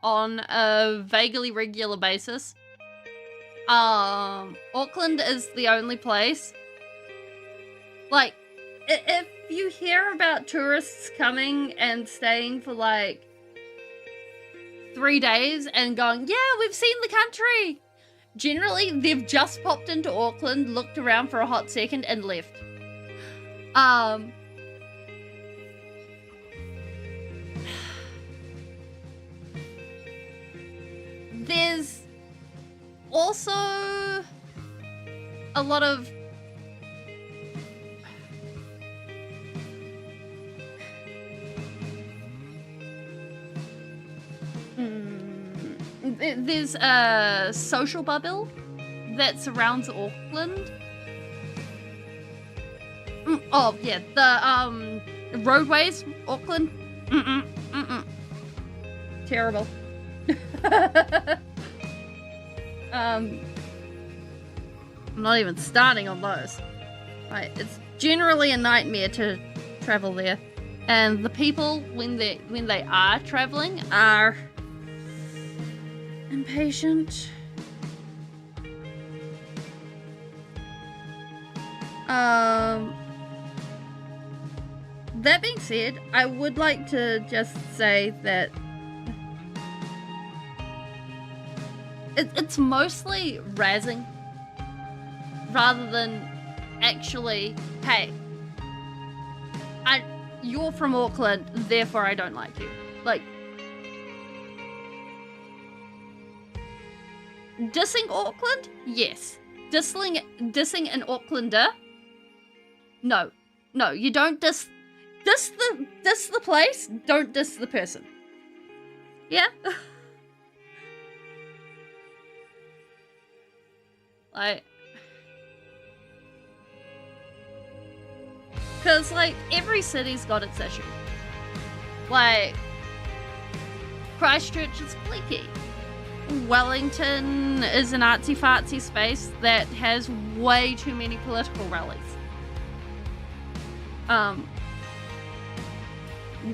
on a vaguely regular basis. Auckland is the only place. Like, if you hear about tourists coming and staying for like 3 days and going, yeah, we've seen the country. Generally, they've just popped into Auckland, looked around for a hot second, and left. There's also a lot of there's a social bubble that surrounds Auckland. Oh yeah, the roadways, Auckland. Terrible. I'm not even starting on those. Right, it's generally a nightmare to travel there, and the people when they are traveling are impatient. That being said, I would like to just say that it's mostly razzing rather than actually, hey, you're from Auckland, therefore I don't like you. Like, dissing Auckland? Yes. Dissing an Aucklander? No. No, you don't diss the place, don't diss the person. Yeah? Like, because, like, every city's got its issue. Like, Christchurch is fleeky. Wellington is an artsy-fartsy space that has way too many political rallies.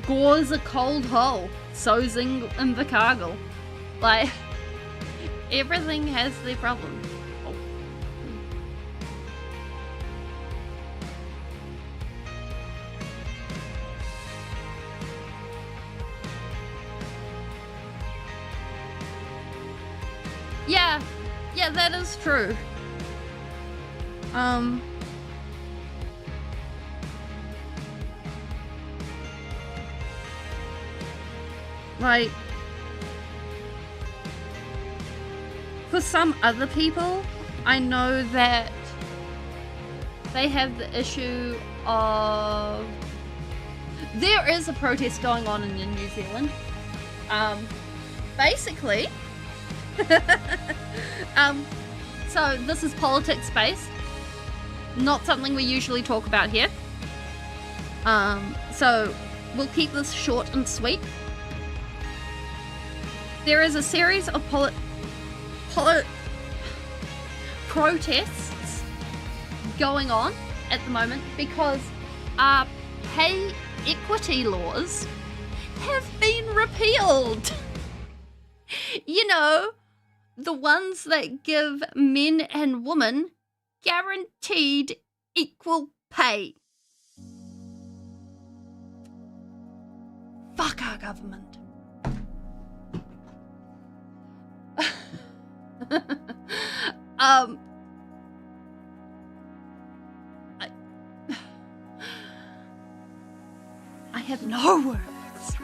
Gore's a cold hole. So's Invercargill. Like, everything has their problems. Yeah, that is true. Like, for some other people, I know that they have the issue of, there is a protest going on in New Zealand. Basically, so this is politics based, not something we usually talk about here. So we'll keep this short and sweet. There is a series of protests going on at the moment because our pay equity laws have been repealed. You know, the ones that give men and women guaranteed equal pay. Fuck our government. I have no words.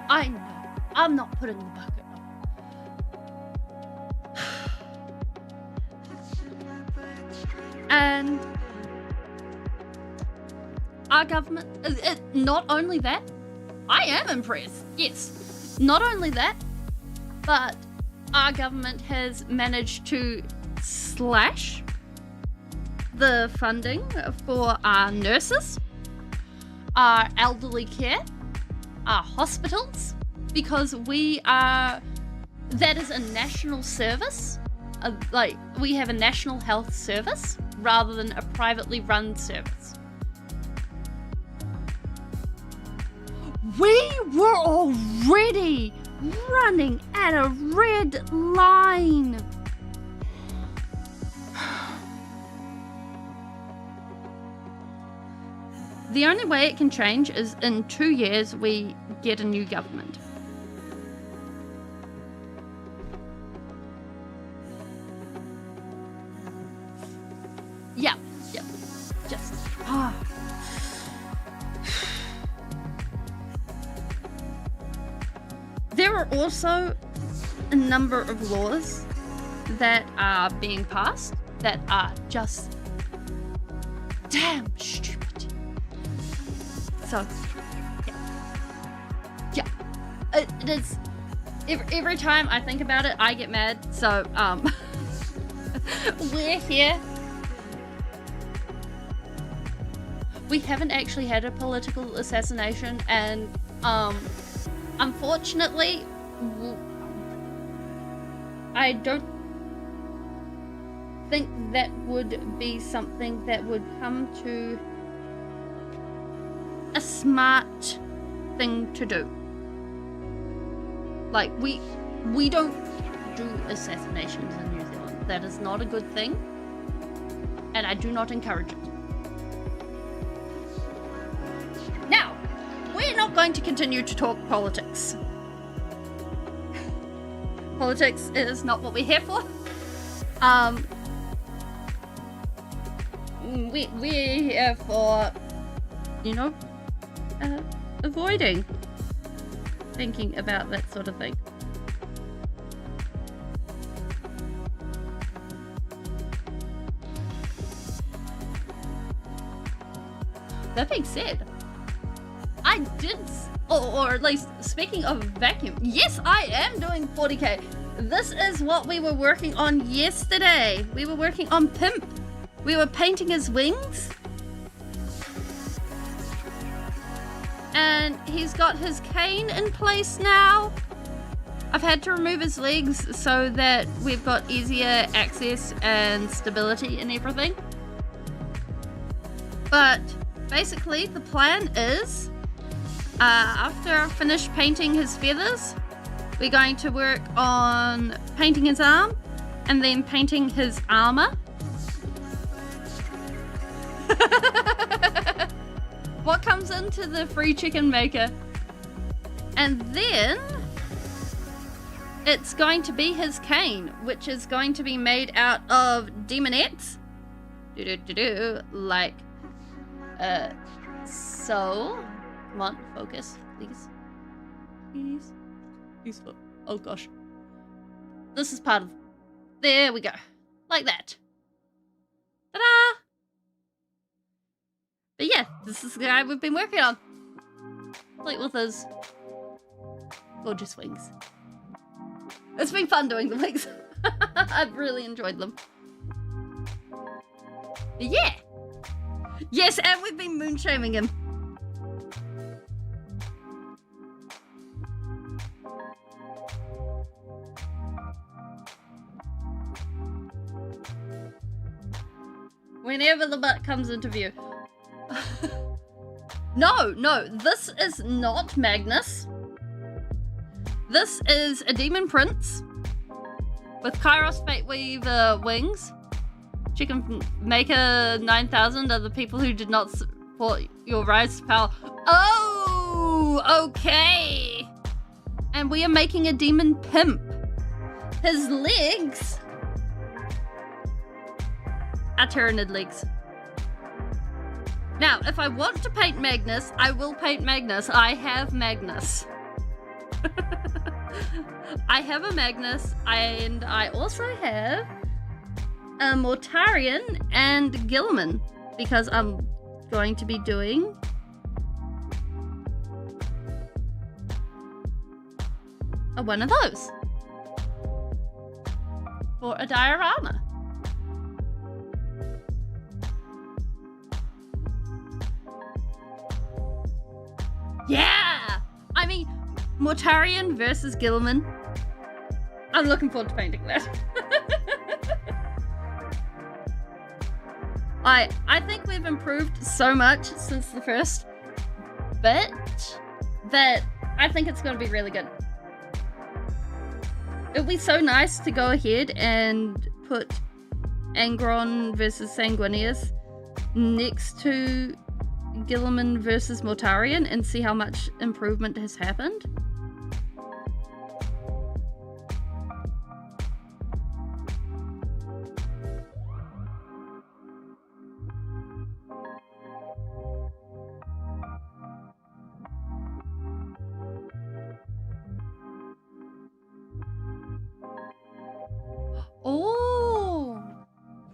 I know. I'm not putting the bucket on. And our government, not only that, I am impressed, yes. Not only that, but our government has managed to slash the funding for our nurses, our elderly care, our hospitals, because that is a national service. Like, we have a national health service rather than a privately run service. We were already running at a red line. The only way it can change is in 2 years we get a new government. Yeah, just... There are also a number of laws that are being passed that are just damn stupid. So, yeah. It is... Every time I think about it, I get mad. So, we're here. We haven't actually had a political assassination, and unfortunately, I don't think that would be something that would come to a smart thing to do. Like, we don't do assassinations in New Zealand. That is not a good thing, and I do not encourage it. Now, we're not going to continue to talk politics. Politics is not what we're here for. We're here for, you know, avoiding thinking about that sort of thing. That being said, I did, or at least speaking of vacuum, yes, I am doing 40k. This is what we were working on yesterday. We were working on Pimp. We were painting his wings. And he's got his cane in place now. I've had to remove his legs so that we've got easier access and stability and everything. But basically the plan is, after I finish painting his feathers, we're going to work on painting his arm and then painting his armor. What comes into the free chicken maker? And then it's going to be his cane, which is going to be made out of demonettes. Like, so. Come on, focus, please. Please. Please. Oh gosh. This is part of. There we go. Like that. Ta-da! But yeah, this is the guy we've been working on. Like with his gorgeous wings. It's been fun doing the wings. I've really enjoyed them. But yeah. Yes, and we've been moonshaming him. Whenever the butt comes into view. No, this is not Magnus. This is a demon prince with Kairos Fate Weaver wings. She can make a 9,000 of the people who did not support your rise to power. Oh, okay. And we are making a demon pimp. His legs are Tyranid legs. Now, if I want to paint Magnus, I will paint Magnus. I have Magnus. I have a Magnus, and I also have a Mortarion and Gilliman, because I'm going to be doing one of those for a diorama. Yeah! I mean, Mortarion versus Gilliman. I'm looking forward to painting that. I think we've improved so much since the first bit that I think it's going to be really good. It would be so nice to go ahead and put Angron versus Sanguinius next to Gilliman versus Mortarion and see how much improvement has happened. Oh,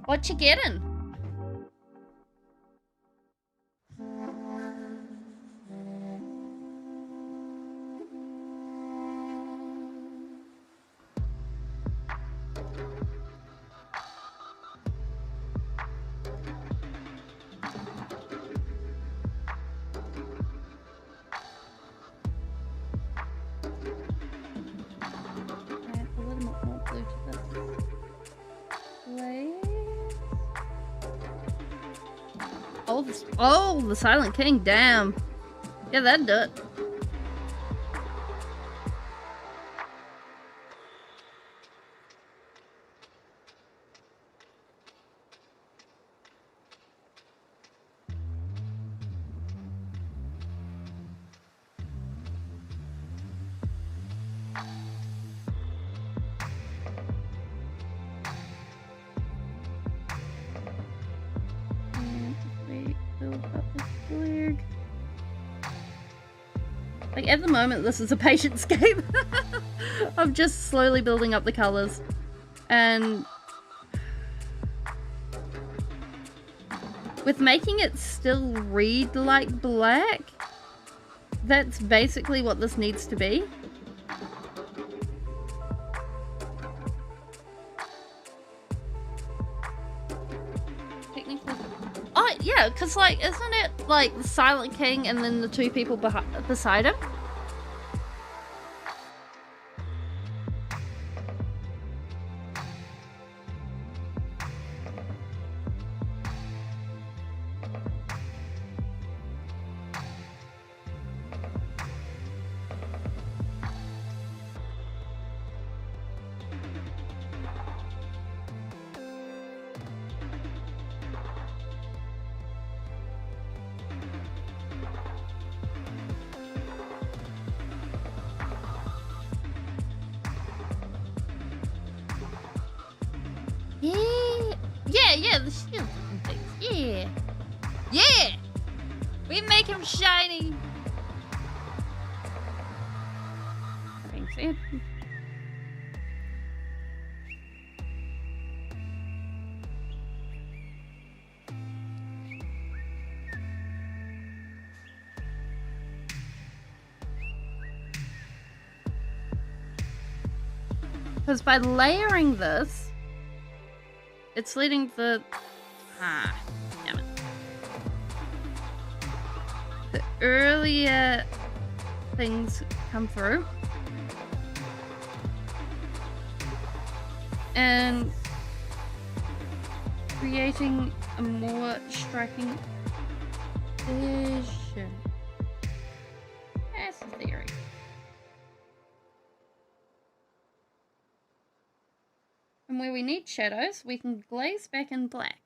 what you getting? Oh, the Silent King, damn. Yeah, that'd do it. Like, at the moment, this is a patience game. I'm just slowly building up the colors. And with making it still read like black, that's basically what this needs to be. Technically. Oh, yeah, because, like, isn't it, like, the Silent King and then the two people beside him? Yeah, the shield and things. Yeah. Yeah! We make him shiny! That being said. Because by layering this, it's letting the... damn it. The earlier things come through. And creating a more striking vision. That's the theory. from where we need shadows, we can glaze back in black.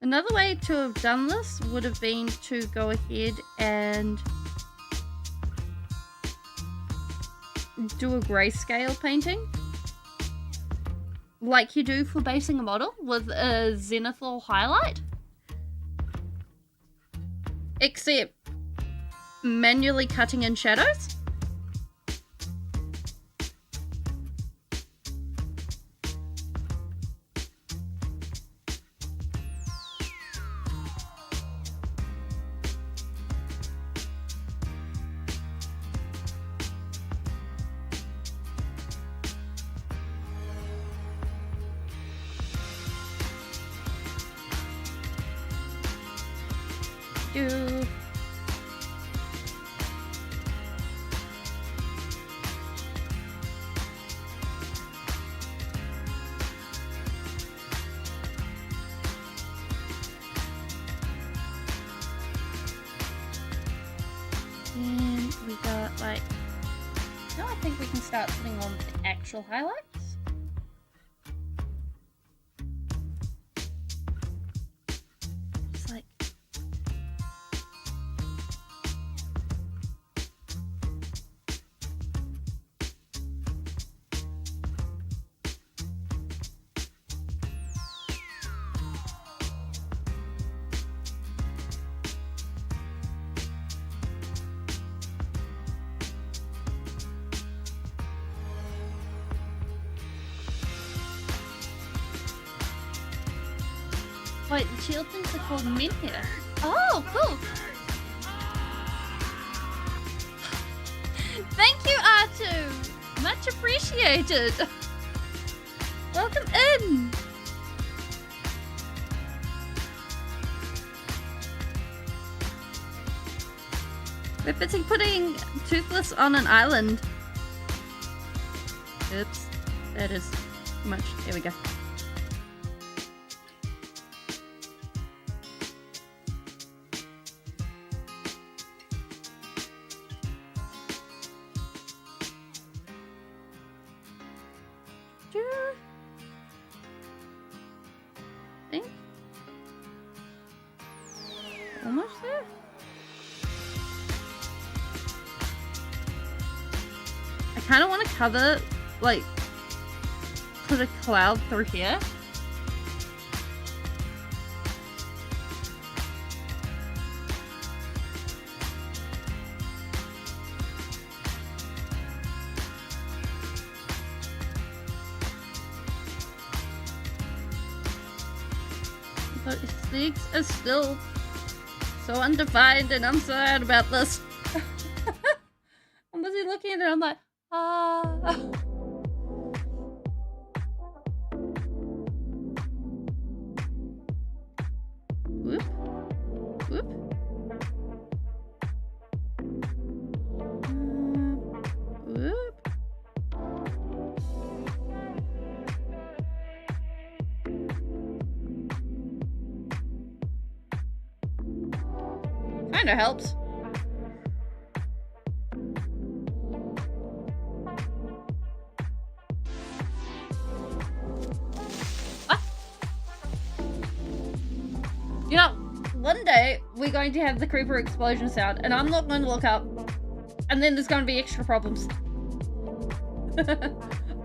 Another way to have done this would have been to go ahead and do a grayscale painting, like you do for basing a model with a zenithal highlight, except manually cutting in shadows. Do. And we got like, now I think we can start putting on the actual highlights. Just like, wait, the shield things are called menhirs. Oh, cool. Thank you, R2. Much appreciated. Welcome in. We're busy putting Toothless on an island. Oops, that is too much. There we go. Think almost there. I kind of want to cover, like, put a cloud through here. But his legs are still so undefined, and I'm sad about this. I'm busy looking at it, I'm like, ah. Whoop. Whoop. Whoop. Kinda helps. What? You know, one day we're going to have the creeper explosion sound, and I'm not going to look up, and then there's going to be extra problems.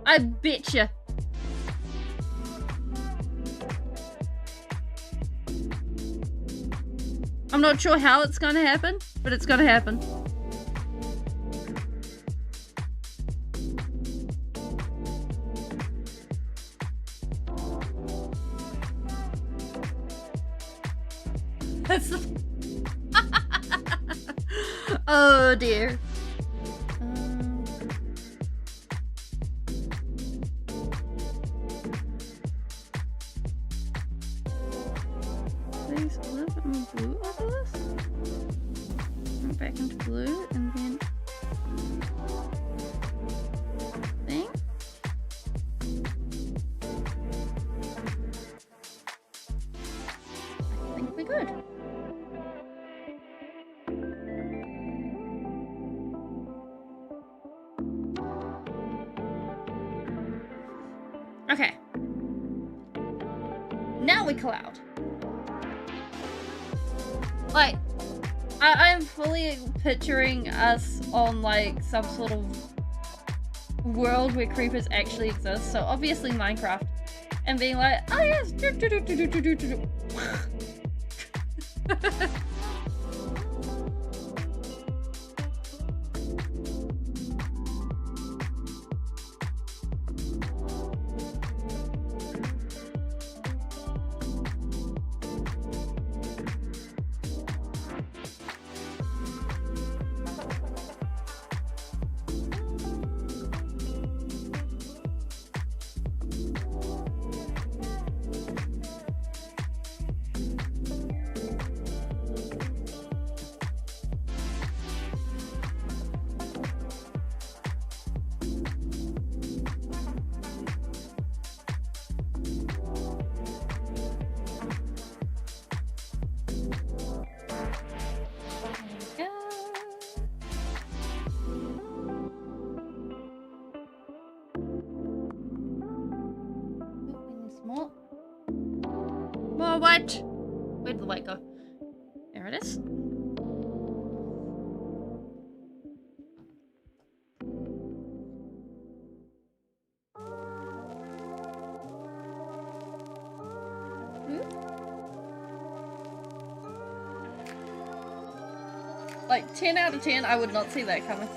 I bet you. I'm not sure how it's going to happen, but it's going to happen. Oh dear. Please a little bit more blue over this. Went back into blue and then thing. I think we're good. Okay. Now we cloud. Like, I'm fully picturing us on like some sort of world where creepers actually exist. So obviously Minecraft, and being like, oh yes, more white. Where'd the light go? There it is. Like 10 out of 10, I would not see that coming.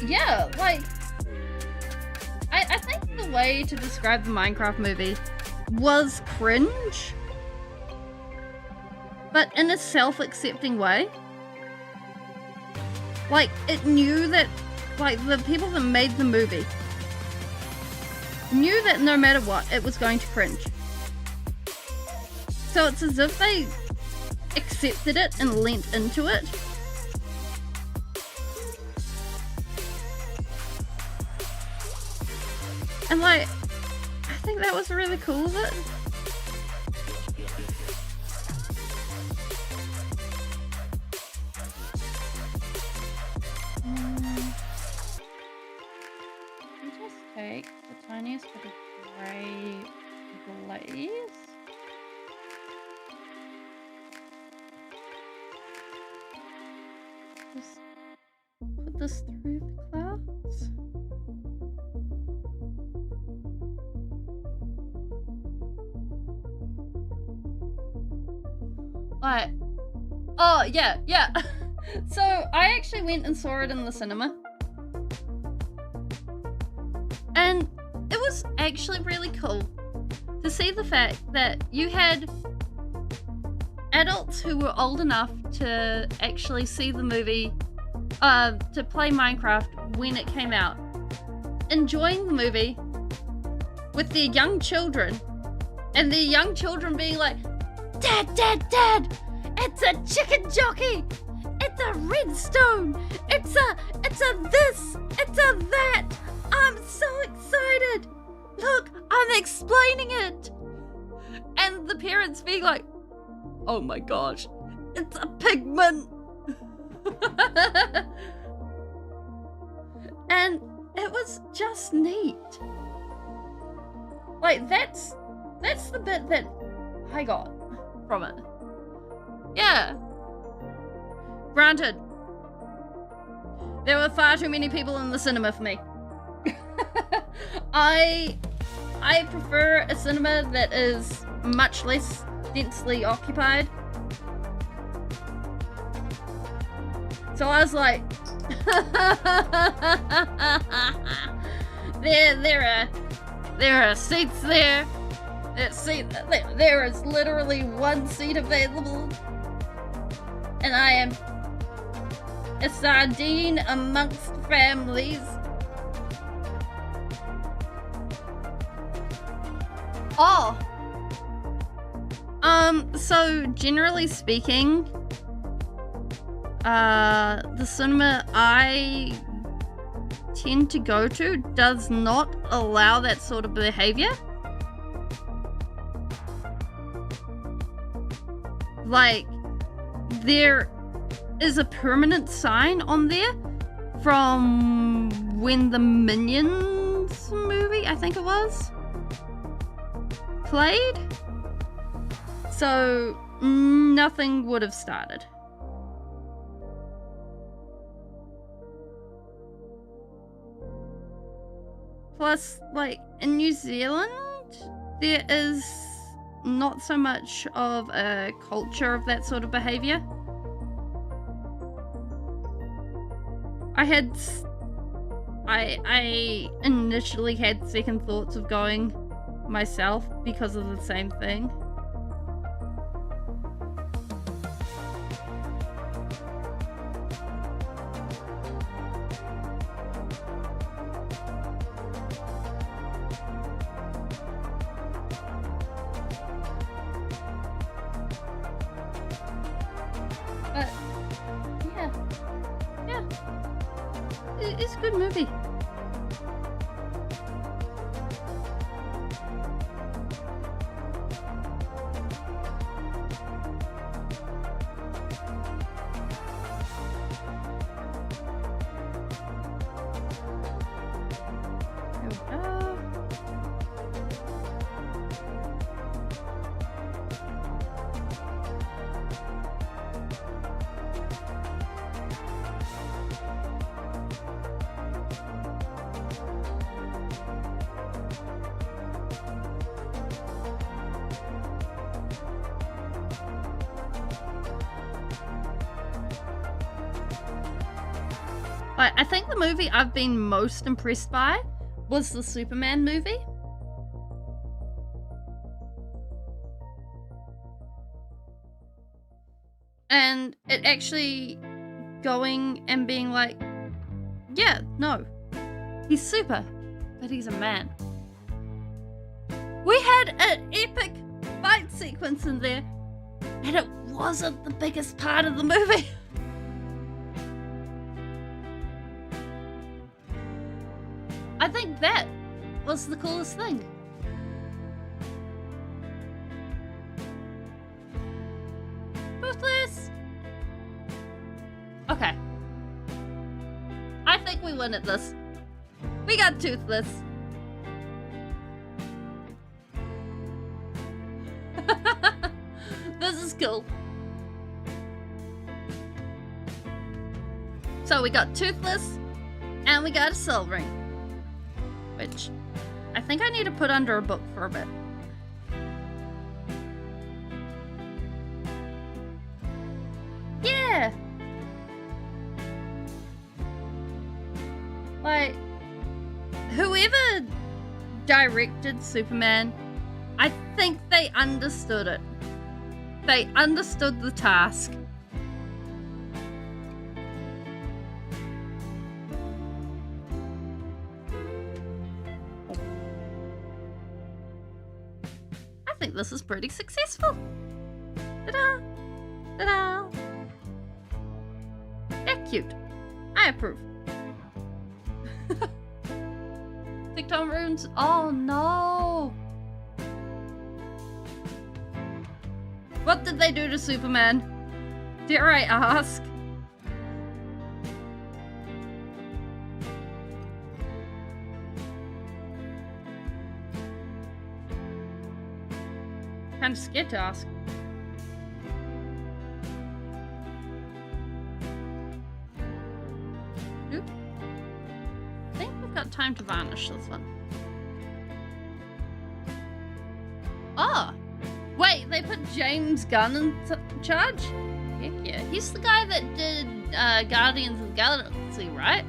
Yeah, like, I think the way to describe the Minecraft movie was cringe, but in a self-accepting way. Like, it knew that, like, the people that made the movie knew that no matter what, it was going to cringe. So it's as if they accepted it and leant into it. And like, I think that was really cool of it. Let me just take the tiniest bit of grey glaze. Just put this through the clouds. Like, oh yeah. So I actually went and saw it in the cinema, and it was actually really cool to see the fact that you had adults who were old enough to actually see the movie, to play Minecraft when it came out, enjoying the movie with their young children, and their young children being like, Dad, it's a chicken jockey, it's a redstone, it's a this, it's a that, I'm so excited, look, I'm explaining it. And the parents being like, oh my gosh, it's a pigment. And it was just neat. Like, that's the bit that I got from it. Yeah. Granted, there were far too many people in the cinema for me. I prefer a cinema that is much less densely occupied. So I was like, there are seats there. There is literally one seat available, and I am a sardine amongst families. Oh. So generally speaking, the cinema I tend to go to does not allow that sort of behavior. Like, there is a permanent sign on there from when the Minions movie, I think it was, played. So nothing would have started. Plus, like, in New Zealand, there is not so much of a culture of that sort of behavior. I initially had second thoughts of going myself because of the same thing. It's a good movie. I think the movie I've been most impressed by was the Superman movie. And it actually going and being like, yeah, no, he's super, but he's a man. We had an epic fight sequence in there, and it wasn't the biggest part of the movie. I think that was the coolest thing. Ruthless. Okay. I think we win at this. We got Toothless. This is cool. So we got Toothless and we got a Soul Ring, which I think I need to put under a book for a bit. Yeah! Like, whoever directed Superman, I think they understood it. They understood the task. I think this is pretty successful. Ta-da! Ta-da! They're cute. I approve. TikTok runes. Oh no! What did they do to Superman? Dare I ask? Kind of scared to ask. Oop. I think we've got time to varnish this one. Oh! Wait, they put James Gunn in charge? Heck yeah. He's the guy that did Guardians of the Galaxy, right?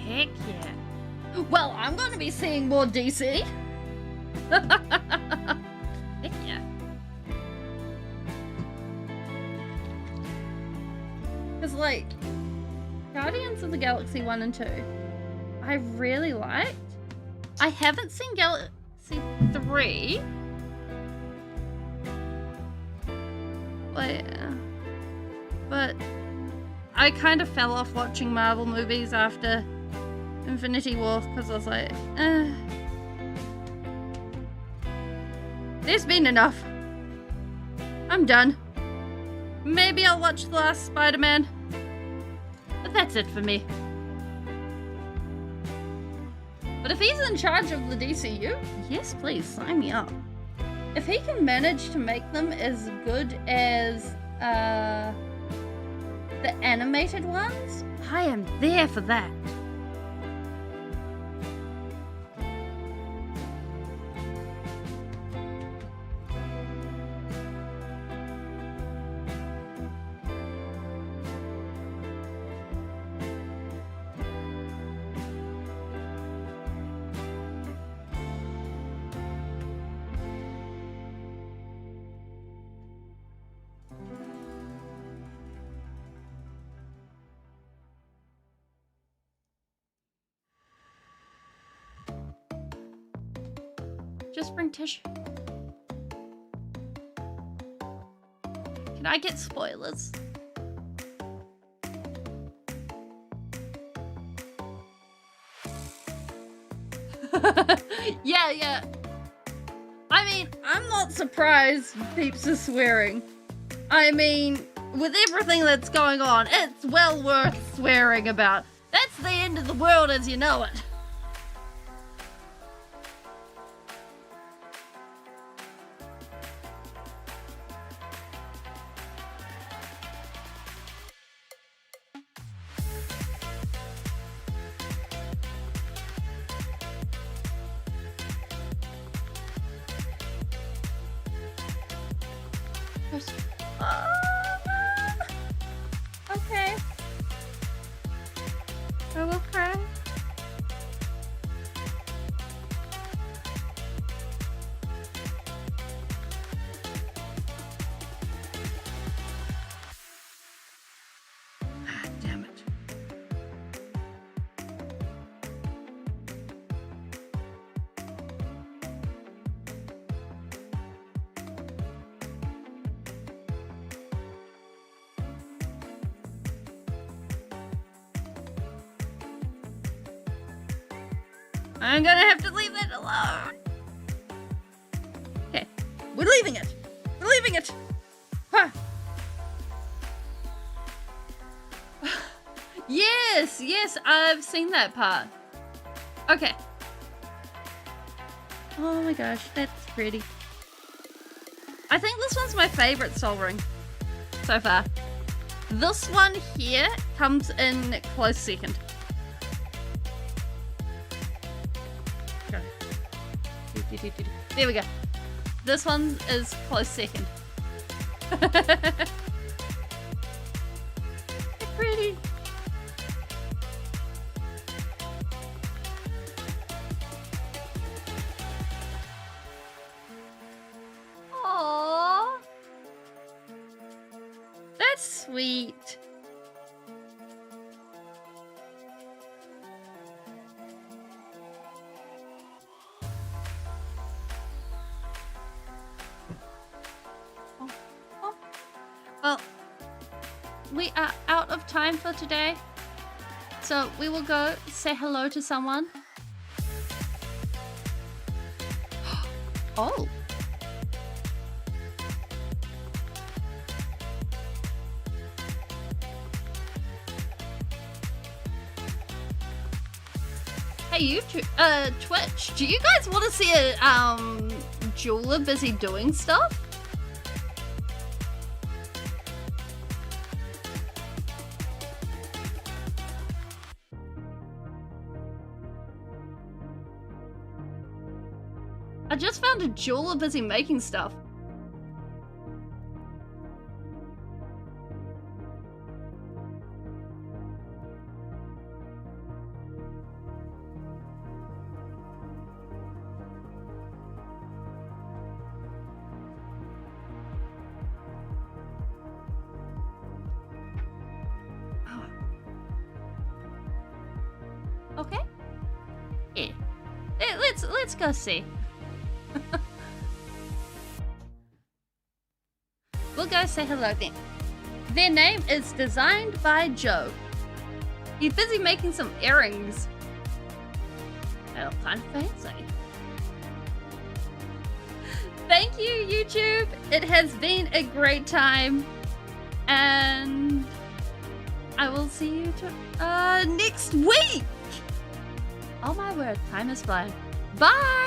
Heck yeah. Well, I'm going to be seeing more DC. Heck yeah. Because, like, Guardians of the Galaxy 1 and 2, I really liked. I haven't seen Galaxy 3. But I kind of fell off watching Marvel movies after Infinity War because I was like, there's been enough. I'm done. Maybe I'll watch the last Spider-Man. But that's it for me. But if he's in charge of the DCU, yes, please, sign me up. If he can manage to make them as good as the animated ones, I am there for that. Just bring tissue. Can I get spoilers? Yeah. I mean, I'm not surprised peeps are swearing. I mean, with everything that's going on, it's well worth swearing about. That's the end of the world as you know it. Okay. I will cry. Ah, damn it. I'm gonna have to leave that alone. Okay, we're leaving it. We're leaving it. Huh. Yes, I've seen that part. Okay. Oh my gosh, that's pretty. I think this one's my favorite Soul Ring so far. This one here comes in close second. There we go. This one is close second. Pretty. Aww. That's sweet. Well, we are out of time for today, so we will go say hello to someone. Oh. Hey, YouTube, Twitch, do you guys want to see a, jeweler busy doing stuff? I just found a jeweler busy making stuff. Okay. Yeah. Let's go see. We'll go say hello then. Their name is Designed by Joe. He's busy making some earrings. They look kind of fancy. Thank you, YouTube. It has been a great time. And I will see you next week. Oh my word, time is flying. Bye!